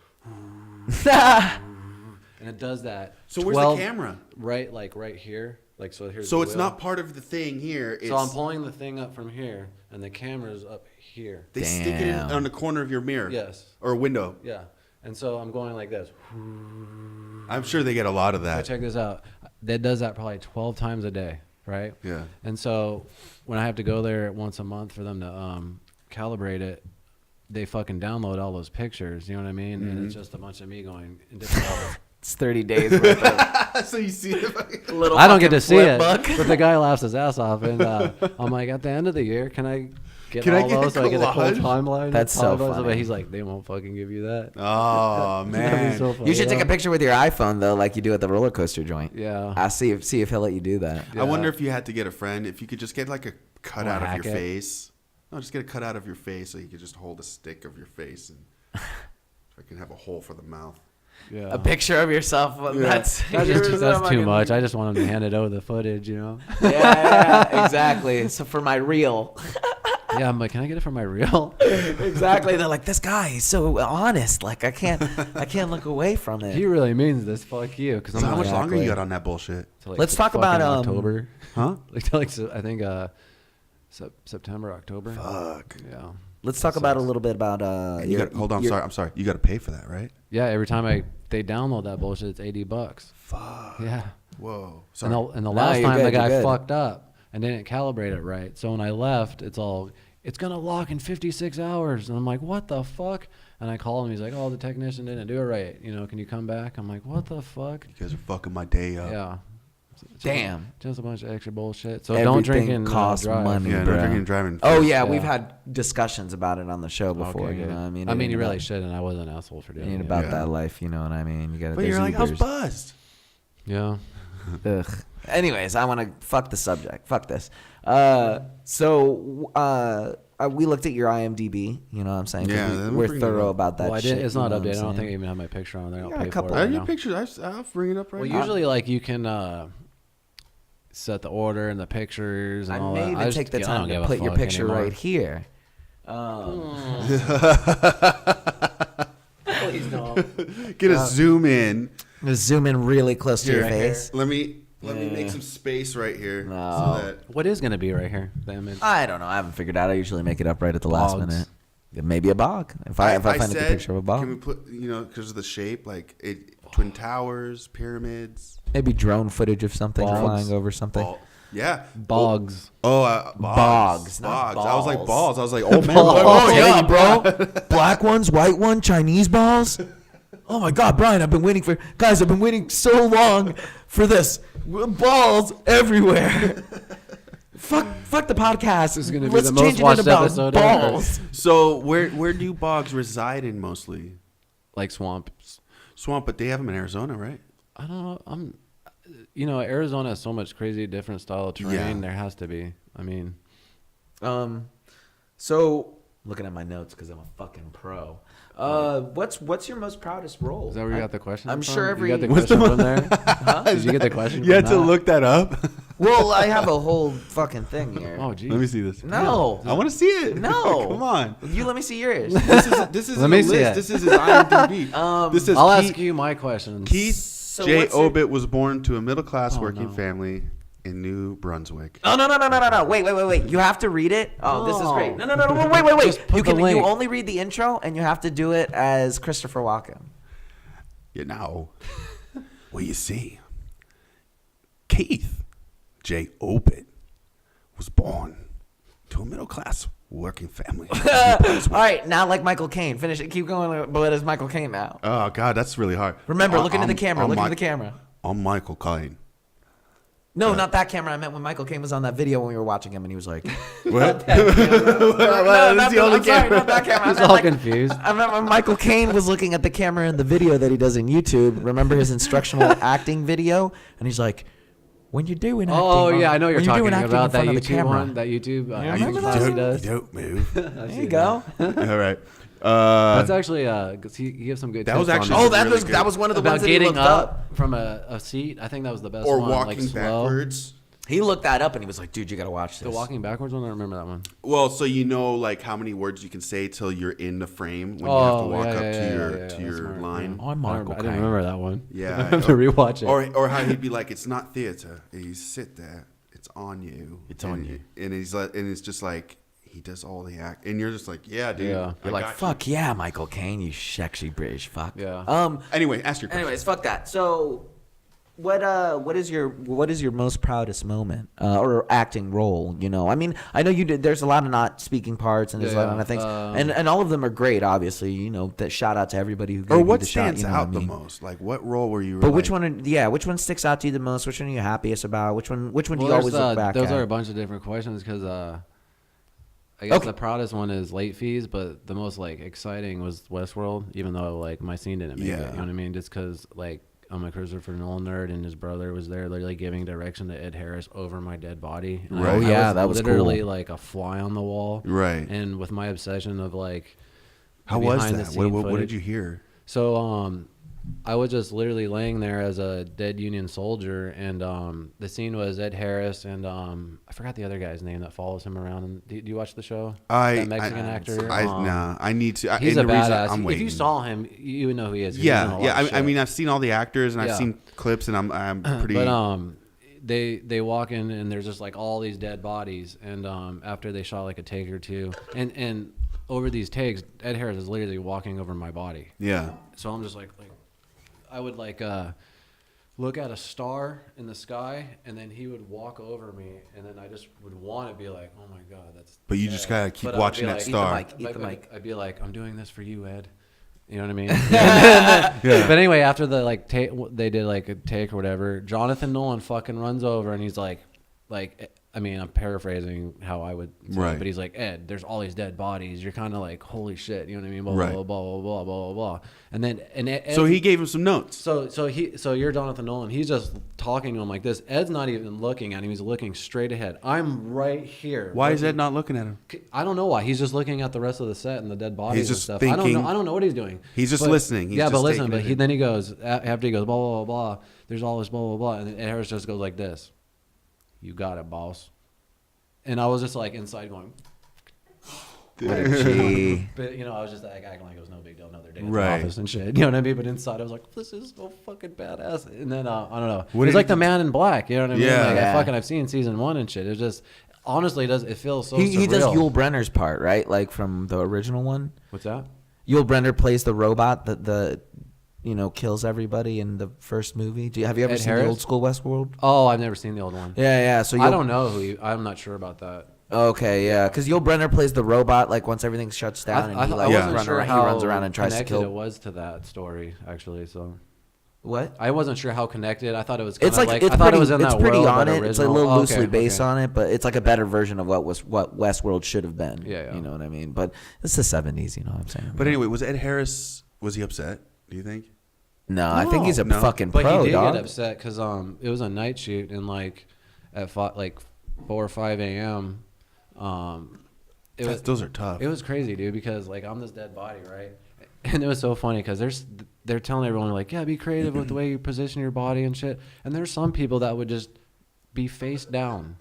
Speaker 3: And it does that.
Speaker 2: So where's the camera?
Speaker 3: Right, like right here. Like so here's.
Speaker 2: So it's not part of the thing here.
Speaker 3: So I'm pulling the thing up from here, and the camera's up here.
Speaker 2: They stick it on the corner of your mirror.
Speaker 3: Yes.
Speaker 2: Or a window.
Speaker 3: Yeah. And so I'm going like this.
Speaker 2: I'm sure they get a lot of that.
Speaker 3: So check this out. That does that probably 12 times a day, right?
Speaker 2: Yeah.
Speaker 3: And so when I have to go there once a month for them to calibrate it, they fucking download all those pictures. You know what I mean? Mm-hmm. And it's just a bunch of me going in different levels.
Speaker 1: It's 30 days worth of
Speaker 2: so you see it
Speaker 1: little
Speaker 3: I don't get to see it,
Speaker 1: book.
Speaker 3: but the guy laughs his ass off. And I'm like, at the end of the year, can I get all those so I get a full timeline?
Speaker 1: That's so funny.
Speaker 3: But he's like, they won't fucking give you that.
Speaker 2: Oh, man.
Speaker 3: So funny,
Speaker 1: you should take a picture with your iPhone, though, like you do at the roller coaster joint.
Speaker 3: Yeah.
Speaker 1: I'll see if he'll let you do that.
Speaker 2: Yeah. I wonder if you had to get a friend, if you could just get like a cutout of your face. No, just get a cutout of your face so you could just hold a stick of your face and I can have a hole for the mouth.
Speaker 1: Yeah. A picture of yourself. Yeah. That's
Speaker 3: too much. I just want him to hand it over the footage, you know?
Speaker 1: Yeah, exactly. So for my reel.
Speaker 3: Yeah, I'm like, can I get it for my reel?
Speaker 1: Exactly. They're like, this guy, he's so honest. Like, I can't look away from it.
Speaker 3: He really means this. Fuck you.
Speaker 2: So how much longer you got on that bullshit?
Speaker 3: Like
Speaker 1: let's talk about
Speaker 3: October.
Speaker 2: Huh?
Speaker 3: I think September, October.
Speaker 2: Fuck.
Speaker 3: Yeah.
Speaker 1: Let's talk about a little bit about
Speaker 2: hold on, I'm sorry. You got to pay for that, right?
Speaker 3: Yeah, every time they download that bullshit, it's $80.
Speaker 2: Fuck.
Speaker 3: Yeah.
Speaker 2: Whoa. Sorry.
Speaker 3: And the last time the guy fucked up and didn't calibrate it right. So when I left, it's gonna lock in 56 hours. And I'm like, what the fuck? And I call him. He's like, oh, the technician didn't do it right. You know, can you come back? I'm like, what the fuck?
Speaker 2: You guys are fucking my day up.
Speaker 3: Yeah.
Speaker 1: Damn.
Speaker 3: Just a bunch of extra bullshit. So don't drink and
Speaker 1: costs money.
Speaker 2: Yeah, no drinking and driving.
Speaker 1: Oh yeah, we've had discussions about it on the show before.
Speaker 3: Okay,
Speaker 1: you know, what I mean,
Speaker 3: you really shouldn't. I wasn't an asshole for doing it.
Speaker 1: About that life, you know what I mean. You got.
Speaker 2: But you're like, I was buzzed.
Speaker 3: Yeah.
Speaker 1: Ugh. Anyways, I want to fuck the subject. Fuck this. So we looked at your IMDb. You know what I'm saying?
Speaker 2: Yeah,
Speaker 1: we're thorough about that.
Speaker 3: Well,
Speaker 1: shit,
Speaker 3: it's not updated. I don't
Speaker 1: saying?
Speaker 3: think I even have my picture on there. I'll pay
Speaker 2: for
Speaker 3: it.
Speaker 2: Your pictures. I'll bring it up right now.
Speaker 3: Well, usually like you can set the order and the pictures and all that.
Speaker 1: I may even take the time to put your picture right here. Please
Speaker 2: get a zoom in.
Speaker 1: Zoom in really close to your face.
Speaker 2: Let me make some space right here.
Speaker 1: No.
Speaker 2: So that
Speaker 3: What is gonna be right here? The image.
Speaker 1: I don't know. I haven't figured out. I usually make it up right at the last minute. Maybe a bog. If I find a good picture of a bog.
Speaker 2: Can we put, because of the shape, like Twin Towers, pyramids.
Speaker 1: Maybe drone footage of something flying over something.
Speaker 2: Yeah.
Speaker 3: Bogs.
Speaker 1: Bogs.
Speaker 2: I was like balls. I was like, oh man.
Speaker 1: Oh yeah, bro. Black ones, white one, Chinese balls. Oh my God, Bryan! I've been waiting so long for this. Balls everywhere. Fuck the podcast.
Speaker 3: This is gonna be the most watched episode
Speaker 1: balls.
Speaker 2: So where do bogs reside in mostly?
Speaker 3: Like swamps.
Speaker 2: Swamp, but they have them in Arizona, right?
Speaker 3: I don't know. Arizona has so much crazy different style of terrain.
Speaker 2: Yeah.
Speaker 3: There has to be. I mean,
Speaker 1: so looking at my notes because I'm a fucking pro. What's your most proudest role?
Speaker 3: is that where you got the question?
Speaker 1: I'm
Speaker 3: from?
Speaker 1: sure every.
Speaker 3: You got the question from there. Did you get the question?
Speaker 2: You had
Speaker 3: from
Speaker 2: to
Speaker 3: that?
Speaker 2: look that up.
Speaker 1: Well, I have a whole fucking thing here.
Speaker 3: Oh, geez.
Speaker 2: Let me see this.
Speaker 1: No.
Speaker 2: I want to see it.
Speaker 1: No.
Speaker 2: Come on.
Speaker 1: You let me see yours.
Speaker 2: This is
Speaker 3: Let me
Speaker 2: a
Speaker 3: see
Speaker 2: list.
Speaker 3: it.
Speaker 2: This is his IMDb. This says
Speaker 3: I'll ask you my questions.
Speaker 2: Keith
Speaker 1: So
Speaker 2: J.
Speaker 1: what's your-
Speaker 2: Obit was born to a middle-class working
Speaker 3: no.
Speaker 2: family in New Brunswick.
Speaker 1: Oh no! Wait! You have to read it. Oh, this is great. No! Wait!
Speaker 3: Just put the link.
Speaker 1: You only read the intro, and you have to do it as Christopher Walken.
Speaker 2: Well, you see, Keith J. Obit was born to a middle-class working family.
Speaker 1: All right, now like Michael Caine. Finish it. Keep going. But as Michael Caine now.
Speaker 2: Oh God, that's really hard.
Speaker 1: Remember, look into the camera. Look into the camera.
Speaker 2: I'm Michael Caine.
Speaker 1: No, not that camera. I meant when Michael Caine was on that video when we were watching him, and he was like,
Speaker 2: What?
Speaker 1: Not that camera.
Speaker 3: He's all confused.
Speaker 1: I meant when Michael Caine was looking at the camera in the video that he does in YouTube. Remember his instructional acting video? And he's like, when you're doing acting.
Speaker 3: Oh yeah, I know you're talking
Speaker 1: acting
Speaker 3: about that
Speaker 1: in front of the
Speaker 3: YouTube
Speaker 1: camera.
Speaker 3: one. That YouTube acting
Speaker 1: remember
Speaker 3: class
Speaker 1: that?
Speaker 3: he does.
Speaker 2: Don't move.
Speaker 1: There you go.
Speaker 2: All right.
Speaker 3: That's actually because he gives some good.
Speaker 2: That was
Speaker 3: tips
Speaker 2: actually
Speaker 3: on
Speaker 1: Oh,
Speaker 3: that.
Speaker 1: that
Speaker 2: really good.
Speaker 1: was one of the
Speaker 3: About
Speaker 1: ones that he
Speaker 3: getting
Speaker 1: looked
Speaker 3: up from a seat. I think that was the best
Speaker 2: Or
Speaker 3: one.
Speaker 2: walking
Speaker 3: like slow.
Speaker 2: backwards.
Speaker 1: He looked that up and he was like, dude, you got to watch this.
Speaker 3: The walking backwards one. I don't remember that one.
Speaker 2: Well, so you know, like how many words you can say till you're in the frame when you have to walk up to your
Speaker 3: smart,
Speaker 2: line.
Speaker 1: Oh, I'm Michael
Speaker 3: I didn't remember that one.
Speaker 2: Yeah,
Speaker 3: I have to rewatch it.
Speaker 2: Or how he'd be like, it's not theater. You sit there. It's on you.
Speaker 1: It's on you.
Speaker 2: And he's like, and it's just like he does all the act, and you're just like, yeah, dude.
Speaker 3: Yeah.
Speaker 1: You're like, fuck yeah, Michael Caine, you sexy British fuck.
Speaker 3: Yeah.
Speaker 2: Anyway, ask your question.
Speaker 1: Anyways, fuck that. So, what is your most proudest moment or acting role? You know, I mean, I know you did. There's a lot of not speaking parts, and there's a lot of things, and all of them are great. Obviously, you know, that shout out to everybody who gave
Speaker 2: Or
Speaker 1: you
Speaker 2: what
Speaker 1: the shot.
Speaker 2: stands
Speaker 1: You know what
Speaker 2: out
Speaker 1: I
Speaker 2: the
Speaker 1: mean?
Speaker 2: most? Like, what role were you?
Speaker 1: But which one? Which one sticks out to you the most? Which one are you happiest about? Which one do you always look back
Speaker 3: those
Speaker 1: at?
Speaker 3: are a bunch of different questions because I guess the proudest one is late fees, but the most like exciting was Westworld, even though like my scene didn't make it. You know what I mean? Just because like I'm a Christopher Nolan nerd and his brother was there, literally giving direction to Ed Harris over my dead body. And
Speaker 2: Right.
Speaker 1: That was
Speaker 3: literally
Speaker 1: cool.
Speaker 3: like a fly on the wall.
Speaker 2: Right.
Speaker 3: And with my obsession of like,
Speaker 2: How was
Speaker 3: behind the
Speaker 2: that?
Speaker 3: scene
Speaker 2: What did
Speaker 3: footage.
Speaker 2: you hear?
Speaker 3: So I was just literally laying there as a dead Union soldier, and the scene was Ed Harris and I forgot the other guy's name that follows him around. And do you watch the show? That Mexican actor.
Speaker 2: I need to.
Speaker 3: He's a badass.
Speaker 2: I'm
Speaker 3: If
Speaker 2: waiting.
Speaker 3: you saw him, you would know who he is.
Speaker 2: Yeah. I mean, I've seen all the actors and I've seen clips, and I'm pretty.
Speaker 3: But they walk in and there's just like all these dead bodies, and after they shot like a take or two, and over these takes, Ed Harris is literally walking over my body.
Speaker 2: Yeah.
Speaker 3: So I'm just like I would like look at a star in the sky, and then he would walk over me, and then I just would want to be like, oh my God, that's.
Speaker 2: But you just gotta keep
Speaker 3: But I'd
Speaker 2: watching
Speaker 3: be
Speaker 2: that
Speaker 3: like,
Speaker 2: star.
Speaker 1: Eat the mic.
Speaker 3: I'd be like, I'm doing this for you, Ed. You know what I mean? But anyway, after the like they did like a take or whatever, Jonathan Nolan fucking runs over and he's like, I mean, I'm paraphrasing how I would say it, but he's like, Ed, there's all these dead bodies. You're kind of like, holy shit, you know what I mean? Blah, blah, blah, blah, blah, blah, blah, blah. And then, Ed,
Speaker 2: So he gave him some notes.
Speaker 3: So you're Jonathan Nolan. He's just talking to him like this. Ed's not even looking at him. He's looking straight ahead. I'm right here.
Speaker 2: Why is Ed not looking at him?
Speaker 3: I don't know why. He's just looking at the rest of the set and the dead bodies
Speaker 2: He's just
Speaker 3: and stuff.
Speaker 2: thinking.
Speaker 3: I don't know what he's doing.
Speaker 2: He's just listening. He's
Speaker 3: yeah,
Speaker 2: just
Speaker 3: but listen.
Speaker 2: taking
Speaker 3: But
Speaker 2: it in.
Speaker 3: then he goes after he goes blah blah blah blah. There's all this blah blah blah, and then Ed Harris just goes like this. You got it, boss. And I was just like inside going.
Speaker 1: Gee.
Speaker 3: But, I was just like acting like it was no big deal, another day at the
Speaker 2: Right.
Speaker 3: office and shit. You know what I mean? But inside, I was like, this is so fucking badass. And then, I don't know.
Speaker 2: What
Speaker 3: It's
Speaker 2: did
Speaker 3: like
Speaker 2: he
Speaker 3: the Man in Black. You know what I mean?
Speaker 2: Yeah.
Speaker 3: Like,
Speaker 1: Yeah.
Speaker 3: I've seen season 1 and shit. It just, honestly, it feels so
Speaker 1: He does
Speaker 3: surreal.
Speaker 1: Yul Brynner's part, right? Like from the original one.
Speaker 3: What's that?
Speaker 1: Yul Brynner plays the robot that kills everybody in the first movie. Have you ever
Speaker 3: Ed
Speaker 1: seen
Speaker 3: Harris?
Speaker 1: the old school Westworld?
Speaker 3: Oh, I've never seen the old one.
Speaker 1: Yeah. So
Speaker 3: I don't know I'm not sure about that.
Speaker 1: Okay, yeah, because Yul Brynner plays the robot. Like once everything shuts down, and he runs around and tries to kill.
Speaker 3: It was to that story actually. So
Speaker 1: what?
Speaker 3: I wasn't sure how connected. I thought it was.
Speaker 1: It's like
Speaker 3: I thought it was in
Speaker 1: it's
Speaker 3: that
Speaker 1: pretty
Speaker 3: world,
Speaker 1: on
Speaker 3: but
Speaker 1: it. It's a little
Speaker 3: original.
Speaker 1: loosely based
Speaker 3: Okay.
Speaker 1: on it, but it's like a better version of what Westworld should have been.
Speaker 3: Yeah.
Speaker 1: You know what I mean? But it's the '70s. You know what I'm saying?
Speaker 2: But anyway, was Ed Harris? Was he upset? Do you think?
Speaker 1: No, I think he's a fucking pro,
Speaker 3: But he did
Speaker 1: dog.
Speaker 3: get upset because it was a night shoot and at 4 or 5 a.m.
Speaker 2: Those are tough.
Speaker 3: It was crazy, dude, because I'm this dead body, right? And it was so funny because they're telling everyone yeah, be creative with the way you position your body and shit. And there's some people that would just be face down.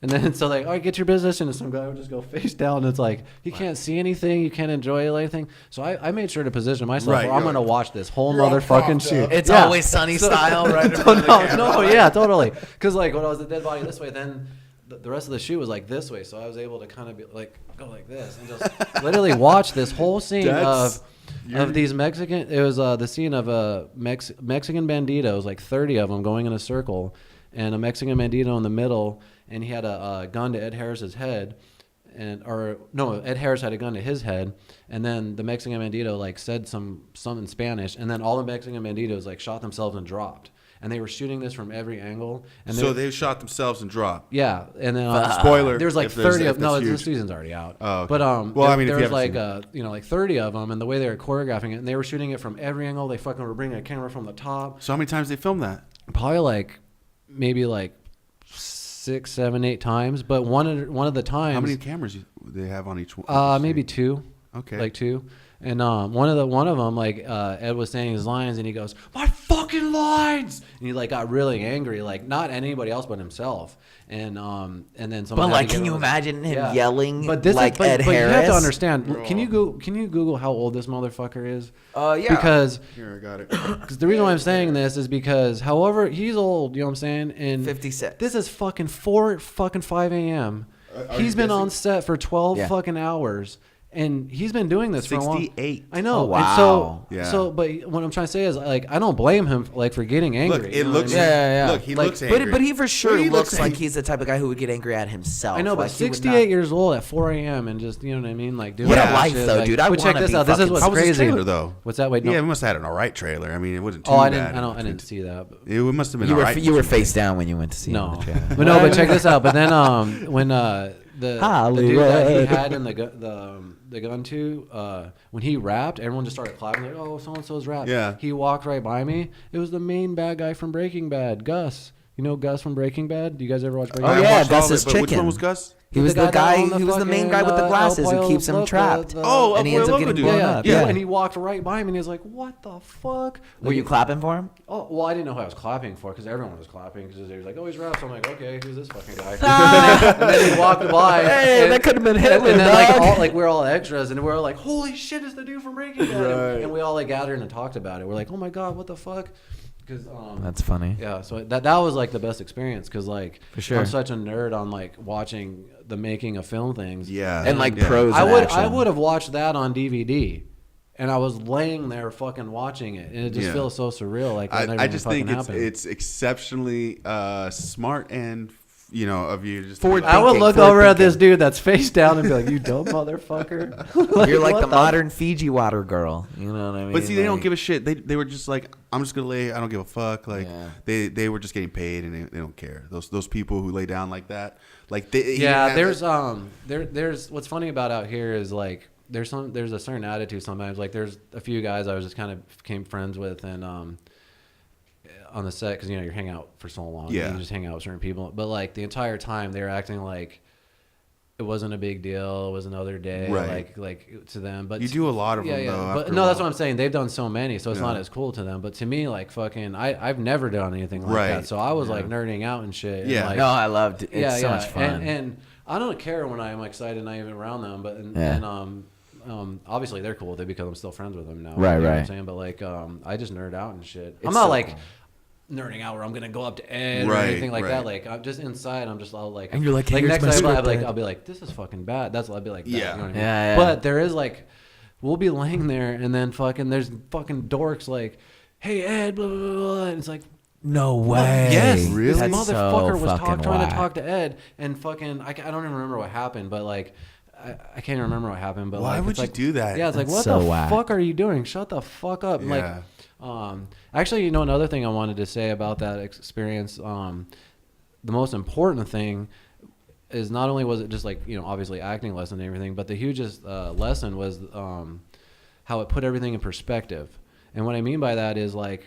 Speaker 3: And then so all right, get your position, and some guy would just go face down. And it's like you can't see anything, you can't enjoy anything. So I made sure to position myself.
Speaker 2: Right,
Speaker 3: where I'm gonna watch this whole motherfucking shoot.
Speaker 1: It's always Sunny style, right?
Speaker 3: No, yeah, totally. Because when I was the dead body this way, then the rest of the shoot was this way, so I was able to kind of be go like this and just literally watch this whole scene of these Mexican. It was the scene of a Mexican banditos, 30 of them going in a circle, and a Mexican bandito in the middle, and he had a gun to Ed Harris's head. Ed Harris had a gun to his head, and then the Mexican bandito said some in Spanish, and then all the Mexican banditos shot themselves and dropped. And they were shooting this from every angle. And
Speaker 2: so they shot themselves and dropped.
Speaker 3: Yeah, and then
Speaker 2: spoiler.
Speaker 3: There's 30 of this season's already out.
Speaker 2: Oh, okay.
Speaker 3: But
Speaker 2: if
Speaker 3: there
Speaker 2: you
Speaker 3: was 30 of them, and the way they were choreographing it, and they were shooting it from every angle. They fucking were bringing a camera from the top.
Speaker 2: So how many times they filmed that?
Speaker 3: Probably maybe 6, 7, 8 times. But one of the times.
Speaker 2: How many cameras do they have on each one?
Speaker 3: Maybe 2.
Speaker 2: Okay.
Speaker 3: 2. And one of them, Ed was saying his lines, and he goes, "My fucking lines!" And he got really angry, not anybody else but himself. And then someone.
Speaker 1: But can you imagine him yelling Ed
Speaker 3: But
Speaker 1: Harris?
Speaker 3: you have to understand. Can you Google how old this motherfucker is?
Speaker 1: Yeah.
Speaker 3: Because
Speaker 2: Here, I got it.
Speaker 3: Because the reason why I'm saying this is because, however, he's old. You know what I'm saying? And
Speaker 1: 56.
Speaker 3: This is fucking 5 a.m. He's been on set for 12 fucking hours. And he's been doing this for a while.
Speaker 2: 68.
Speaker 3: I know.
Speaker 1: Oh, wow.
Speaker 3: And but what I'm trying to say is, I don't blame him for getting angry.
Speaker 2: Look, it looks.
Speaker 1: Yeah.
Speaker 2: Look, he looks angry.
Speaker 1: But he for sure
Speaker 2: He
Speaker 1: looks
Speaker 2: looks
Speaker 1: like
Speaker 2: angry.
Speaker 1: he's the type of guy who would get angry at himself.
Speaker 3: I know, but
Speaker 1: he would
Speaker 3: 68 years old at 4 a.m. and just, you know what I mean? Doing
Speaker 1: What a
Speaker 3: that
Speaker 1: life,
Speaker 3: shit.
Speaker 1: though, dude. I
Speaker 3: but check
Speaker 1: wanna
Speaker 3: this
Speaker 1: be
Speaker 3: out. This is
Speaker 1: fucking-
Speaker 3: what's
Speaker 2: How was
Speaker 3: crazy.
Speaker 2: his trailer though?
Speaker 3: What's that? Wait, no.
Speaker 2: Yeah, we must have had an alright trailer. I mean, it wasn't too
Speaker 3: I
Speaker 2: bad.
Speaker 3: didn't see that. But.
Speaker 2: It must have been
Speaker 1: You were
Speaker 2: alright.
Speaker 1: you were face down when you went to see him.
Speaker 3: No,
Speaker 1: in the trailer.
Speaker 3: but check this out. But then when the dude that he
Speaker 1: Hollywood.
Speaker 3: had in the gun to when he rapped, everyone just started clapping oh, so and so's rap.
Speaker 2: Yeah.
Speaker 3: He walked right by me. It was the main bad guy from Breaking Bad, Gus. You know Gus from Breaking Bad? Do you guys ever watch Breaking
Speaker 1: Oh,
Speaker 3: Bad?
Speaker 1: yeah,
Speaker 2: watched all of
Speaker 1: Gus's
Speaker 2: it, but which
Speaker 1: chicken.
Speaker 2: one was Gus?
Speaker 1: He was the
Speaker 3: that
Speaker 1: guy.
Speaker 3: owned
Speaker 1: He was the main guy with the
Speaker 3: fucking,
Speaker 1: glasses who
Speaker 3: El
Speaker 1: keeps him
Speaker 3: Pollo
Speaker 1: trapped.
Speaker 2: Oh,
Speaker 1: and he ends up
Speaker 2: Loco
Speaker 1: getting
Speaker 2: dude.
Speaker 1: blown
Speaker 3: Yeah,
Speaker 1: up.
Speaker 3: yeah. And he walked right by him, and he was like, "What the fuck?"
Speaker 1: Were you clapping for him?
Speaker 3: Oh, well, I didn't know who I was clapping for because everyone was clapping because they was like, "Oh, he's raps." I'm like, "Okay, who's this fucking guy?" and then he walked by.
Speaker 1: Hey,
Speaker 3: and,
Speaker 1: that could have been
Speaker 3: and
Speaker 1: Hitler,
Speaker 3: then
Speaker 1: dog.
Speaker 3: we're all extras, and we're all like, "Holy shit, it's the dude from Breaking Bad!"
Speaker 2: Right.
Speaker 3: And we all gathered and talked about it. We're like, "Oh my god, what the fuck?" Because
Speaker 1: That's funny.
Speaker 3: yeah, so that was the best experience because
Speaker 1: For sure.
Speaker 3: I'm such a nerd on watching the making of film things.
Speaker 2: Yeah.
Speaker 1: And
Speaker 2: Yeah.
Speaker 1: pros.
Speaker 3: I
Speaker 1: in
Speaker 3: would
Speaker 1: action.
Speaker 3: have watched that on DVD, and I was laying there fucking watching it, and it just
Speaker 2: Yeah.
Speaker 3: feels so surreal.
Speaker 2: I just think it's exceptionally smart and of you just
Speaker 1: Forward
Speaker 3: I would
Speaker 1: thinking,
Speaker 3: look
Speaker 1: forward
Speaker 3: over at this
Speaker 1: thinking.
Speaker 3: dude that's face down and be like, "You dumb motherfucker."
Speaker 1: You're like
Speaker 3: what
Speaker 1: the modern Fiji water girl. You know what I mean?
Speaker 2: But see, they don't give a shit. They were just like, I'm just gonna lay. I don't give a fuck. They were just getting paid and they don't care. Those people who lay down like that,
Speaker 3: there's what's funny about out here is there's a certain attitude sometimes. There's a few guys I was just kind of became friends with and on the set because you hang out for so long.
Speaker 2: Yeah.
Speaker 3: You just hang out with certain people, but the entire time they were acting like it wasn't a big deal. It was another day,
Speaker 2: Right.
Speaker 3: like to them. But
Speaker 2: you do a lot of them though.
Speaker 3: But
Speaker 2: after
Speaker 3: no,
Speaker 2: a
Speaker 3: that's
Speaker 2: while.
Speaker 3: what I'm saying. They've done so many, so it's
Speaker 2: Yeah.
Speaker 3: not as cool to them. But to me, fucking, I've never done anything like
Speaker 2: Right.
Speaker 3: that. So I was nerding out and shit.
Speaker 2: Yeah.
Speaker 3: And,
Speaker 1: No, I loved it. It's so much fun.
Speaker 3: And I don't care when I'm excited and I'm even around them, but obviously they're cool with it because I'm still friends with them now.
Speaker 1: Right,
Speaker 3: you know
Speaker 1: right.
Speaker 3: what I'm saying? But like, I just nerd out and shit. I'm not like nerding out where I'm gonna go up to Ed or anything like that. Like I'm just inside. I'm just all like,
Speaker 1: and you're like, hey,
Speaker 3: next
Speaker 1: time
Speaker 3: I'll be like, this is fucking bad. That's what I'll be like.
Speaker 2: Yeah.
Speaker 3: You know what I mean?
Speaker 1: Yeah.
Speaker 3: But there is like, we'll be laying there and then there's fucking dorks like, hey Ed, blah blah blah, blah. And it's like,
Speaker 1: no way.
Speaker 3: Yes,
Speaker 2: really?
Speaker 3: this
Speaker 1: That's
Speaker 3: motherfucker
Speaker 1: so
Speaker 3: was trying to
Speaker 1: whack.
Speaker 3: talk to Ed and fucking. I don't even remember what happened, but like. I can't remember what happened, but
Speaker 2: why
Speaker 3: like,
Speaker 2: would you do that?
Speaker 3: Yeah, it's like,
Speaker 1: That's
Speaker 3: what
Speaker 1: so
Speaker 3: the
Speaker 1: whack.
Speaker 3: fuck are you doing? Shut the fuck up.
Speaker 2: Yeah.
Speaker 3: Like, actually, you know, another thing I wanted to say about that experience, the most important thing is not only was it just like, you know, obviously acting lesson and everything, but the hugest lesson was how it put everything in perspective. And what I mean by that is like,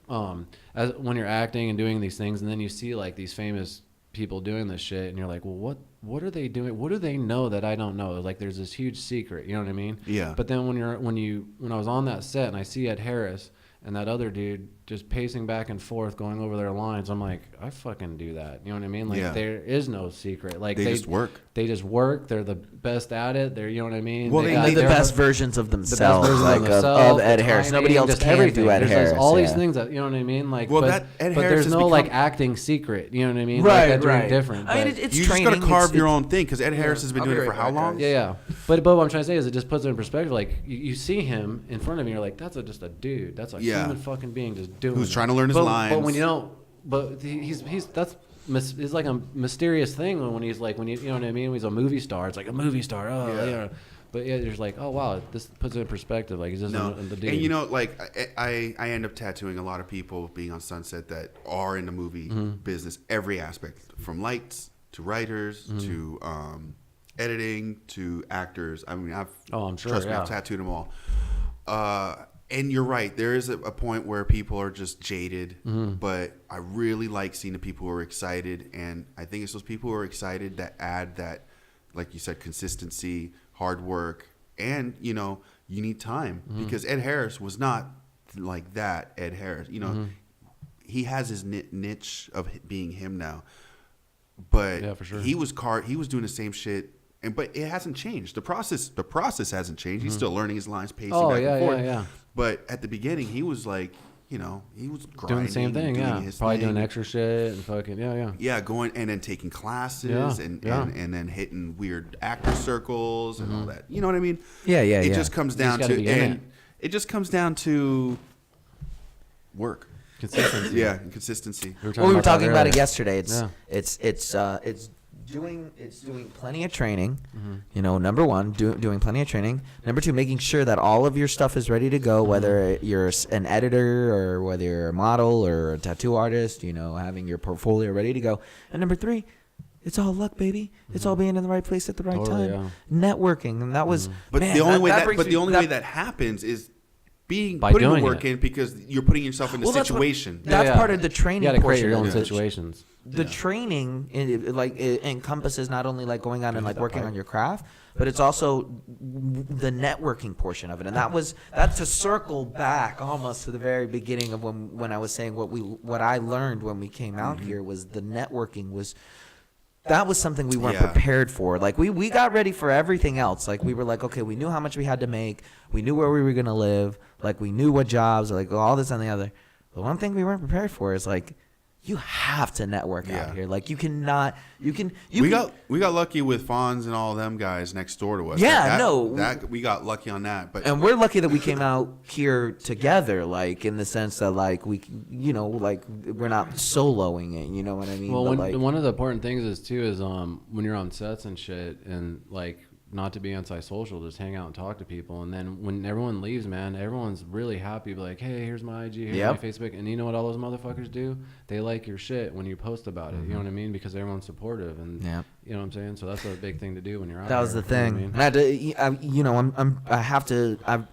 Speaker 3: as when you're acting and doing these things, and then you see like these famous people doing this shit, and you're like, well, what are they doing? What do they know that I don't know? Like, there's this huge secret. You know what I mean?
Speaker 2: Yeah.
Speaker 3: But then when I was on that set and I see Ed Harris and that other dude just pacing back and forth, going over their lines, I'm like, I fucking do that. You know what I mean? Like, there is no secret. Like,
Speaker 2: they just work.
Speaker 3: They just work. They're the best at it. They're, you know what I mean?
Speaker 2: Well,
Speaker 1: They're the best versions of themselves, of Ed Harris. Nobody else can do Ed Harris.
Speaker 3: There's all these things that, you know what I mean? Like,
Speaker 2: well,
Speaker 3: but there's no like acting secret. You know what I mean?
Speaker 1: Right,
Speaker 3: like,
Speaker 1: right.
Speaker 3: Different.
Speaker 1: I mean, it's
Speaker 2: you
Speaker 1: training.
Speaker 2: just got to carve your own thing because Ed Harris has been doing it for how long?
Speaker 3: Yeah. But what I'm trying to say is it just puts it in perspective. Like, you see him in front of you, you're like, that's just a dude. That's a human fucking being just doing
Speaker 2: who's
Speaker 3: it.
Speaker 2: trying to learn his lines.
Speaker 3: But when you don't, but he's it's like a mysterious thing when he's like, you know what I mean? When he's a movie star. It's like a movie star. Oh, yeah. But yeah, there's like, oh wow, this puts it in perspective. Like, he's just the dude.
Speaker 2: And you know, like I end up tattooing a lot of people being on Sunset that are in the movie business, every aspect, from lights to writers to editing to actors. I mean,
Speaker 3: I'm sure.
Speaker 2: Trust me, I've tattooed them all. And you're right. There is a point where people are just jaded, but I really like seeing the people who are excited, and I think it's those people who are excited that add that, like you said, consistency, hard work, and you know, you need time because Ed Harris was not like that. Ed Harris, you know, he has his niche of being him now, but
Speaker 3: yeah, for sure.
Speaker 2: he was doing the same shit. But it hasn't changed. The process hasn't changed. He's still learning his lines, pacing back and forth.
Speaker 3: Yeah.
Speaker 2: But at the beginning, he was like, you know, he was grinding,
Speaker 3: doing the same thing. Probably doing extra shit and fucking
Speaker 2: Yeah, going and then taking classes and then hitting weird actor circles and all that. You know what I mean?
Speaker 1: Yeah.
Speaker 2: It just comes down to
Speaker 3: it
Speaker 2: just comes down to work.
Speaker 3: Consistency.
Speaker 2: Yeah, and consistency.
Speaker 1: We were talking about it yesterday. It's doing plenty of training. You know, number one, doing plenty of training. Number two, making sure that all of your stuff is ready to go, whether you're an editor or whether you're a model or a tattoo artist. You know, having your portfolio ready to go. And number three, it's all luck, baby. It's all being in the right place at the right time. Yeah. Networking, and that was.
Speaker 2: But the only way that happens is putting the work in because you're putting yourself in a situation.
Speaker 1: That's part of the training.
Speaker 3: You got to create
Speaker 1: portion
Speaker 3: your own
Speaker 1: of
Speaker 3: situations.
Speaker 1: The training, it encompasses not only like going out and like working on your craft, but it's also the networking portion of it. And that's to circle back almost to the very beginning of when I was saying what I learned when we came out here was the networking was. That was something we weren't prepared for. Like we got ready for everything else. Like we were like, okay, we knew how much we had to make. We knew where we were gonna live. Like we knew what jobs. Like all this and the other. The one thing we weren't prepared for is like, you have to network out here. Like you cannot. We
Speaker 2: got lucky with Fonz and all of them guys next door to us.
Speaker 1: Yeah,
Speaker 2: we got lucky on that.
Speaker 1: And we're lucky that we came out here together. Like in the sense that like we, you know, like we're not soloing it. You know what I mean?
Speaker 3: Well, one of the important things is when you're on sets and shit and like. Not to be antisocial, just hang out and talk to people. And then when everyone leaves, man, everyone's really happy. Be like, hey, here's my IG, here's my Facebook. And you know what all those motherfuckers do? They like your shit when you post about it. You know what I mean? Because everyone's supportive. And you know what I'm saying? So that's a big thing to do when you're out there.
Speaker 1: That was the thing. You know what I mean?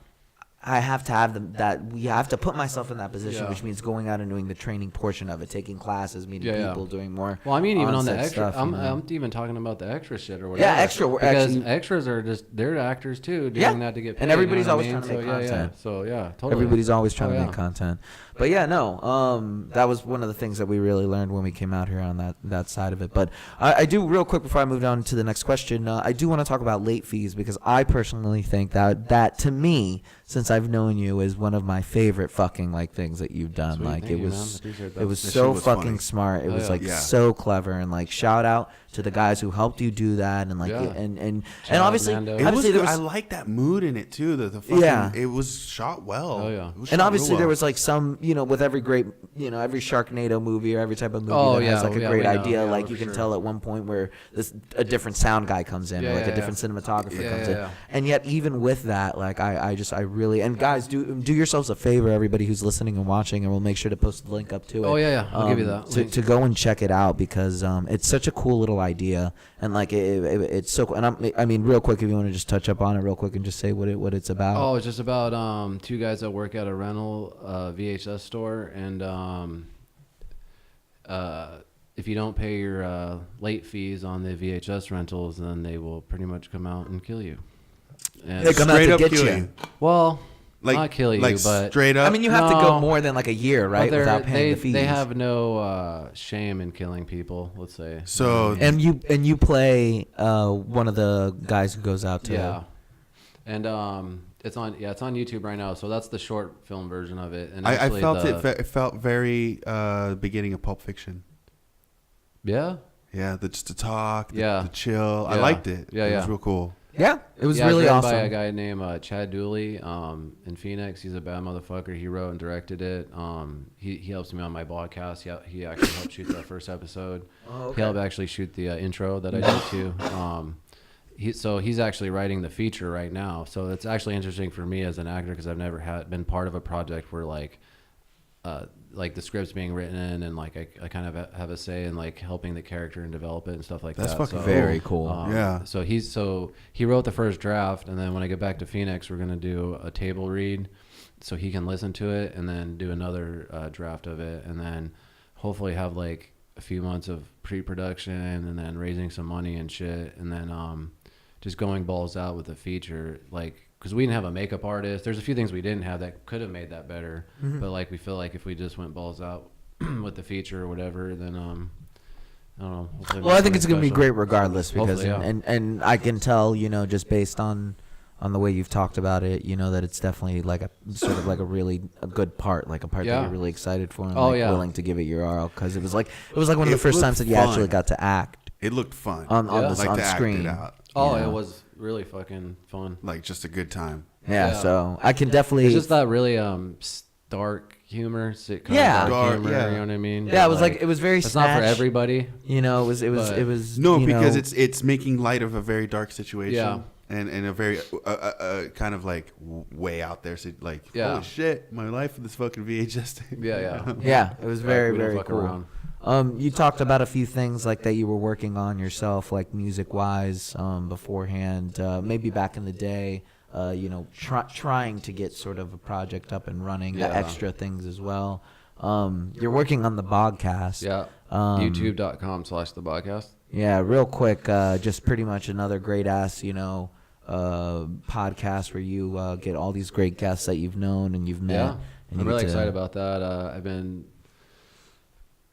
Speaker 1: I have to have that. We have to put myself in that position, which means going out and doing the training portion of it, taking classes, meeting people, doing more.
Speaker 3: Well, I mean, even on the extra,
Speaker 1: stuff,
Speaker 3: I'm even talking about the extra shit or whatever.
Speaker 1: Yeah, extra.
Speaker 3: Because extras are they're actors too, doing that to get paid.
Speaker 1: And everybody's always trying to make content.
Speaker 3: So totally.
Speaker 1: Everybody's always trying to make content. But yeah, no, that was one of the things that we really learned when we came out here on that side of it. But I do, real quick before I move on to the next question, I do want to talk about late fees, because I personally think that to me, since I've known you, is one of my favorite fucking like things that you've done.
Speaker 3: Sweet,
Speaker 1: like it was
Speaker 2: This
Speaker 1: so
Speaker 2: was
Speaker 1: fucking
Speaker 2: funny.
Speaker 1: smart. It was so clever, and like shout out to the guys who helped you do that, and like and obviously
Speaker 2: I like that mood in it too. The fucking, it was shot well.
Speaker 3: Oh yeah.
Speaker 1: And obviously there was like some, with every great, every Sharknado movie or every type of movie that has like a great idea. Like you can tell at one point where a different sound guy comes in, or like a different cinematographer comes in. And yet even with that, like I really, and guys, do yourselves a favor, everybody who's listening and watching, and we'll make sure to post the link up to it.
Speaker 3: Oh yeah, I'll give you that.
Speaker 1: To go and check it out, because it's such a cool little idea, and like it's so cool. And I mean, real quick, if you want to just touch up on it real quick and just say what it's about.
Speaker 3: Oh, it's just about two guys that work at a rental VHS store, and if you don't pay your late fees on the VHS rentals, then they will pretty much come out and kill you. And
Speaker 1: they come out to get you.
Speaker 3: Well,
Speaker 2: like,
Speaker 3: not kill you, but
Speaker 2: straight up.
Speaker 1: I mean, you have to go more than like a year, right, without paying the fees.
Speaker 3: They have no shame in killing people, let's say.
Speaker 2: So
Speaker 1: and you play one of the guys who goes out to
Speaker 3: and it's on YouTube right now. So that's the short film version of it. And
Speaker 2: I felt it felt very beginning of Pulp Fiction.
Speaker 3: Yeah.
Speaker 2: Yeah, just the talk, the chill. I liked it.
Speaker 3: Yeah,
Speaker 2: it was real cool.
Speaker 1: Yeah, it was really awesome.
Speaker 3: By a guy named Chad Dooley in Phoenix. He's a bad motherfucker. He wrote and directed it. He helps me on my podcast. He actually helped shoot the first episode. Oh, okay. He helped actually shoot the intro that I did too. So he's actually writing the feature right now. So it's actually interesting for me as an actor, because I've never been part of a project where like the script's being written and like I kind of have a say in like helping the character and develop it and stuff like that.
Speaker 2: That's fucking
Speaker 1: very cool.
Speaker 2: Yeah.
Speaker 3: So he wrote the first draft, and then when I get back to Phoenix, we're gonna do a table read, so he can listen to it, and then do another draft of it, and then hopefully have like a few months of pre-production, and then raising some money and shit, and then just going balls out with the feature, like. Because we didn't have a makeup artist. There's a few things we didn't have that could have made that better. Mm-hmm. But like we feel like if we just went balls out with the feature or whatever, then I don't know.
Speaker 1: Well, I think it's gonna be great regardless, because and I can tell, just based on the way you've talked about it, that it's definitely like a sort of like a good part, like a part that you're really excited for and willing to give it your all, because it was like one of the first times that you actually got to act.
Speaker 2: It looked fun
Speaker 1: on screen.
Speaker 3: It was really fucking fun.
Speaker 2: Like just a good time.
Speaker 1: Yeah. So I can definitely.
Speaker 3: It's just that really dark humor, sitcom dark humor. You know what I mean?
Speaker 1: Yeah, it was like it was very.
Speaker 3: It's not for everybody.
Speaker 1: It was.
Speaker 2: No, because it's making light of a very dark situation.
Speaker 3: Yeah.
Speaker 2: And a very kind of like way out there, so like holy shit, my life with this fucking VHS thing.
Speaker 1: Yeah, it was very very cool. You talked about a few things like that you were working on yourself, like music wise, beforehand, maybe back in the day, trying to get sort of a project up and running, the extra things as well. You're working on the podcast.
Speaker 3: Yeah. YouTube.com/thebodcast.
Speaker 1: Yeah, real quick, just pretty much another great ass, podcast where you get all these great guests that you've known and you've met.
Speaker 3: Yeah,
Speaker 1: and
Speaker 3: I'm really excited about that. I've been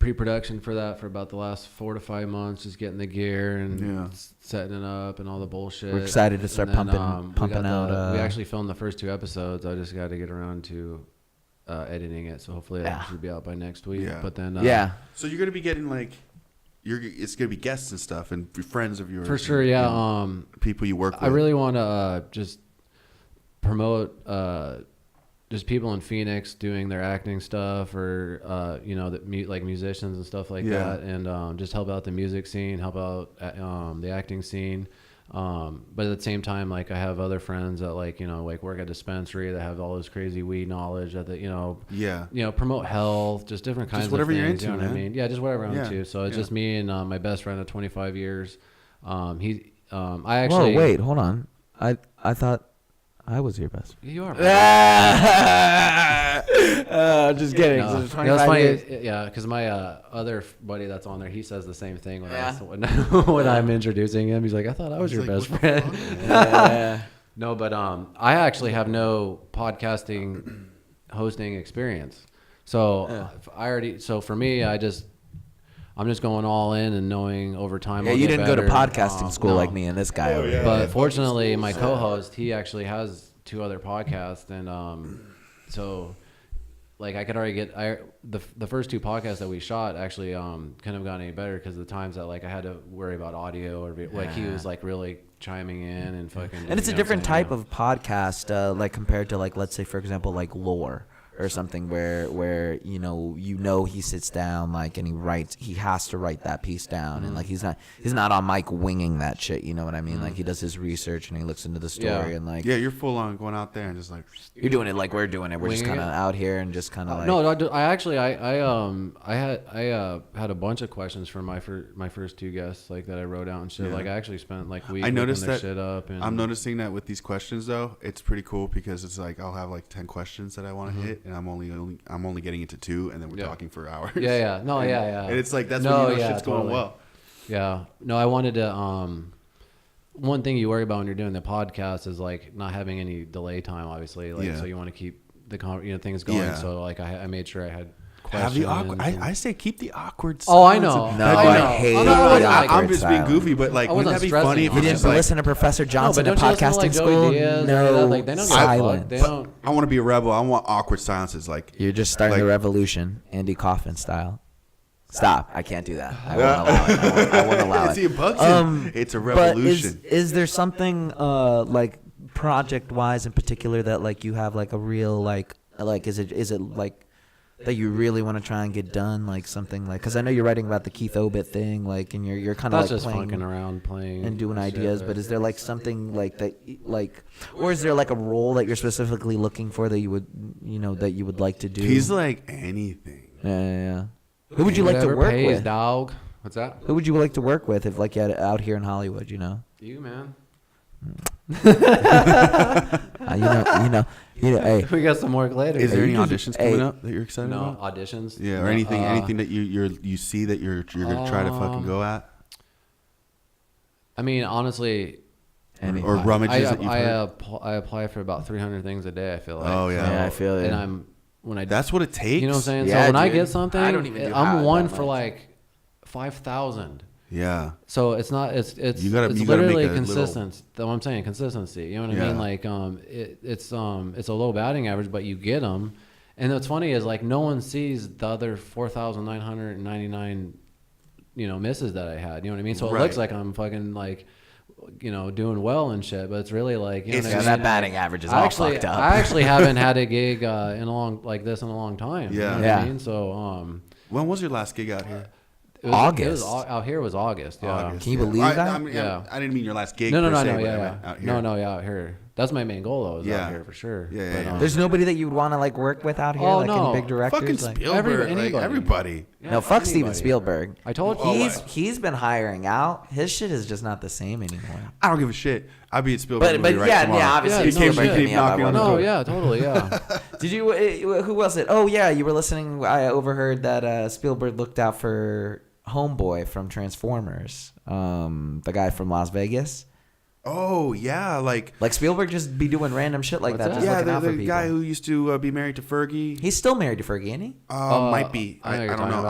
Speaker 3: pre-production for that for about the last 4 to 5 months, just getting the gear and setting it up and all the bullshit.
Speaker 1: We're excited to start pumping out.
Speaker 3: We actually filmed the first 2 episodes. I just got to get around to editing it, so hopefully it should be out by next week.
Speaker 2: Yeah.
Speaker 3: But then
Speaker 2: so you're gonna be getting like it's gonna be guests and stuff and friends of yours
Speaker 3: for sure.
Speaker 2: People you work with.
Speaker 3: I really want to just promote just people in Phoenix doing their acting stuff, or like musicians and stuff like that, and just help out the music scene, help out the acting scene. But at the same time, like I have other friends that like work at a dispensary that have all this crazy weed knowledge that promote health, just different kinds of things.
Speaker 2: Just whatever you're into,
Speaker 3: you know what
Speaker 2: man.
Speaker 3: I mean? Yeah, just whatever I'm into. So it's just me and my best friend of 25 years. I actually.
Speaker 1: Whoa, wait, hold on. I thought I was your best friend.
Speaker 3: You are.
Speaker 1: Just kidding.
Speaker 3: No.
Speaker 1: So
Speaker 3: That's funny. Yeah, because my other buddy that's on there, he says the same thing when I'm introducing him. He's like, I thought I was your best friend.
Speaker 1: Yeah.
Speaker 3: No, but I actually have no podcasting hosting experience. So so for me, I'm just going all in and knowing over time.
Speaker 1: Yeah,
Speaker 3: I'll
Speaker 1: you
Speaker 3: get
Speaker 1: didn't go to
Speaker 3: better.
Speaker 1: podcasting school like me and this guy over here.
Speaker 3: But fortunately, my co-host, he actually has 2 other podcasts, and so like I could already get the first 2 podcasts that we shot actually couldn't have gotten any better because the times that like I had to worry about audio or like he was like really chiming in and fucking.
Speaker 1: And it's a different type of podcast, like compared to like, let's say for example, like lore or something where you know he sits down like and he has to write that piece down and like he's not on mic winging that shit, you know what I mean? Like he does his research and he looks into the story and like
Speaker 2: you're full on going out there and just like
Speaker 1: you're doing it like we're doing it. We're just kind of out here and just kind of like
Speaker 3: no, I actually I had a bunch of questions for my first 2 guests like that I wrote out and shit. Like I actually spent like weeks looking their shit up. And
Speaker 2: I'm noticing that with these questions though, it's pretty cool because it's like I'll have like 10 questions that I want to hit. And I'm only getting into 2, and then we're talking for hours.
Speaker 3: Yeah. No, yeah.
Speaker 2: And it's like that's when shit's going well.
Speaker 3: Yeah. No, I wanted to. One thing you worry about when you're doing the podcast is like not having any delay time, obviously. Like so you want to keep the things going. Yeah. So like I made sure I had.
Speaker 2: Have the awkward. I say keep the awkward.
Speaker 3: Oh, I know.
Speaker 1: No, I hate the awkward.
Speaker 2: I'm just being goofy, but like, wouldn't that be funny if
Speaker 1: you didn't listen to Professor Johnson at podcasting school? No,
Speaker 3: like, they don't
Speaker 1: silence.
Speaker 3: They don't.
Speaker 2: I want to be a rebel. I want awkward silences. Like
Speaker 1: you're just starting a revolution, Andy Kaufman style. Stop! I can't do that. I won't allow it. I won't allow it.
Speaker 2: See, Bugs it's a revolution.
Speaker 1: But is there something like project-wise in particular that like you have like a real like is it like that you really want to try and get done, like something like, because I know you're writing about the Keith Obit thing, like, and you're kind of like
Speaker 3: just
Speaker 1: playing
Speaker 3: fucking around, playing
Speaker 1: and doing ideas. But is there like something like that, like, or is there like a role that you're specifically looking for that you would like to do?
Speaker 2: He's like anything.
Speaker 1: Yeah. Who would you like to work with,
Speaker 3: dog? What's that?
Speaker 1: Who would you like to work with if like you had it out here in Hollywood? You know.
Speaker 3: You, man.
Speaker 1: Hey.
Speaker 3: We got some work later.
Speaker 2: Is there any auditions coming up that you're excited about?
Speaker 3: No auditions.
Speaker 2: Yeah, or anything that you see that you're gonna try to fucking go at.
Speaker 3: I mean, honestly,
Speaker 2: or rummages that you've heard?
Speaker 3: I apply for about 300 things a day. I feel like.
Speaker 2: Oh yeah,
Speaker 1: I feel it.
Speaker 3: And
Speaker 2: that's what it takes.
Speaker 3: You know what I'm saying?
Speaker 1: Yeah,
Speaker 3: so when I
Speaker 1: dude.
Speaker 3: get something, I'm one for like 5,000.
Speaker 2: Yeah.
Speaker 3: So it's not. It's literally consistent. That's what I'm saying. Consistency. You know what I mean? Like it's a low batting average, but you get them. And what's funny is like no one sees the other 4,999 misses that I had. You know what I mean? So it looks like I'm fucking like doing well and shit, but it's really like
Speaker 1: that batting average is all fucked up.
Speaker 3: I actually haven't had a gig in a long time.
Speaker 2: Yeah.
Speaker 3: You know what I mean? So
Speaker 2: when was your last gig out here?
Speaker 1: August.
Speaker 3: Out here was August. Yeah.
Speaker 1: August. Can you believe that?
Speaker 2: I mean,
Speaker 3: yeah.
Speaker 2: I didn't mean your last gig.
Speaker 3: No.
Speaker 2: Yeah. Out here.
Speaker 3: No. Yeah, out here. That's my main goal though. Is out here for sure.
Speaker 2: Yeah.
Speaker 1: There's nobody that you'd want to like work with out here, like any big directors.
Speaker 2: Fucking Spielberg. Everybody.
Speaker 1: Yeah, no, fuck Steven Spielberg.
Speaker 3: I told you.
Speaker 1: He's been hiring out. His shit is just not the same anymore.
Speaker 2: I don't give a shit. I'll be at Spielberg.
Speaker 1: But obviously.
Speaker 2: You can't keep knocking on the door.
Speaker 3: No, yeah, totally, yeah.
Speaker 1: Did you? Who was it? Oh yeah, you were listening. I overheard that Spielberg looked out for Homeboy from Transformers, the guy from Las Vegas.
Speaker 2: Oh yeah, like
Speaker 1: Spielberg just be doing random shit like that. Just looking out for people.
Speaker 2: The guy who used to be married to Fergie.
Speaker 1: He's still married to Fergie, isn't he?
Speaker 2: Might be. I don't know.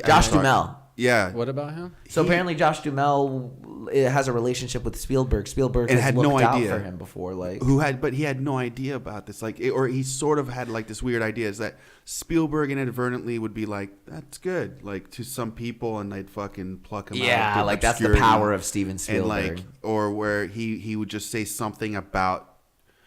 Speaker 1: Josh Duhamel.
Speaker 2: Yeah.
Speaker 3: What about him?
Speaker 1: So apparently Josh Duhamel has a relationship with Spielberg. Spielberg
Speaker 2: and
Speaker 1: has
Speaker 2: had
Speaker 1: looked
Speaker 2: no idea
Speaker 1: out for him before, like
Speaker 2: but he had no idea about this, or he sort of had like this weird idea is that Spielberg inadvertently would be like, that's good, like to some people, and they'd fucking pluck him out.
Speaker 1: Yeah, like that's the power of Steven Spielberg.
Speaker 2: And like, or where he would just say something about,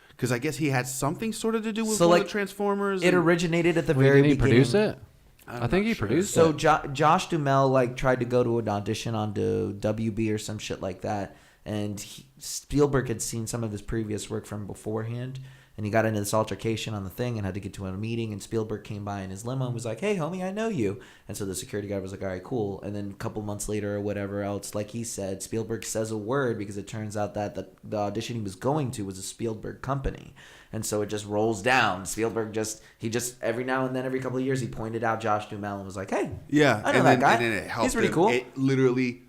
Speaker 2: because I guess he had something sort of to do with one of the Transformers.
Speaker 1: It originated at the very beginning.
Speaker 3: Did he produce it? I think he produced it.
Speaker 1: So Josh Duhamel tried to go to an audition onto WB or some shit like that, and Spielberg had seen some of his previous work from beforehand, and he got into this altercation on the thing and had to get to a meeting, and Spielberg came by in his limo and was like, hey, homie, I know you. And so the security guard was like, all right, cool. And then a couple months later or whatever else, like he said, Spielberg says a word because it turns out that the audition he was going to was a Spielberg company. And so it just rolls down. Spielberg he just every now and then, every couple of years, he pointed out Josh Duhamel and was like, hey, I know that guy.
Speaker 2: And then it helped.
Speaker 1: He's pretty cool.
Speaker 2: It literally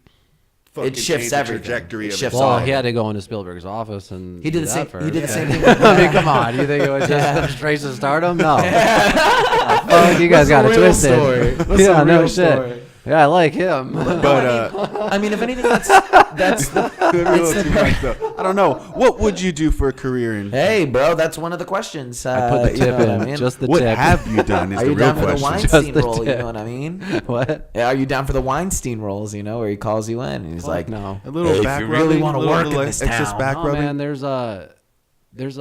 Speaker 1: it shifts everything.
Speaker 2: Trajectory
Speaker 1: it
Speaker 2: of
Speaker 1: shifts
Speaker 2: it.
Speaker 3: Well, he had to go into Spielberg's office and
Speaker 1: he did the same.
Speaker 3: First.
Speaker 1: He did the same thing.
Speaker 3: I mean, come on. Do you think it was just straight to stardom? No. Oh, you guys got it twisted. Yeah, no shit. Story. Yeah, I like him.
Speaker 2: But
Speaker 1: I mean, if anything, that's
Speaker 2: I don't know. What would you do for a career in?
Speaker 1: Hey, bro, that's one of the questions.
Speaker 3: I put the tip in. I mean? Just the
Speaker 2: what
Speaker 3: tip.
Speaker 2: Have you done? Is
Speaker 1: are
Speaker 2: the
Speaker 1: you
Speaker 2: real
Speaker 1: down
Speaker 2: question.
Speaker 1: for the Weinstein role? You know what I mean?
Speaker 3: What?
Speaker 1: Yeah, are you down for the Weinstein roles? You know, where he calls you in and he's like,
Speaker 3: no,
Speaker 2: a little back
Speaker 1: if you really want to work in this
Speaker 2: excess
Speaker 1: town.
Speaker 2: back rubbing.
Speaker 3: Man, there's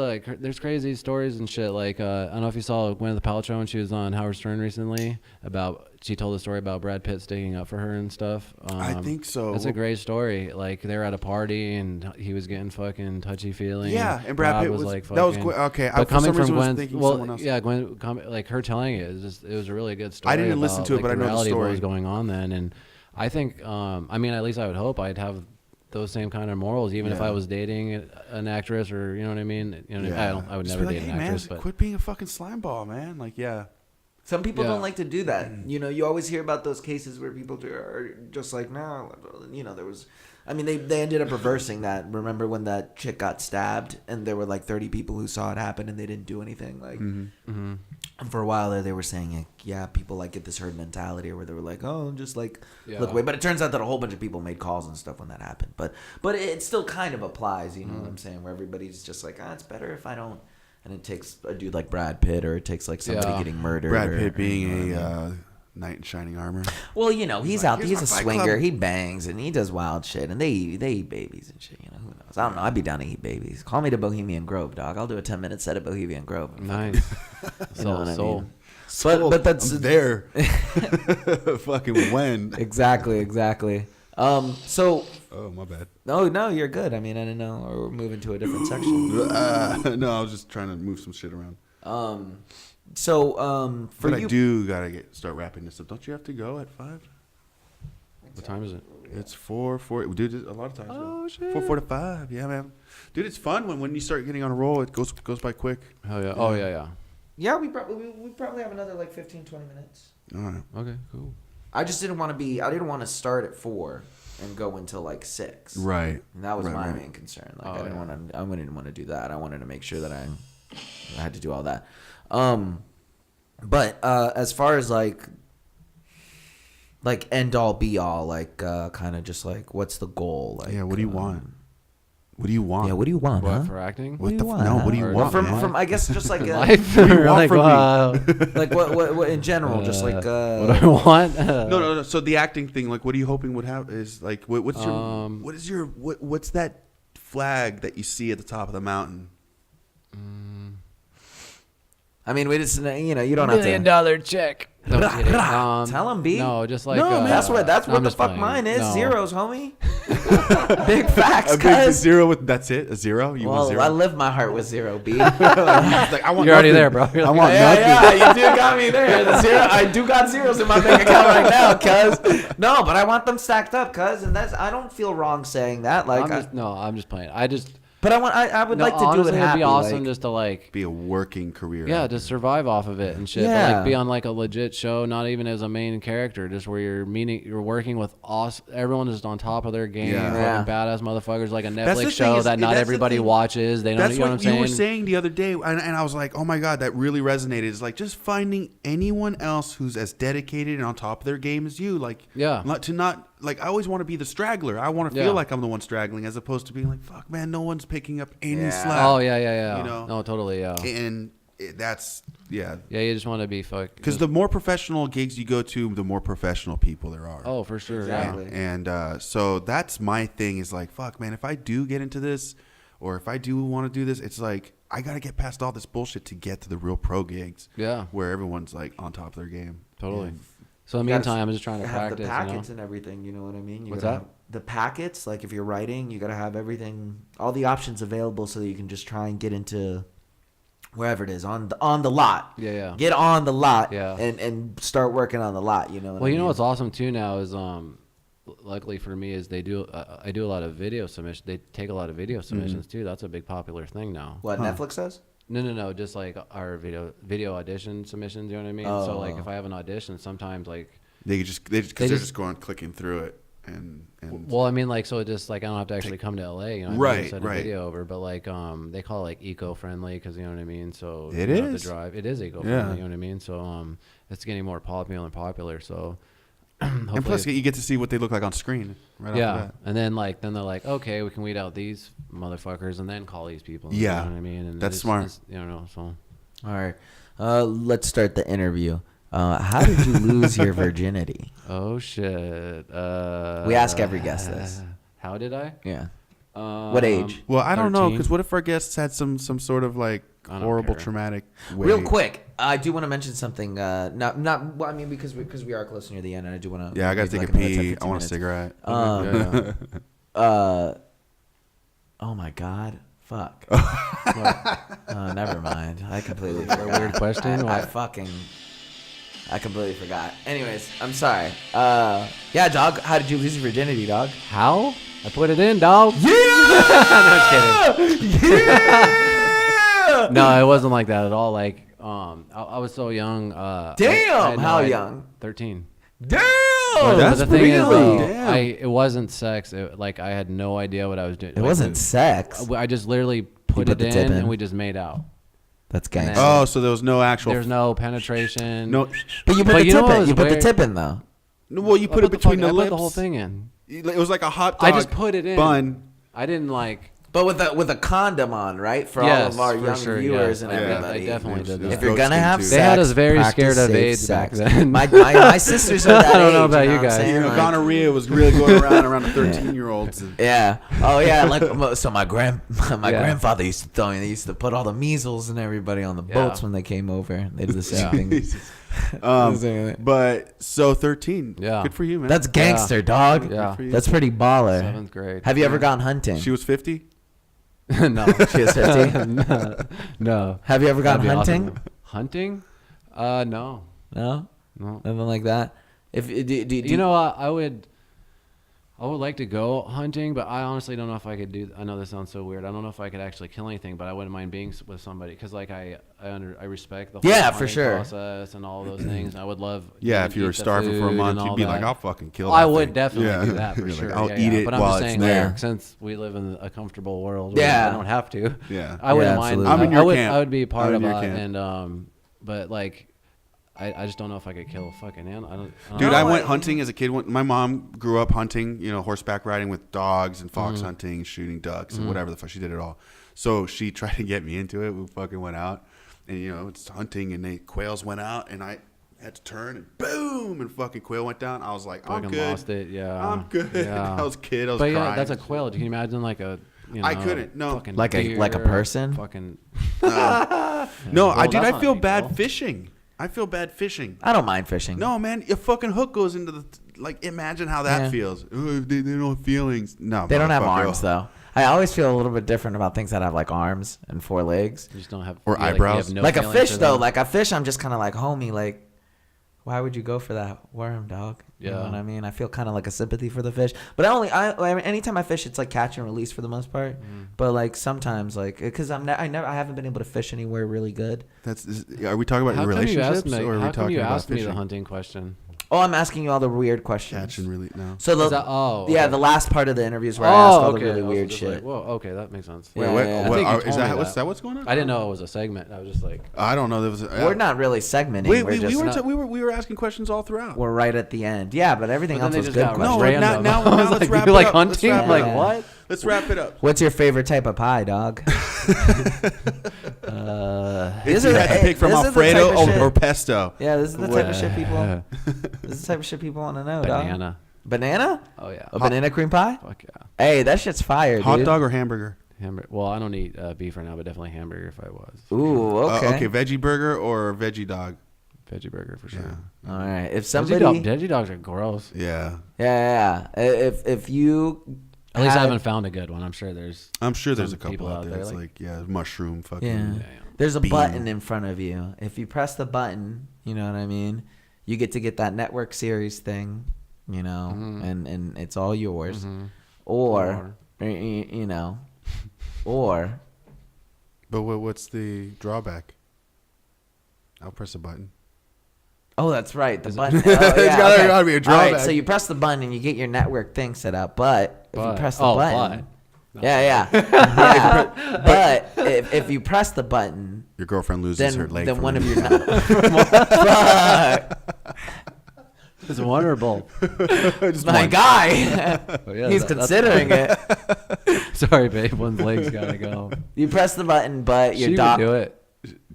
Speaker 3: crazy stories and shit. Like I don't know if you saw Gwyneth Paltrow when she was on Howard Stern recently she told a story about Brad Pitt sticking up for her and stuff.
Speaker 2: I think so.
Speaker 3: It's a great story. Like they were at a party and he was getting fucking touchy feely.
Speaker 2: Yeah, and Brad Pitt was like fucking, that was okay.
Speaker 3: But coming from
Speaker 2: Gwen,
Speaker 3: Gwen, like her telling it was a really good story.
Speaker 2: I didn't listen to it, but I know the story.
Speaker 3: What was going on then, and I think I mean at least I would hope I'd have those same kind of morals, even if I was dating an actress, or you know what I mean. You know, I would never date an actress.
Speaker 2: But quit being a fucking slime ball, man. Like,
Speaker 1: some people don't like to do that. You know, you always hear about those cases where people are just like, no, you know, there was. I mean, they ended up reversing that. Remember when that chick got stabbed, and there were like 30 people who saw it happen, and they didn't do anything. Like, and for a while there, they were saying, like, yeah, people like get this herd mentality, or where they were like, oh, just like look away. But it turns out that a whole bunch of people made calls and stuff when that happened. But it still kind of applies. You know what I'm saying? Where everybody's just like, it's better if I don't. And it takes a dude like Brad Pitt, or it takes like somebody getting murdered.
Speaker 2: Brad Pitt being a knight in shining armor.
Speaker 1: Well, you know, he's out. He's a swinger. Club. He bangs and he does wild shit, and they eat babies and shit. You know, who knows? I don't know. I'd be down to eat babies. Call me to Bohemian Grove, dog. I'll do a 10-minute set at Bohemian Grove.
Speaker 3: Nice.
Speaker 1: You know what I mean?
Speaker 2: But that's there. Fucking when?
Speaker 1: Exactly. So.
Speaker 2: Oh, my bad.
Speaker 1: No, you're good. I mean, I didn't know. Or we're moving to a different section.
Speaker 2: No, I was just trying to move some shit around.
Speaker 1: For
Speaker 2: but
Speaker 1: you,
Speaker 2: I do gotta start wrapping this up. Don't you have to go at 5?
Speaker 3: What time is it?
Speaker 2: It's 4:40. Dude, a lot of times.
Speaker 3: Oh shit.
Speaker 2: 4:45. Yeah, man. Dude, it's fun when you start getting on a roll. It goes by quick.
Speaker 3: Hell yeah. Oh yeah.
Speaker 1: Yeah, we probably have another like 15, 20 minutes.
Speaker 2: All right.
Speaker 3: Okay, cool.
Speaker 1: I just didn't want to start at 4 and go until like 6.
Speaker 2: Right.
Speaker 1: And that was my main concern. Like I didn't want to do that. I wanted to make sure that I had to do all that. But as far as like end all be all, like kind of just like what's the goal? Like,
Speaker 2: yeah, what do you want? What do you want?
Speaker 1: Yeah, what do you want?
Speaker 3: What, for acting?
Speaker 1: What do you want?
Speaker 2: What do you want?
Speaker 1: From I guess just like
Speaker 3: life.
Speaker 2: What do you want from me?
Speaker 1: Like what in general? Just like
Speaker 3: what do I want?
Speaker 2: No. So the acting thing, like, what are you hoping would have is like what's that flag that you see at the top of the mountain?
Speaker 1: I mean, we just you don't have to
Speaker 3: $1 million check. No,
Speaker 1: tell him, B.
Speaker 3: No, just like
Speaker 1: that's what the fuck playing. Mine is. No. Zeros, homie. Big facts.
Speaker 2: A big zero with that's it. A zero. You want zero?
Speaker 1: I live my heart with zero, B.
Speaker 3: Like, I want You're already there, bro.
Speaker 1: I want nothing. Yeah, you do got me there. The zero. I do got zeros in my bank account right now, cuz. No, but I want them stacked up, cuz, and I don't feel wrong saying that. Like,
Speaker 3: I'm just playing.
Speaker 1: But I would like to
Speaker 3: honestly,
Speaker 1: do it happy.
Speaker 3: It'd be awesome just to like
Speaker 2: be a working career.
Speaker 3: Yeah, to survive off of it and shit.
Speaker 1: Yeah.
Speaker 3: But like be on like a legit show, not even as a main character, just where you're working with everyone just on top of their game, fucking badass motherfuckers, like a Netflix show that not everybody watches. They don't.
Speaker 2: That's
Speaker 3: you know what I'm saying?
Speaker 2: You were saying the other day, and I was like, oh my god, that really resonated. It's like just finding anyone else who's as dedicated and on top of their game as you. Like, like, I always want to be the straggler. I want to feel like I'm the one straggling, as opposed to being like, fuck, man, no one's picking up any slack.
Speaker 3: Oh, yeah. You know? No, totally, yeah.
Speaker 2: And that's,
Speaker 3: Yeah, you just want to be fucked.
Speaker 2: Because the more professional gigs you go to, the more professional people there are.
Speaker 3: Oh, for sure.
Speaker 1: Exactly.
Speaker 2: And so that's my thing is like, fuck, man, if I do get into this, or if I do want to do this, it's like, I got to get past all this bullshit to get to the real pro gigs.
Speaker 3: Yeah.
Speaker 2: Where everyone's like on top of their game.
Speaker 3: Totally.
Speaker 2: And
Speaker 3: so in the meantime, I'm just trying to practice.
Speaker 1: The packets and everything, you know what I mean?
Speaker 3: What's that?
Speaker 1: The packets, like if you're writing, you got to have everything, all the options available so that you can just try and get into wherever it is on the lot.
Speaker 3: Yeah.
Speaker 1: Get on the lot.
Speaker 3: Yeah.
Speaker 1: And start working on the lot. You know.
Speaker 3: Well, you know what's awesome too now is luckily for me is I do a lot of video submissions. They take a lot of video submissions too. That's a big popular thing now.
Speaker 1: What Netflix does?
Speaker 3: No, just like our video audition submissions. You know what I mean?
Speaker 1: Oh.
Speaker 3: So like if I have an audition, sometimes like
Speaker 2: they're just going clicking through it and.
Speaker 3: Well, I mean, like, so it just like I don't have to actually come to LA, you know,
Speaker 2: right,
Speaker 3: send a video over, but like they call it like eco-friendly because you know what I mean. So
Speaker 2: it
Speaker 3: you
Speaker 2: is.
Speaker 3: Don't have to drive. It is eco-friendly. You know what I mean. So it's getting more popular. So
Speaker 2: and plus, you get to see what they look like on screen. Right off the bat.
Speaker 3: And then they're like, okay, we can weed out these motherfuckers and then call these people.
Speaker 2: Yeah,
Speaker 3: you know what I mean. And
Speaker 2: that's smart.
Speaker 3: You know, so
Speaker 1: all right, let's start the interview. How did you lose your virginity?
Speaker 3: Oh shit!
Speaker 1: We ask every guest this.
Speaker 3: How did I?
Speaker 1: Yeah. What age?
Speaker 2: Well, I don't
Speaker 3: 13?
Speaker 2: know, because what if our guests had some sort of like horrible traumatic way?
Speaker 1: Real quick, I do want to mention something. Not. Well, I mean, because we are close near the end, and I do want to.
Speaker 2: Yeah, I gotta take a pee. I want a cigarette.
Speaker 1: Oh my God. Fuck. Never mind. I completely forgot.
Speaker 3: Weird question.
Speaker 1: I completely forgot. Anyways, I'm sorry. Yeah, dog. How did you lose your virginity, dog?
Speaker 3: How? I put it in, dog.
Speaker 1: Yeah.
Speaker 3: No, just kidding.
Speaker 1: Yeah.
Speaker 3: No, it wasn't like that at all. Like, I was so young.
Speaker 1: Damn. How young?
Speaker 3: 13.
Speaker 1: Damn.
Speaker 2: That's
Speaker 3: the thing is,
Speaker 2: really?
Speaker 3: it wasn't sex. I had no idea what I was doing.
Speaker 1: It wasn't sex.
Speaker 3: I just literally put it in and we just made out.
Speaker 1: That's gangster.
Speaker 2: Oh, so there was no actual.
Speaker 3: There's no penetration.
Speaker 2: No.
Speaker 1: But you put the tip in. You put the tip in though.
Speaker 2: No, well, you put it between the lips.
Speaker 3: I put the whole thing in.
Speaker 2: It was like a hot dog.
Speaker 3: I just put it in.
Speaker 2: Bun.
Speaker 3: I didn't like.
Speaker 1: But with a condom on, right? For all of our young viewers and everybody.
Speaker 3: I definitely did that.
Speaker 1: If you're gonna have sex,
Speaker 3: they had us very scared of AIDS back then.
Speaker 1: My sisters are that age.
Speaker 3: I don't know about you guys.
Speaker 2: You know, gonorrhea was really going around the 13-year-olds.
Speaker 1: Yeah. Oh yeah. Like so, my grandfather used to put all the measles and everybody on the boats when they came over. They did the same thing.
Speaker 2: But so 13.
Speaker 3: Yeah.
Speaker 2: Good for you, man.
Speaker 1: That's gangster, dog.
Speaker 3: Yeah.
Speaker 1: That's pretty baller.
Speaker 3: 7th grade.
Speaker 1: Have you ever gone hunting?
Speaker 2: She was 50.
Speaker 3: No.
Speaker 1: She was 50.
Speaker 3: No.
Speaker 1: Have you ever gone hunting?
Speaker 3: Awesome. Hunting? No.
Speaker 1: No.
Speaker 3: No.
Speaker 1: Nothing like that. If
Speaker 3: you know, I would like to go hunting, but I honestly don't know if I could do. I know this sounds so weird. I don't know if I could actually kill anything, but I wouldn't mind being with somebody because, like, I respect the whole
Speaker 1: for sure
Speaker 3: process and all those things. I would love.
Speaker 2: Yeah, if you were starving for a month, you'd be like, I'll fucking kill.
Speaker 3: I would definitely do that for sure.
Speaker 2: Like, I'll eat it
Speaker 3: but
Speaker 2: while
Speaker 3: I'm just saying,
Speaker 2: it's there.
Speaker 3: like, since we live in a comfortable world, where I don't have to.
Speaker 2: Yeah,
Speaker 3: I wouldn't mind.
Speaker 2: I'm in your camp.
Speaker 3: I would be a part of that, and but like. I just don't know if I could kill a fucking animal.
Speaker 2: Dude, I went hunting as a kid. My mom grew up hunting, horseback riding with dogs and fox hunting, shooting ducks and whatever the fuck. She did it all. So she tried to get me into it. We fucking went out and, it's hunting and quails went out and I had to turn and boom and fucking quail went down. I was like, I'm good.
Speaker 3: Lost it, yeah.
Speaker 2: I'm good.
Speaker 3: Yeah.
Speaker 2: I was a kid. I was
Speaker 3: crying.
Speaker 2: But
Speaker 3: that's a quail. Can you imagine like a...
Speaker 2: I couldn't. No,
Speaker 1: like a person.
Speaker 3: Fucking.
Speaker 2: No,
Speaker 3: well,
Speaker 2: I feel bad fishing. I feel bad fishing.
Speaker 1: I don't mind fishing.
Speaker 2: No, man, a fucking hook goes into the imagine how that feels. Oh, they don't have feelings. No,
Speaker 1: they don't have arms though. I always feel a little bit different about things that have like arms and 4 legs.
Speaker 3: You just don't have
Speaker 2: eyebrows.
Speaker 1: Like a fish though. Like a fish, I'm just kind of like, homie, like, why would you go for that worm, dog? You know what I mean? I feel kind of like a sympathy for the fish. But I mean, anytime I fish, it's like catch and release for the most part. But like sometimes, like, because I haven't been able to fish anywhere really good.
Speaker 2: Are we talking about relationships or are we talking about fishing?
Speaker 3: Me the hunting question?
Speaker 1: Oh, I'm asking you all the weird questions.
Speaker 2: Catch and release. No.
Speaker 1: So the last part of the interview is where I ask all the really weird shit.
Speaker 3: Like, whoa, okay, that makes sense.
Speaker 2: Wait, is that what's going on?
Speaker 3: I didn't know it was a segment. I was just like,
Speaker 2: I don't know. There was.
Speaker 1: We're not really segmenting.
Speaker 2: We were asking questions all throughout.
Speaker 1: We're right at the end. Yeah, but everything else was good.
Speaker 2: No, now let's wrap it
Speaker 3: up. Like
Speaker 2: hunting?
Speaker 3: Like what?
Speaker 2: Let's wrap it up.
Speaker 1: What's your favorite type of pie, dog?
Speaker 2: Is it a pick from Alfredo or pesto?
Speaker 1: Yeah, this is the type of shit people. This is the type of shit people want to know,
Speaker 3: Banana.
Speaker 1: dog. Banana?
Speaker 3: Oh yeah.
Speaker 1: A banana cream pie?
Speaker 3: Fuck yeah.
Speaker 1: Hey, that shit's fire, dude.
Speaker 2: Hot dog or hamburger?
Speaker 3: Hamburger. Well, I don't eat beef right now, but definitely hamburger if I was.
Speaker 1: Ooh, okay.
Speaker 2: Okay, veggie burger or veggie dog?
Speaker 3: Veggie burger for sure.
Speaker 1: Yeah. All right. If somebody
Speaker 3: veggie dogs are gross.
Speaker 2: Yeah.
Speaker 1: Yeah. If you
Speaker 3: at least I haven't found a good one. I'm sure there's
Speaker 2: a couple
Speaker 3: people
Speaker 2: out there. It's
Speaker 3: like
Speaker 2: mushroom fucking.
Speaker 1: Yeah. There's a button in front of you. If you press the button, you know what I mean? You get to get that network series thing, you know, and it's all yours. Or, you know, or.
Speaker 2: But what's the drawback? I'll press a button.
Speaker 1: Oh, that's right. The button. Oh, yeah,
Speaker 2: it's gotta be a drawback.
Speaker 1: All right, so you press the button and you get your network thing set up. But if you press the button. No. Yeah. But if you press the button,
Speaker 2: your girlfriend loses her leg.
Speaker 1: Then one of your
Speaker 3: it's wonderful.
Speaker 1: My guy, he's considering it.
Speaker 3: Sorry, babe. One's leg's gotta go.
Speaker 1: You press the button, but your dog
Speaker 3: do it.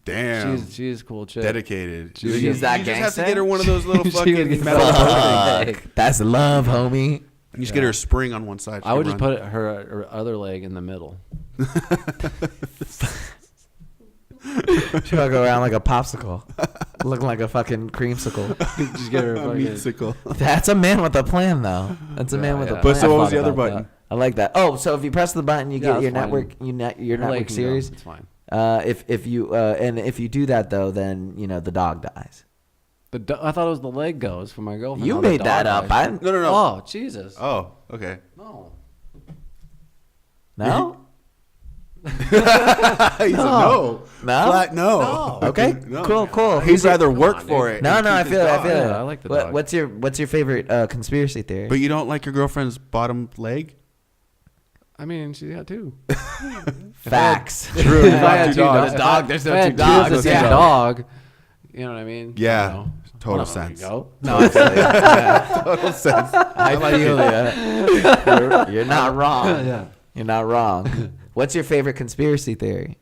Speaker 2: Damn,
Speaker 3: she's cool chick.
Speaker 2: Dedicated.
Speaker 1: She's that gangster.
Speaker 2: You just have to get her one of those little fucking metal things.
Speaker 1: That's love, homie.
Speaker 2: You just get her a spring on one side.
Speaker 3: I would just put her other leg in the middle.
Speaker 1: She'll go around like a popsicle, looking like a fucking creamsicle.
Speaker 3: Just get her a
Speaker 2: meatsicle.
Speaker 1: That's a man with a plan, though. That's a man with a plan.
Speaker 2: But so what was the other button?
Speaker 1: I like that. Oh, so if you press the button, you get your network, your network series.
Speaker 3: It's fine.
Speaker 1: If you do that though, then you know the dog dies.
Speaker 3: I thought it was the leg goes for my girlfriend.
Speaker 1: You made that up.
Speaker 2: No.
Speaker 3: Oh, Jesus.
Speaker 2: Oh, okay.
Speaker 3: No.
Speaker 1: No?
Speaker 2: He's no. Flat no.
Speaker 1: Okay.
Speaker 2: No.
Speaker 1: Cool.
Speaker 2: He'd rather work for it.
Speaker 1: No, I feel it.
Speaker 3: I like the dog.
Speaker 1: What's your favorite conspiracy theory?
Speaker 2: But you don't like your girlfriend's bottom leg?
Speaker 3: I mean, she got two.
Speaker 1: Facts.
Speaker 2: True.
Speaker 1: If I had two dogs, there's no two dogs.
Speaker 3: There's a dog. You know what I mean?
Speaker 2: Yeah. Total sense.
Speaker 1: No, yeah.
Speaker 2: Total sense.
Speaker 1: I feel you. You're not wrong.
Speaker 3: Yeah.
Speaker 1: You're not wrong. What's your favorite conspiracy theory?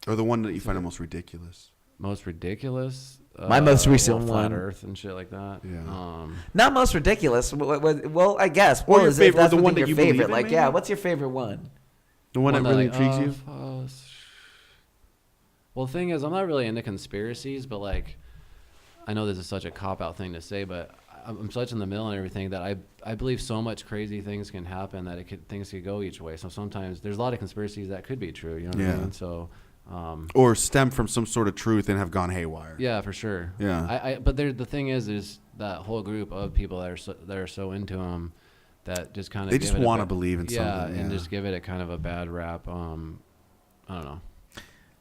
Speaker 2: Or the one that you find the most ridiculous?
Speaker 3: Most ridiculous?
Speaker 1: My most recent
Speaker 3: flat
Speaker 1: one.
Speaker 3: Earth and shit like that.
Speaker 2: Yeah.
Speaker 1: Not most ridiculous. Well, I guess.
Speaker 2: Or
Speaker 1: Well,
Speaker 2: your
Speaker 1: is
Speaker 2: favorite,
Speaker 1: that's
Speaker 2: the one
Speaker 1: your
Speaker 2: that you
Speaker 1: favorite.
Speaker 2: believe in,
Speaker 1: Like,
Speaker 2: maybe?
Speaker 1: yeah. What's your favorite one?
Speaker 2: The one that really intrigues you?
Speaker 3: Well, the thing is, I'm not really into conspiracies, but like, I know this is such a cop-out thing to say, but I'm such in the middle and everything that I believe so much crazy things can happen that things could go each way. So sometimes there's a lot of conspiracies that could be true. You know what I mean? So.
Speaker 2: Or stem from some sort of truth and have gone haywire.
Speaker 3: Yeah, for sure.
Speaker 2: Yeah.
Speaker 3: But the thing is that whole group of people that are so into them that just kind of
Speaker 2: they just want to believe in something.
Speaker 3: Yeah, and just give it a kind of a bad rap. I don't know.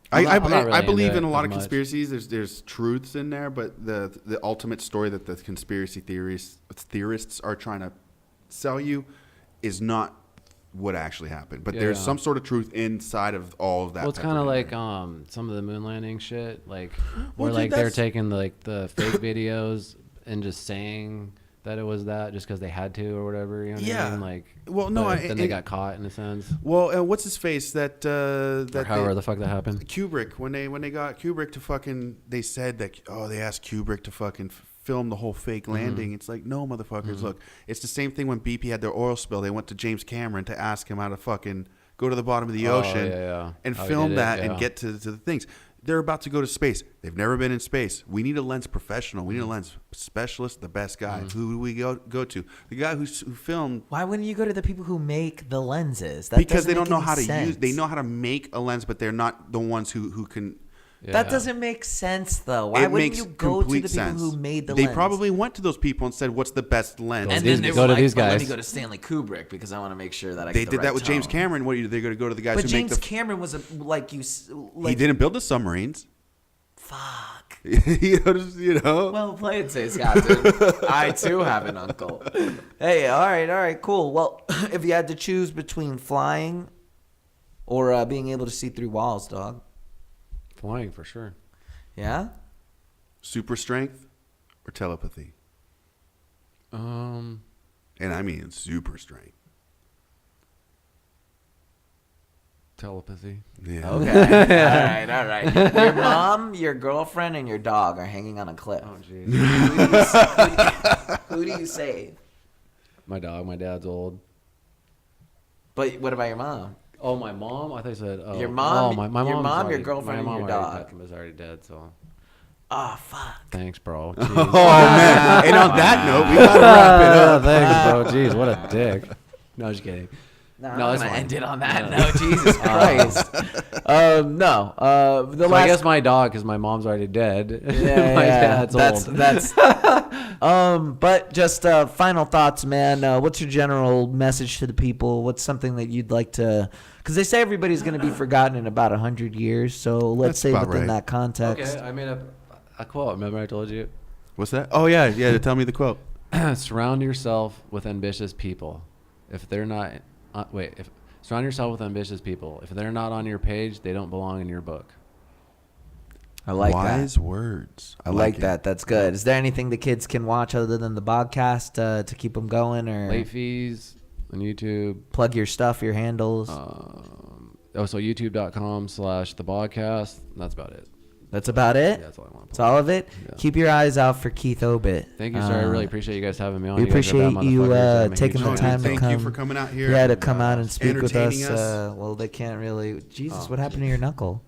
Speaker 2: I believe in a lot of conspiracies. There's truths in there, but the ultimate story that the conspiracy theorists are trying to sell you is not what actually happened. But there's some sort of truth inside of all of that.
Speaker 3: Well, it's kind of like some of the moon landing shit, like where like they're taking like the fake videos and just saying that it was that just because they had to or whatever. You know what I mean? Like,
Speaker 2: well, no,
Speaker 3: then they got caught in a sense.
Speaker 2: Well, what's his face? That
Speaker 3: however the fuck that happened.
Speaker 2: Kubrick, when they got Kubrick to fucking, they said that they asked Kubrick to fucking film the whole fake landing. It's like, no, motherfuckers. Look, it's the same thing when BP had their oil spill. They went to James Cameron to ask him how to fucking go to the bottom of the ocean and film that and get to the things. They're about to go to space. They've never been in space. We need a lens professional. We need a lens specialist, the best guy. Who do we go to? The guy who filmed.
Speaker 1: Why wouldn't you go to the people who make the lenses?
Speaker 2: Because they don't know how to use. They know how to make a lens, but they're not the ones who can.
Speaker 1: Yeah. That doesn't make sense, though. Why wouldn't you go to the people who made the lens?
Speaker 2: They probably went to those people and said, "What's the best lens?"
Speaker 1: And then they were like, "Let me go to Stanley Kubrick because I want to make sure that I." They did that with
Speaker 2: James Cameron. What are they going to go to the guys who make the?
Speaker 1: But James Cameron was
Speaker 2: he didn't build the submarines.
Speaker 1: Fuck.
Speaker 2: you know.
Speaker 1: Well played, says Captain. I too have an uncle. Hey, all right, cool. Well, if you had to choose between flying or being able to see through walls, dog.
Speaker 3: Flying for sure.
Speaker 1: Yeah.
Speaker 2: Super strength or telepathy? And I mean super strength.
Speaker 3: Telepathy.
Speaker 2: Yeah.
Speaker 1: Okay. All right. Your mom, your girlfriend, and your dog are hanging on a cliff.
Speaker 3: Oh, jeez.
Speaker 1: Who do you save?
Speaker 3: My dog. My dad's old.
Speaker 1: But what about your mom?
Speaker 3: Oh, my mom? I thought you said... Oh,
Speaker 1: your mom,
Speaker 3: my mom,
Speaker 1: your girlfriend, and your dog.
Speaker 3: Was already dead, so...
Speaker 1: Oh, fuck.
Speaker 3: Thanks, bro.
Speaker 2: Oh, man. And on that note, we got to wrap it up.
Speaker 3: Thanks, bro. Jeez, what a dick. No, just kidding.
Speaker 1: No,
Speaker 3: No,
Speaker 1: I'm
Speaker 3: that's
Speaker 1: gonna
Speaker 3: fine.
Speaker 1: end it on that.
Speaker 3: No.
Speaker 1: No, Jesus Christ. No. The
Speaker 3: So
Speaker 1: last.
Speaker 3: I guess my dog, because my mom's already dead.
Speaker 1: Yeah,
Speaker 3: My
Speaker 1: yeah.
Speaker 3: dad's old.
Speaker 1: That's. But just final thoughts, man. What's your general message to the people? What's something that you'd like to? Because they say everybody's going to be forgotten in about 100 years. So let's
Speaker 2: That's
Speaker 1: say
Speaker 2: about
Speaker 1: within
Speaker 2: right.
Speaker 1: that context.
Speaker 3: Okay, I made a quote. Remember I told you?
Speaker 2: What's that? Oh yeah. Tell me the quote.
Speaker 3: Surround yourself with ambitious people. If they're not, surround yourself with ambitious people. If they're not on your page, they don't belong in your book.
Speaker 1: I like
Speaker 2: Wise
Speaker 1: that.
Speaker 2: words.
Speaker 1: I like that. That's good. Is there anything the kids can watch other than the podcast to keep them going, or
Speaker 3: Late fees on YouTube.
Speaker 1: plug your stuff, your handles?
Speaker 3: So youtube.com/thebodcast. That's about it.
Speaker 1: That's about it.
Speaker 3: Yeah, that's all I want.
Speaker 1: That's all of it.
Speaker 3: Yeah.
Speaker 1: Keep your eyes out for Keith Obit.
Speaker 3: Thank you, sir. I really appreciate you guys having me on.
Speaker 1: We
Speaker 3: You guys are bad
Speaker 1: appreciate you
Speaker 3: motherfuckers. I'm a
Speaker 1: taking
Speaker 3: huge
Speaker 1: the
Speaker 3: fan.
Speaker 1: time to
Speaker 2: Thank
Speaker 1: come.
Speaker 2: you for coming out here.
Speaker 1: Yeah, to come out and speak with us.
Speaker 2: entertaining
Speaker 1: Well, they can't really. Jesus, what happened to your knuckle?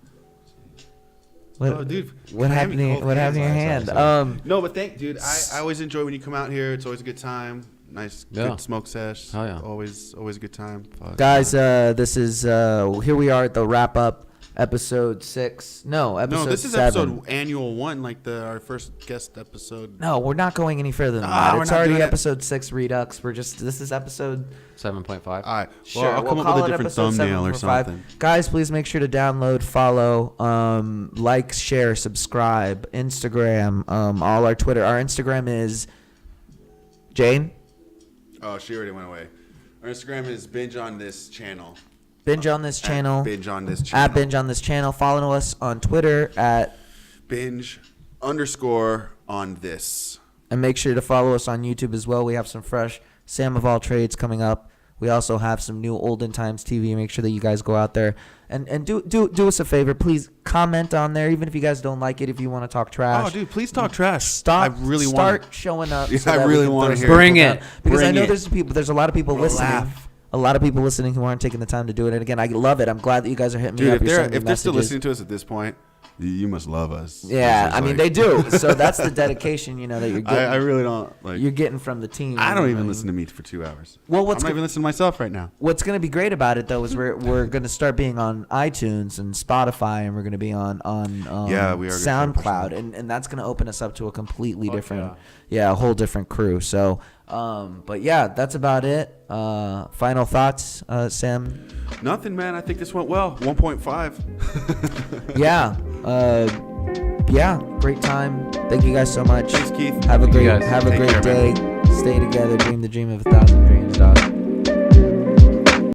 Speaker 1: What,
Speaker 2: Oh, dude.
Speaker 1: what happened to your hand?
Speaker 3: Sorry.
Speaker 2: No, but dude. I always enjoy when you come out here. It's always a good time. Nice, good smoke sesh.
Speaker 3: Oh, yeah.
Speaker 2: Always a good time.
Speaker 1: Guys, this is here we are at the wrap up. Episode 6. No, episode 7.
Speaker 2: No, this is episode annual 1, like our first guest episode.
Speaker 1: No, we're not going any further than that. It's already episode 6 Redux. This is episode
Speaker 3: 7.5.
Speaker 2: All right.
Speaker 1: Sure,
Speaker 2: Well, I'll come up with a different thumbnail or something.
Speaker 1: Guys, please make sure to download, follow, like, share, subscribe, Instagram, all our Twitter. Our Instagram is Jane.
Speaker 2: Oh, she already went away. Our Instagram is Binge on this channel.
Speaker 1: Binge on this channel.
Speaker 2: Binge on this channel.
Speaker 1: At Binge on this channel. Follow us on Twitter at
Speaker 2: Binge_on this.
Speaker 1: And make sure to follow us on YouTube as well. We have some fresh Sam of all trades coming up. We also have some new Olden Times TV. Make sure that you guys go out there and do us a favor. Please comment on there, even if you guys don't like it. If you want to talk trash,
Speaker 2: Oh, dude, please talk trash.
Speaker 1: start
Speaker 2: want
Speaker 1: showing up.
Speaker 2: Yeah,
Speaker 1: so
Speaker 2: I
Speaker 1: that we
Speaker 2: really
Speaker 1: can
Speaker 2: wanna
Speaker 1: throw
Speaker 2: hear
Speaker 1: some
Speaker 2: it.
Speaker 3: Bring
Speaker 1: people
Speaker 3: it.
Speaker 1: down. Because I
Speaker 2: Bring
Speaker 1: know
Speaker 2: it.
Speaker 1: there's a lot of people listening.
Speaker 2: Laugh.
Speaker 1: A lot of people listening who aren't taking the time to do it. And again, I love it. I'm glad that you guys are hitting me
Speaker 2: Dude,
Speaker 1: up. You're sending me
Speaker 2: if they're still
Speaker 1: messages.
Speaker 2: listening to us at this point, you must love us.
Speaker 1: Yeah,
Speaker 2: This is
Speaker 1: I mean they do. So that's the dedication, that you're getting.
Speaker 2: I really don't like.
Speaker 1: You're getting from the team.
Speaker 2: I don't even listen to me for 2 hours.
Speaker 1: Well,
Speaker 2: I'm not even listening to myself right now.
Speaker 1: What's going to be great about it though is we're going to start being on iTunes and Spotify, and we're going to be on
Speaker 2: Yeah, we are gonna start pushing
Speaker 1: SoundCloud,
Speaker 2: that.
Speaker 1: and that's going to open us up to a completely
Speaker 3: Fuck
Speaker 1: different, a whole different crew. So, but yeah, that's about it. Final thoughts, Sam?
Speaker 2: Nothing, man. I think this went well. 1.5.
Speaker 1: Yeah, great time. Thank you guys so much.
Speaker 2: Thanks, Keith.
Speaker 1: Have a
Speaker 3: Thank you
Speaker 1: great
Speaker 3: guys.
Speaker 1: have a
Speaker 2: Take
Speaker 1: great
Speaker 2: care,
Speaker 1: day.
Speaker 2: man.
Speaker 1: Stay together. Dream the dream of 1,000 dreams.